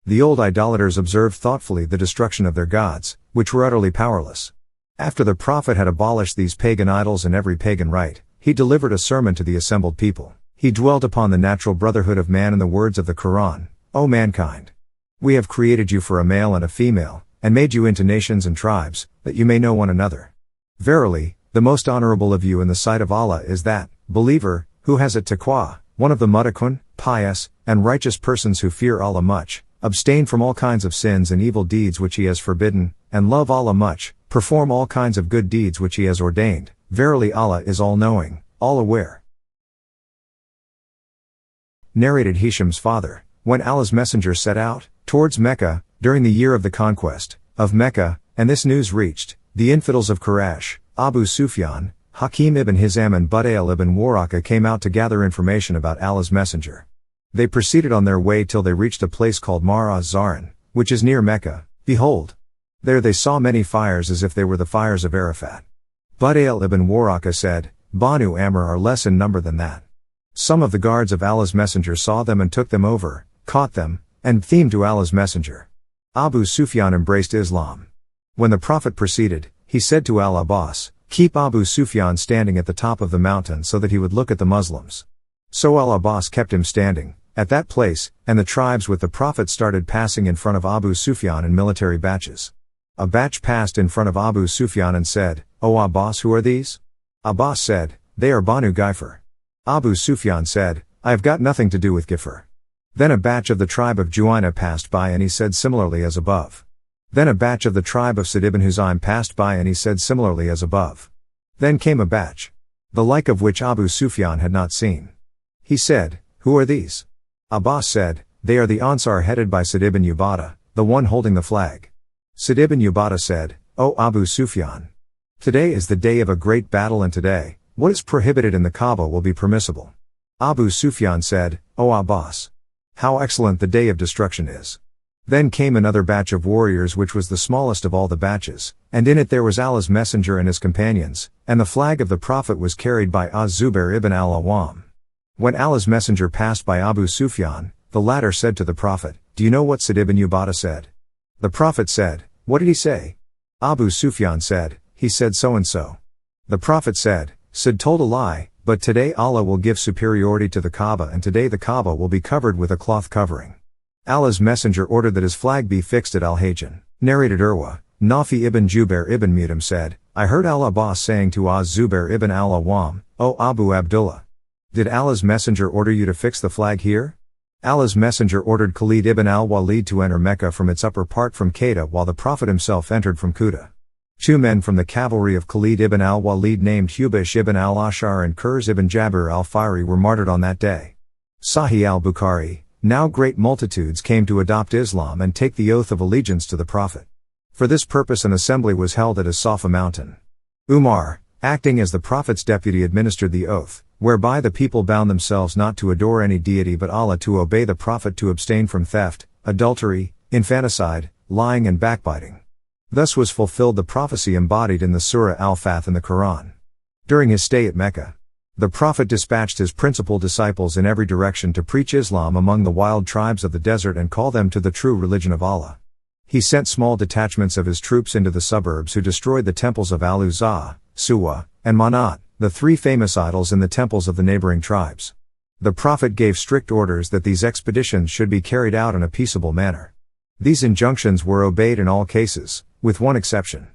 [SPEAKER 1] The old idolaters observed thoughtfully the destruction of their gods, which were utterly powerless. After the Prophet had abolished these pagan idols and every pagan rite, he delivered a sermon to the assembled people. He dwelt upon the natural brotherhood of man and the words of the Quran, O mankind! We have created you for a male and a female, and made you into nations and tribes, that you may know one another. Verily, the most honorable of you in the sight of Allah is that, believer, who has at taqwa, one of the muttaqun, pious, and righteous persons who fear Allah much, abstain from all kinds of sins and evil deeds which He has forbidden, and love Allah much, perform all kinds of good deeds which He has ordained. Verily Allah is all-knowing, all-aware. Narrated Hisham's father, when Allah's messenger set out, towards Mecca, during the year of the conquest of Mecca, and this news reached the infidels of Quraysh, Abu Sufyan, Hakim ibn Hizam and Budayl ibn Waraka came out to gather information about Allah's messenger. They proceeded on their way till they reached a place called Mar az-Zarin, which is near Mecca. Behold, there they saw many fires as if they were the fires of Arafat. Budayl ibn Waraka said, Banu Amr are less in number than that. Some of the guards of Allah's messenger saw them and took them over, caught them, and themed to Allah's messenger. Abu Sufyan embraced Islam. When the Prophet proceeded, he said to Al-Abbas, keep Abu Sufyan standing at the top of the mountain so that he would look at the Muslims. So Al-Abbas kept him standing at that place, and the tribes with the Prophet started passing in front of Abu Sufyan in military batches. A batch passed in front of Abu Sufyan and said, O Abbas, who are these? Abbas said, they are Banu Gifar. Abu Sufyan said, I have got nothing to do with Gifar. Then a batch of the tribe of Juhayna passed by and he said similarly as above. Then a batch of the tribe of Sa'd ibn Huzaym passed by and he said similarly as above. Then came a batch, the like of which Abu Sufyan had not seen. He said, who are these? Abbas said, they are the Ansar headed by Sa'd ibn Ubadah, the one holding the flag. Sa'd ibn Ubadah said, O Abu Sufyan! Today is the day of a great battle and today, what is prohibited in the Kaaba will be permissible. Abu Sufyan said, O Abbas! How excellent the day of destruction is. Then came another batch of warriors which was the smallest of all the batches, and in it there was Allah's messenger and his companions, and the flag of the Prophet was carried by Az-Zubair ibn al-Awwam. When Allah's messenger passed by Abu Sufyan, the latter said to the Prophet, do you know what Sa'd ibn Ubadah said? The Prophet said, what did he say? Abu Sufyan said, he said so and so. The Prophet said, Sa'd told a lie, but today Allah will give superiority to the Kaaba and today the Kaaba will be covered with a cloth covering. Allah's messenger ordered that his flag be fixed at Al-Hajjan. Narrated Urwa, Nafi ibn Jubair ibn Mut'im said, I heard Al-Abbas saying to Az-Zubair ibn al-Awwam, O Abu Abdullah! Did Allah's messenger order you to fix the flag here? Allah's messenger ordered Khalid ibn al-Walid to enter Mecca from its upper part from Qaeda while the Prophet himself entered from Kuta. 2 men from the cavalry of Khalid ibn al-Walid named Hubaysh ibn al-Ashar and Kurz ibn Jabir al-Fihri were martyred on that day. Sahih al-Bukhari, now great multitudes came to adopt Islam and take the oath of allegiance to the Prophet. For this purpose an assembly was held at As-Safa mountain. Umar, acting as the Prophet's deputy, administered the oath, whereby the people bound themselves not to adore any deity but Allah, to obey the Prophet, to abstain from theft, adultery, infanticide, lying and backbiting. Thus was fulfilled the prophecy embodied in the Surah Al-Fath in the Quran. During his stay at Mecca, the Prophet dispatched his principal disciples in every direction to preach Islam among the wild tribes of the desert and call them to the true religion of Allah. He sent small detachments of his troops into the suburbs who destroyed the temples of Al-Uzza, Suwa, and Manat, the 3 famous idols in the temples of the neighboring tribes. The Prophet gave strict orders that these expeditions should be carried out in a peaceable manner. These injunctions were obeyed in all cases, with one exception.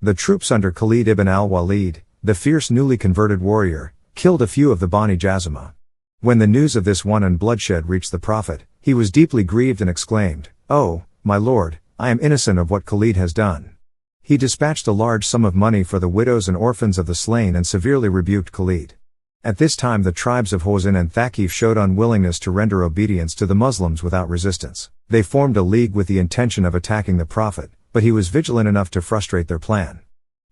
[SPEAKER 1] The troops under Khalid ibn al-Walid, the fierce newly converted warrior, killed a few of the Bani Jazima. When the news of this wanton bloodshed reached the Prophet, he was deeply grieved and exclaimed, "Oh, my Lord, I am innocent of what Khalid has done." He dispatched a large sum of money for the widows and orphans of the slain and severely rebuked Khalid. At this time the tribes of Hawazin and Thaqif showed unwillingness to render obedience to the Muslims without resistance. They formed a league with the intention of attacking the Prophet, but he was vigilant enough to frustrate their plan.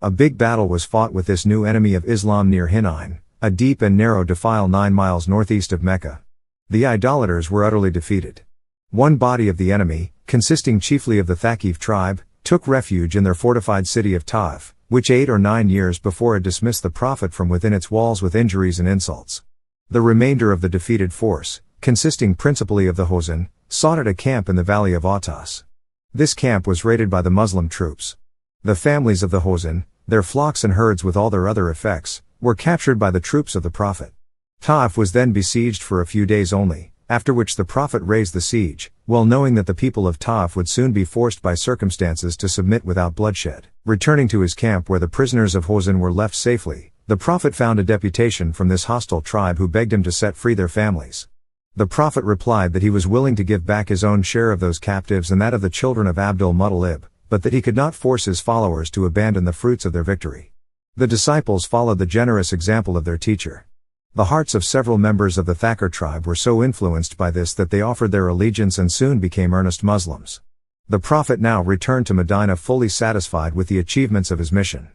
[SPEAKER 1] A big battle was fought with this new enemy of Islam near Hinain, a deep and narrow defile 9 miles northeast of Mecca. The idolaters were utterly defeated. One body of the enemy, consisting chiefly of the Thaqif tribe, took refuge in their fortified city of Taif, which 8 or 9 years before had dismissed the Prophet from within its walls with injuries and insults. The remainder of the defeated force, consisting principally of the Hawazin, sought out a camp in the valley of Autas. This camp was raided by the Muslim troops. The families of the Hawazin, their flocks and herds with all their other effects, were captured by the troops of the prophet. Taif was then besieged for a few days only, after which the prophet raised the siege, well knowing that the people of Taif would soon be forced by circumstances to submit without bloodshed. Returning to his camp where the prisoners of Hozan were left safely, the prophet found a deputation from this hostile tribe who begged him to set free their families. The prophet replied that he was willing to give back his own share of those captives and that of the children of Abdul Muttalib, but that he could not force his followers to abandon the fruits of their victory. The disciples followed the generous example of their teacher. The hearts of several members of the Thakar tribe were so influenced by this that they offered their allegiance and soon became earnest Muslims. The prophet now returned to Medina fully satisfied with the achievements of his mission.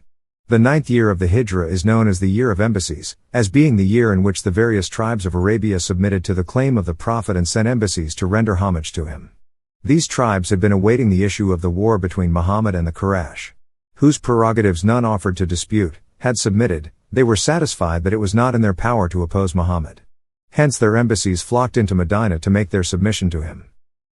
[SPEAKER 1] The 9th year of the Hijra is known as the Year of Embassies, as being the year in which the various tribes of Arabia submitted to the claim of the prophet and sent embassies to render homage to him. These tribes had been awaiting the issue of the war between Muhammad and the Quraysh, whose prerogatives none offered to dispute, had submitted. They were satisfied that it was not in their power to oppose Muhammad. Hence their embassies flocked into Medina to make their submission to him.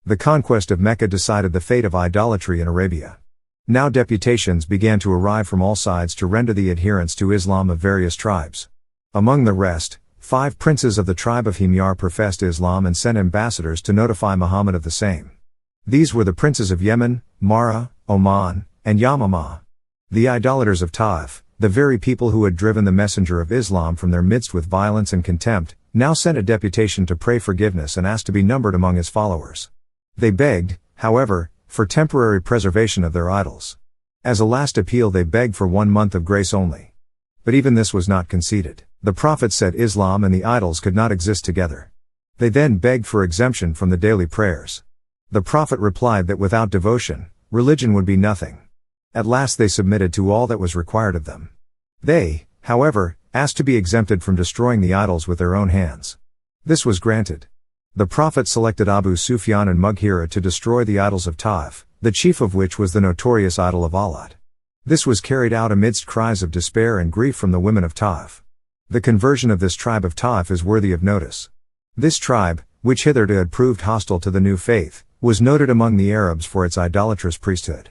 [SPEAKER 1] The conquest of Mecca decided the fate of idolatry in Arabia. Now deputations began to arrive from all sides to render the adherence to Islam of various tribes. Among the rest, 5 princes of the tribe of Himyar professed Islam and sent ambassadors to notify Muhammad of the same. These were the princes of Yemen, Mara, Oman, and Yamamah. The idolaters of Taif, the very people who had driven the messenger of Islam from their midst with violence and contempt, now sent a deputation to pray forgiveness and asked to be numbered among his followers. They begged, however, for temporary preservation of their idols. As a last appeal they begged for 1 month of grace only. But even this was not conceded. The prophet said Islam and the idols could not exist together. They then begged for exemption from the daily prayers. The prophet replied that without devotion, religion would be nothing. At last they submitted to all that was required of them. They, however, asked to be exempted from destroying the idols with their own hands. This was granted. The prophet selected Abu Sufyan and Mughira to destroy the idols of Taif, the chief of which was the notorious idol of Alat. This was carried out amidst cries of despair and grief from the women of Taif. The conversion of this tribe of Taif is worthy of notice. This tribe, which hitherto had proved hostile to the new faith, was noted among the Arabs for its idolatrous priesthood.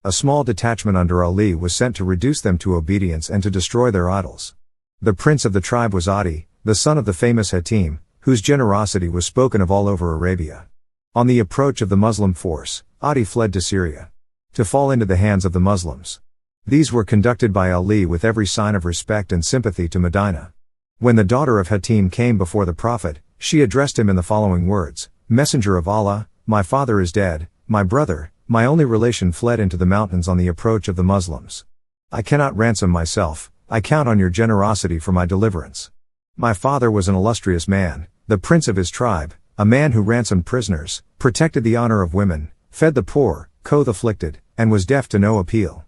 [SPEAKER 1] A small detachment under Ali was sent to reduce them to obedience and to destroy their idols. The prince of the tribe was Adi, the son of the famous Hatim, whose generosity was spoken of all over Arabia. On the approach of the Muslim force, Adi fled to Syria, to fall into the hands of the Muslims. These were conducted by Ali with every sign of respect and sympathy to Medina. When the daughter of Hatim came before the prophet, she addressed him in the following words: "Messenger of Allah, my father is dead, my brother, my only relation fled into the mountains on the approach of the Muslims. I cannot ransom myself, I count on your generosity for my deliverance. My father was an illustrious man, the prince of his tribe, a man who ransomed prisoners, protected the honor of women, fed the poor, clothed the afflicted, and was deaf to no appeal."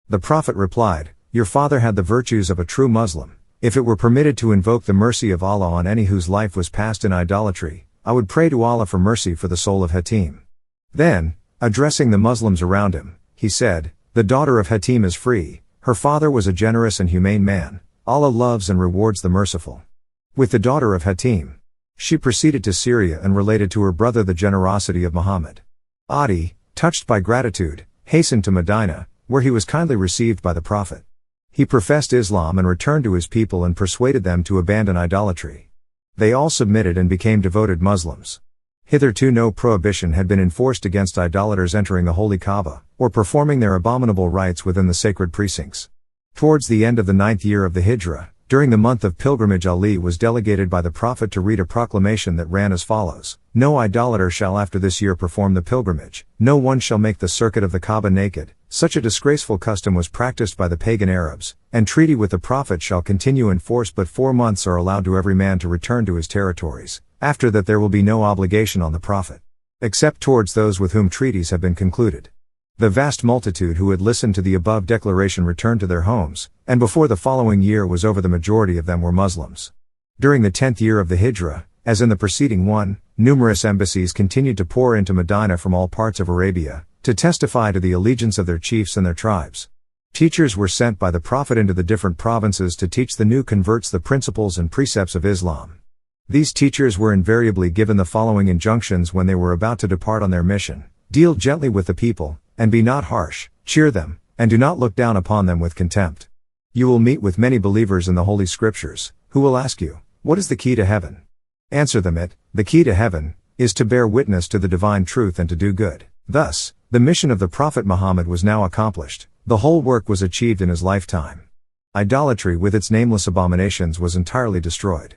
[SPEAKER 1] The prophet replied, "Your father had the virtues of a true Muslim. If it were permitted to invoke the mercy of Allah on any whose life was passed in idolatry, I would pray to Allah for mercy for the soul of Hatim." Then, addressing the Muslims around him, he said, "The daughter of Hatim is free, her father was a generous and humane man, Allah loves and rewards the merciful." With the daughter of Hatim, she proceeded to Syria and related to her brother the generosity of Muhammad. Adi, touched by gratitude, hastened to Medina, where he was kindly received by the prophet. He professed Islam and returned to his people and persuaded them to abandon idolatry. They all submitted and became devoted Muslims. Hitherto no prohibition had been enforced against idolaters entering the holy Kaaba, or performing their abominable rites within the sacred precincts. Towards the end of the 9th year of the Hijra, during the month of pilgrimage, Ali was delegated by the Prophet to read a proclamation that ran as follows: "No idolater shall after this year perform the pilgrimage, no one shall make the circuit of the Kaaba naked. Such a disgraceful custom was practiced by the pagan Arabs, and treaty with the Prophet shall continue in force, but 4 months are allowed to every man to return to his territories. After that there will be no obligation on the Prophet, except towards those with whom treaties have been concluded." The vast multitude who had listened to the above declaration returned to their homes, and before the following year was over the majority of them were Muslims. During the 10th year of the Hijra, as in the preceding one, numerous embassies continued to pour into Medina from all parts of Arabia, to testify to the allegiance of their chiefs and their tribes. Teachers were sent by the Prophet into the different provinces to teach the new converts the principles and precepts of Islam. These teachers were invariably given the following injunctions when they were about to depart on their mission: "Deal gently with the people, and be not harsh, cheer them, and do not look down upon them with contempt. You will meet with many believers in the Holy Scriptures, who will ask you, what is the key to heaven? Answer them the key to heaven, is to bear witness to the divine truth and to do good. Thus, the mission of the Prophet Muhammad was now accomplished. The whole work was achieved in his lifetime. Idolatry with its nameless abominations was entirely destroyed.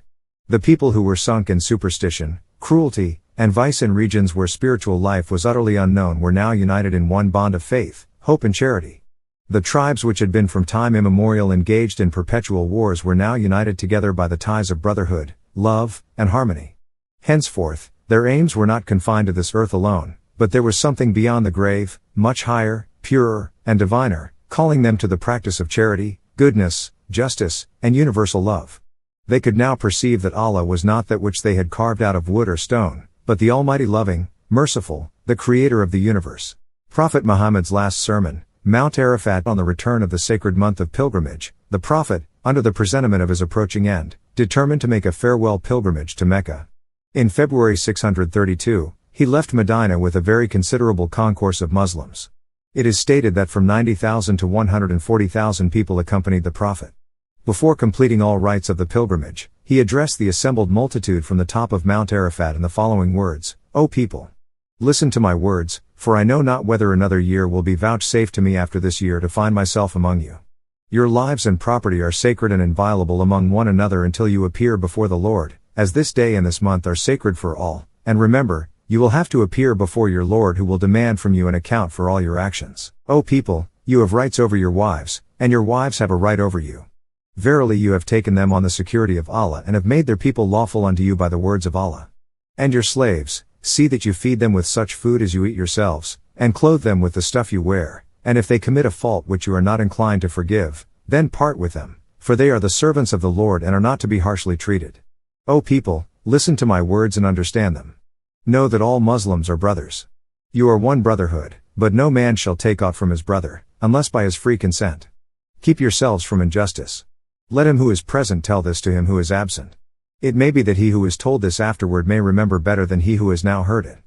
[SPEAKER 1] The people who were sunk in superstition, cruelty, and vice in regions where spiritual life was utterly unknown were now united in one bond of faith, hope and charity. The tribes which had been from time immemorial engaged in perpetual wars were now united together by the ties of brotherhood, love, and harmony. Henceforth, their aims were not confined to this earth alone, but there was something beyond the grave, much higher, purer, and diviner, calling them to the practice of charity, goodness, justice, and universal love. They could now perceive that Allah was not that which they had carved out of wood or stone, but the Almighty loving, merciful, the Creator of the universe. Prophet Muhammad's last sermon, Mount Arafat. On the return of the sacred month of pilgrimage, the Prophet, under the presentiment of his approaching end, determined to make a farewell pilgrimage to Mecca. In February 632, he left Medina with a very considerable concourse of Muslims. It is stated that from 90,000 to 140,000 people accompanied the Prophet. Before completing all rites of the pilgrimage, he addressed the assembled multitude from the top of Mount Arafat in the following words: O people! Listen to my words, for I know not whether another year will be vouchsafed to me after this year to find myself among you. Your lives and property are sacred and inviolable among one another until you appear before the Lord, as this day and this month are sacred for all, and remember, you will have to appear before your Lord who will demand from you an account for all your actions. O people, you have rights over your wives, and your wives have a right over you. Verily you have taken them on the security of Allah and have made their people lawful unto you by the words of Allah. And your slaves, see that you feed them with such food as you eat yourselves, and clothe them with the stuff you wear, and if they commit a fault which you are not inclined to forgive, then part with them, for they are the servants of the Lord and are not to be harshly treated. O people, listen to my words and understand them. Know that all Muslims are brothers. You are one brotherhood, but no man shall take aught from his brother, unless by his free consent. Keep yourselves from injustice. Let him who is present tell this to him who is absent. It may be that he who is told this afterward may remember better than he who has now heard it.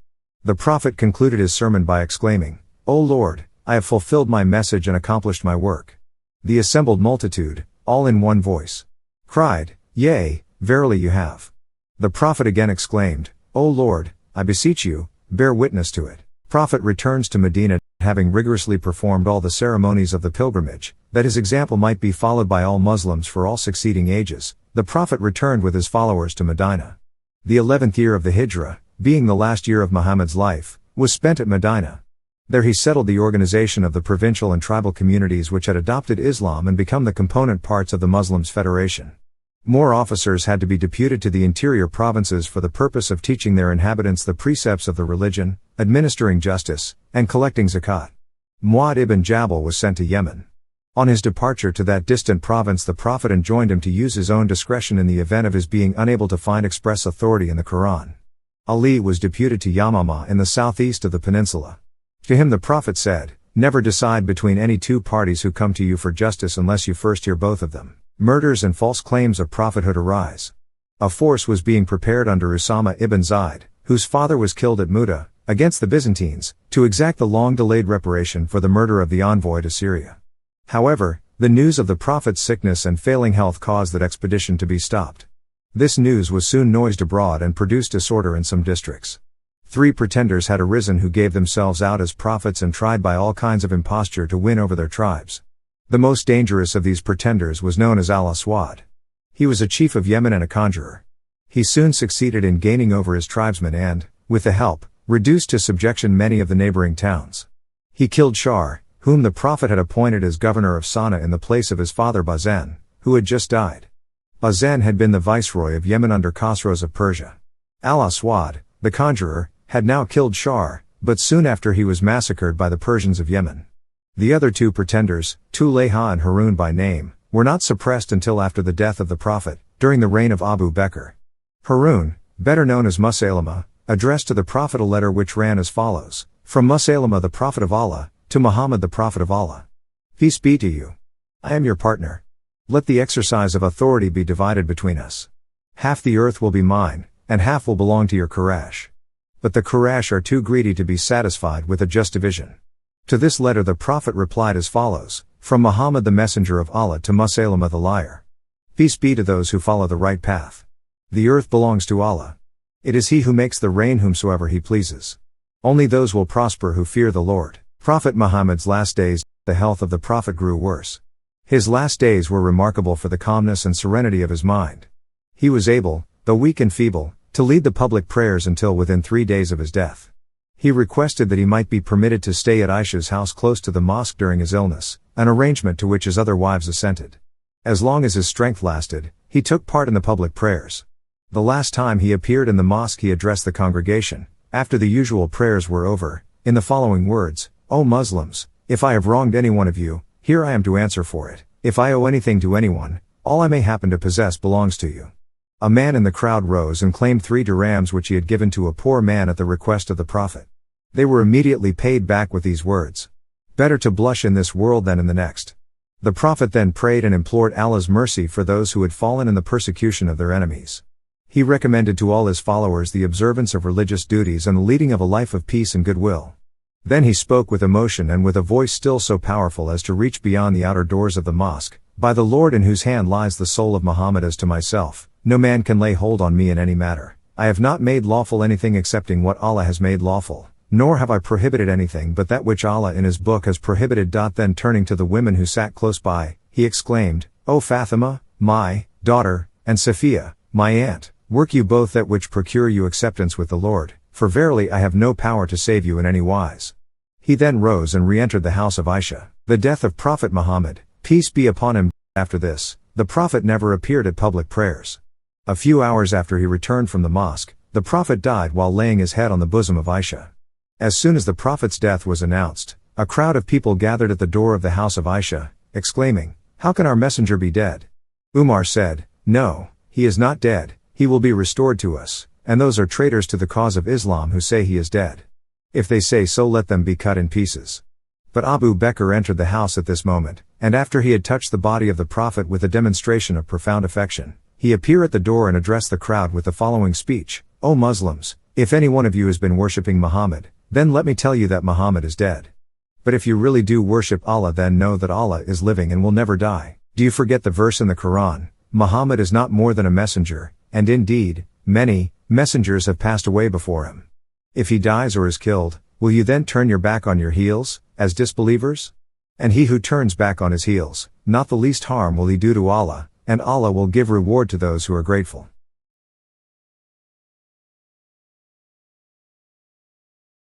[SPEAKER 1] The Prophet concluded his sermon by exclaiming, O Lord, I have fulfilled my message and accomplished my work. The assembled multitude, all in one voice, cried, Yea, verily you have. The Prophet again exclaimed, O Lord, I beseech you, bear witness to it. Prophet returns to Medina, having rigorously performed all the ceremonies of the pilgrimage, that his example might be followed by all Muslims for all succeeding ages. The Prophet returned with his followers to Medina. The 11th year of the Hijrah, being the last year of Muhammad's life, was spent at Medina. There he settled the organization of the provincial and tribal communities which had adopted Islam and become the component parts of the Muslims' federation. More officers had to be deputed to the interior provinces for the purpose of teaching their inhabitants the precepts of the religion, administering justice, and collecting zakat. Mu'adh ibn Jabal was sent to Yemen. On his departure to that distant province, the Prophet enjoined him to use his own discretion in the event of his being unable to find express authority in the Quran. Ali was deputed to Yamama in the southeast of the peninsula. To him the Prophet said, Never decide between any two parties who come to you for justice unless you first hear both of them. Murders and false claims of prophethood arise. A force was being prepared under Usama ibn Zayd, whose father was killed at Muta, against the Byzantines, to exact the long-delayed reparation for the murder of the envoy to Syria. However, the news of the Prophet's sickness and failing health caused that expedition to be stopped. This news was soon noised abroad and produced disorder in some districts. 3 pretenders had arisen who gave themselves out as prophets and tried by all kinds of imposture to win over their tribes. The most dangerous of these pretenders was known as Al-Aswad. He was a chief of Yemen and a conjurer. He soon succeeded in gaining over his tribesmen and, with the help, reduced to subjection many of the neighboring towns. He killed Shar, whom the Prophet had appointed as governor of Sana'a in the place of his father Bazan, who had just died. Bazan had been the viceroy of Yemen under Khosrows of Persia. Al-Aswad, the conjurer, had now killed Shar, but soon after he was massacred by the Persians of Yemen. The other 2 pretenders, Tulayha and Harun by name, were not suppressed until after the death of the Prophet, during the reign of Abu Bakr. Harun, better known as Musaylama, addressed to the Prophet a letter which ran as follows: From Musaylama the Prophet of Allah, to Muhammad the Prophet of Allah. Peace be to you. I am your partner. Let the exercise of authority be divided between us. Half the earth will be mine, and half will belong to your Quraysh. But the Quraysh are too greedy to be satisfied with a just division. To this letter the Prophet replied as follows: From Muhammad the messenger of Allah to Musaylimah the liar. Peace be to those who follow the right path. The earth belongs to Allah. It is He who makes the rain whomsoever He pleases. Only those will prosper who fear the Lord. Prophet Muhammad's last days. The health of the Prophet grew worse. His last days were remarkable for the calmness and serenity of his mind. He was able, though weak and feeble, to lead the public prayers until within 3 days of his death. He requested that he might be permitted to stay at Aisha's house close to the mosque during his illness, an arrangement to which his other wives assented. As long as his strength lasted, he took part in the public prayers. The last time he appeared in the mosque he addressed the congregation, after the usual prayers were over, in the following words: "O Muslims, if I have wronged any one of you, here I am to answer for it. If I owe anything to anyone, all I may happen to possess belongs to you." A man in the crowd rose and claimed 3 dirhams which he had given to a poor man at the request of the Prophet. They were immediately paid back with these words: "Better to blush in this world than in the next." The Prophet then prayed and implored Allah's mercy for those who had fallen in the persecution of their enemies. He recommended to all his followers the observance of religious duties and the leading of a life of peace and goodwill. Then he spoke with emotion and with a voice still so powerful as to reach beyond the outer doors of the mosque: "By the Lord in whose hand lies the soul of Muhammad, as to myself, no man can lay hold on me in any matter. I have not made lawful anything excepting what Allah has made lawful, nor have I prohibited anything but that which Allah in His book has prohibited." Then turning to the women who sat close by, he exclaimed: "O Fatima, my daughter, and Safiya, my aunt, work you both that which procure you acceptance with the Lord, for verily I have no power to save you in any wise." He then rose and re-entered the house of Aisha. The death of Prophet Muhammad, peace be upon him. After this, the Prophet never appeared at public prayers. A few hours after he returned from the mosque, the Prophet died while laying his head on the bosom of Aisha. As soon as the Prophet's death was announced, a crowd of people gathered at the door of the house of Aisha, exclaiming, "How can our messenger be dead?" Umar said, "No, he is not dead, he will be restored to us, and those are traitors to the cause of Islam who say he is dead. If they say so, let them be cut in pieces." But Abu Bakr entered the house at this moment, and after he had touched the body of the Prophet with a demonstration of profound affection, he appeared at the door and addressed the crowd with the following speech: "O Muslims, if any one of you has been worshipping Muhammad, then let me tell you that Muhammad is dead. But if you really do worship Allah, then know that Allah is living and will never die. Do you forget the verse in the Quran, 'Muhammad is not more than a messenger, and indeed, many messengers have passed away before him. If he dies or is killed, will you then turn your back on your heels, as disbelievers? And he who turns back on his heels, not the least harm will he do to Allah, and Allah will give reward to those who are grateful."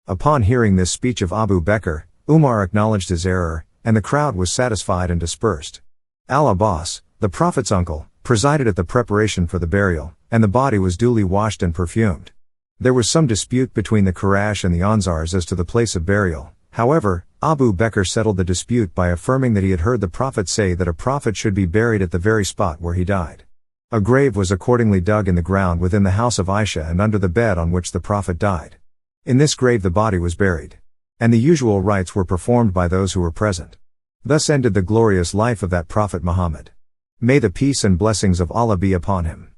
[SPEAKER 1] Upon hearing this speech of Abu Bakr, Umar acknowledged his error, and the crowd was satisfied and dispersed. Al-Abbas, the Prophet's uncle, presided at the preparation for the burial, and the body was duly washed and perfumed. There was some dispute between the Quraysh and the Ansars as to the place of burial. However, Abu Bakr settled the dispute by affirming that he had heard the Prophet say that a prophet should be buried at the very spot where he died. A grave was accordingly dug in the ground within the house of Aisha and under the bed on which the Prophet died. In this grave the body was buried, and the usual rites were performed by those who were present. Thus ended the glorious life of that Prophet Muhammad. May the peace and blessings of Allah be upon him.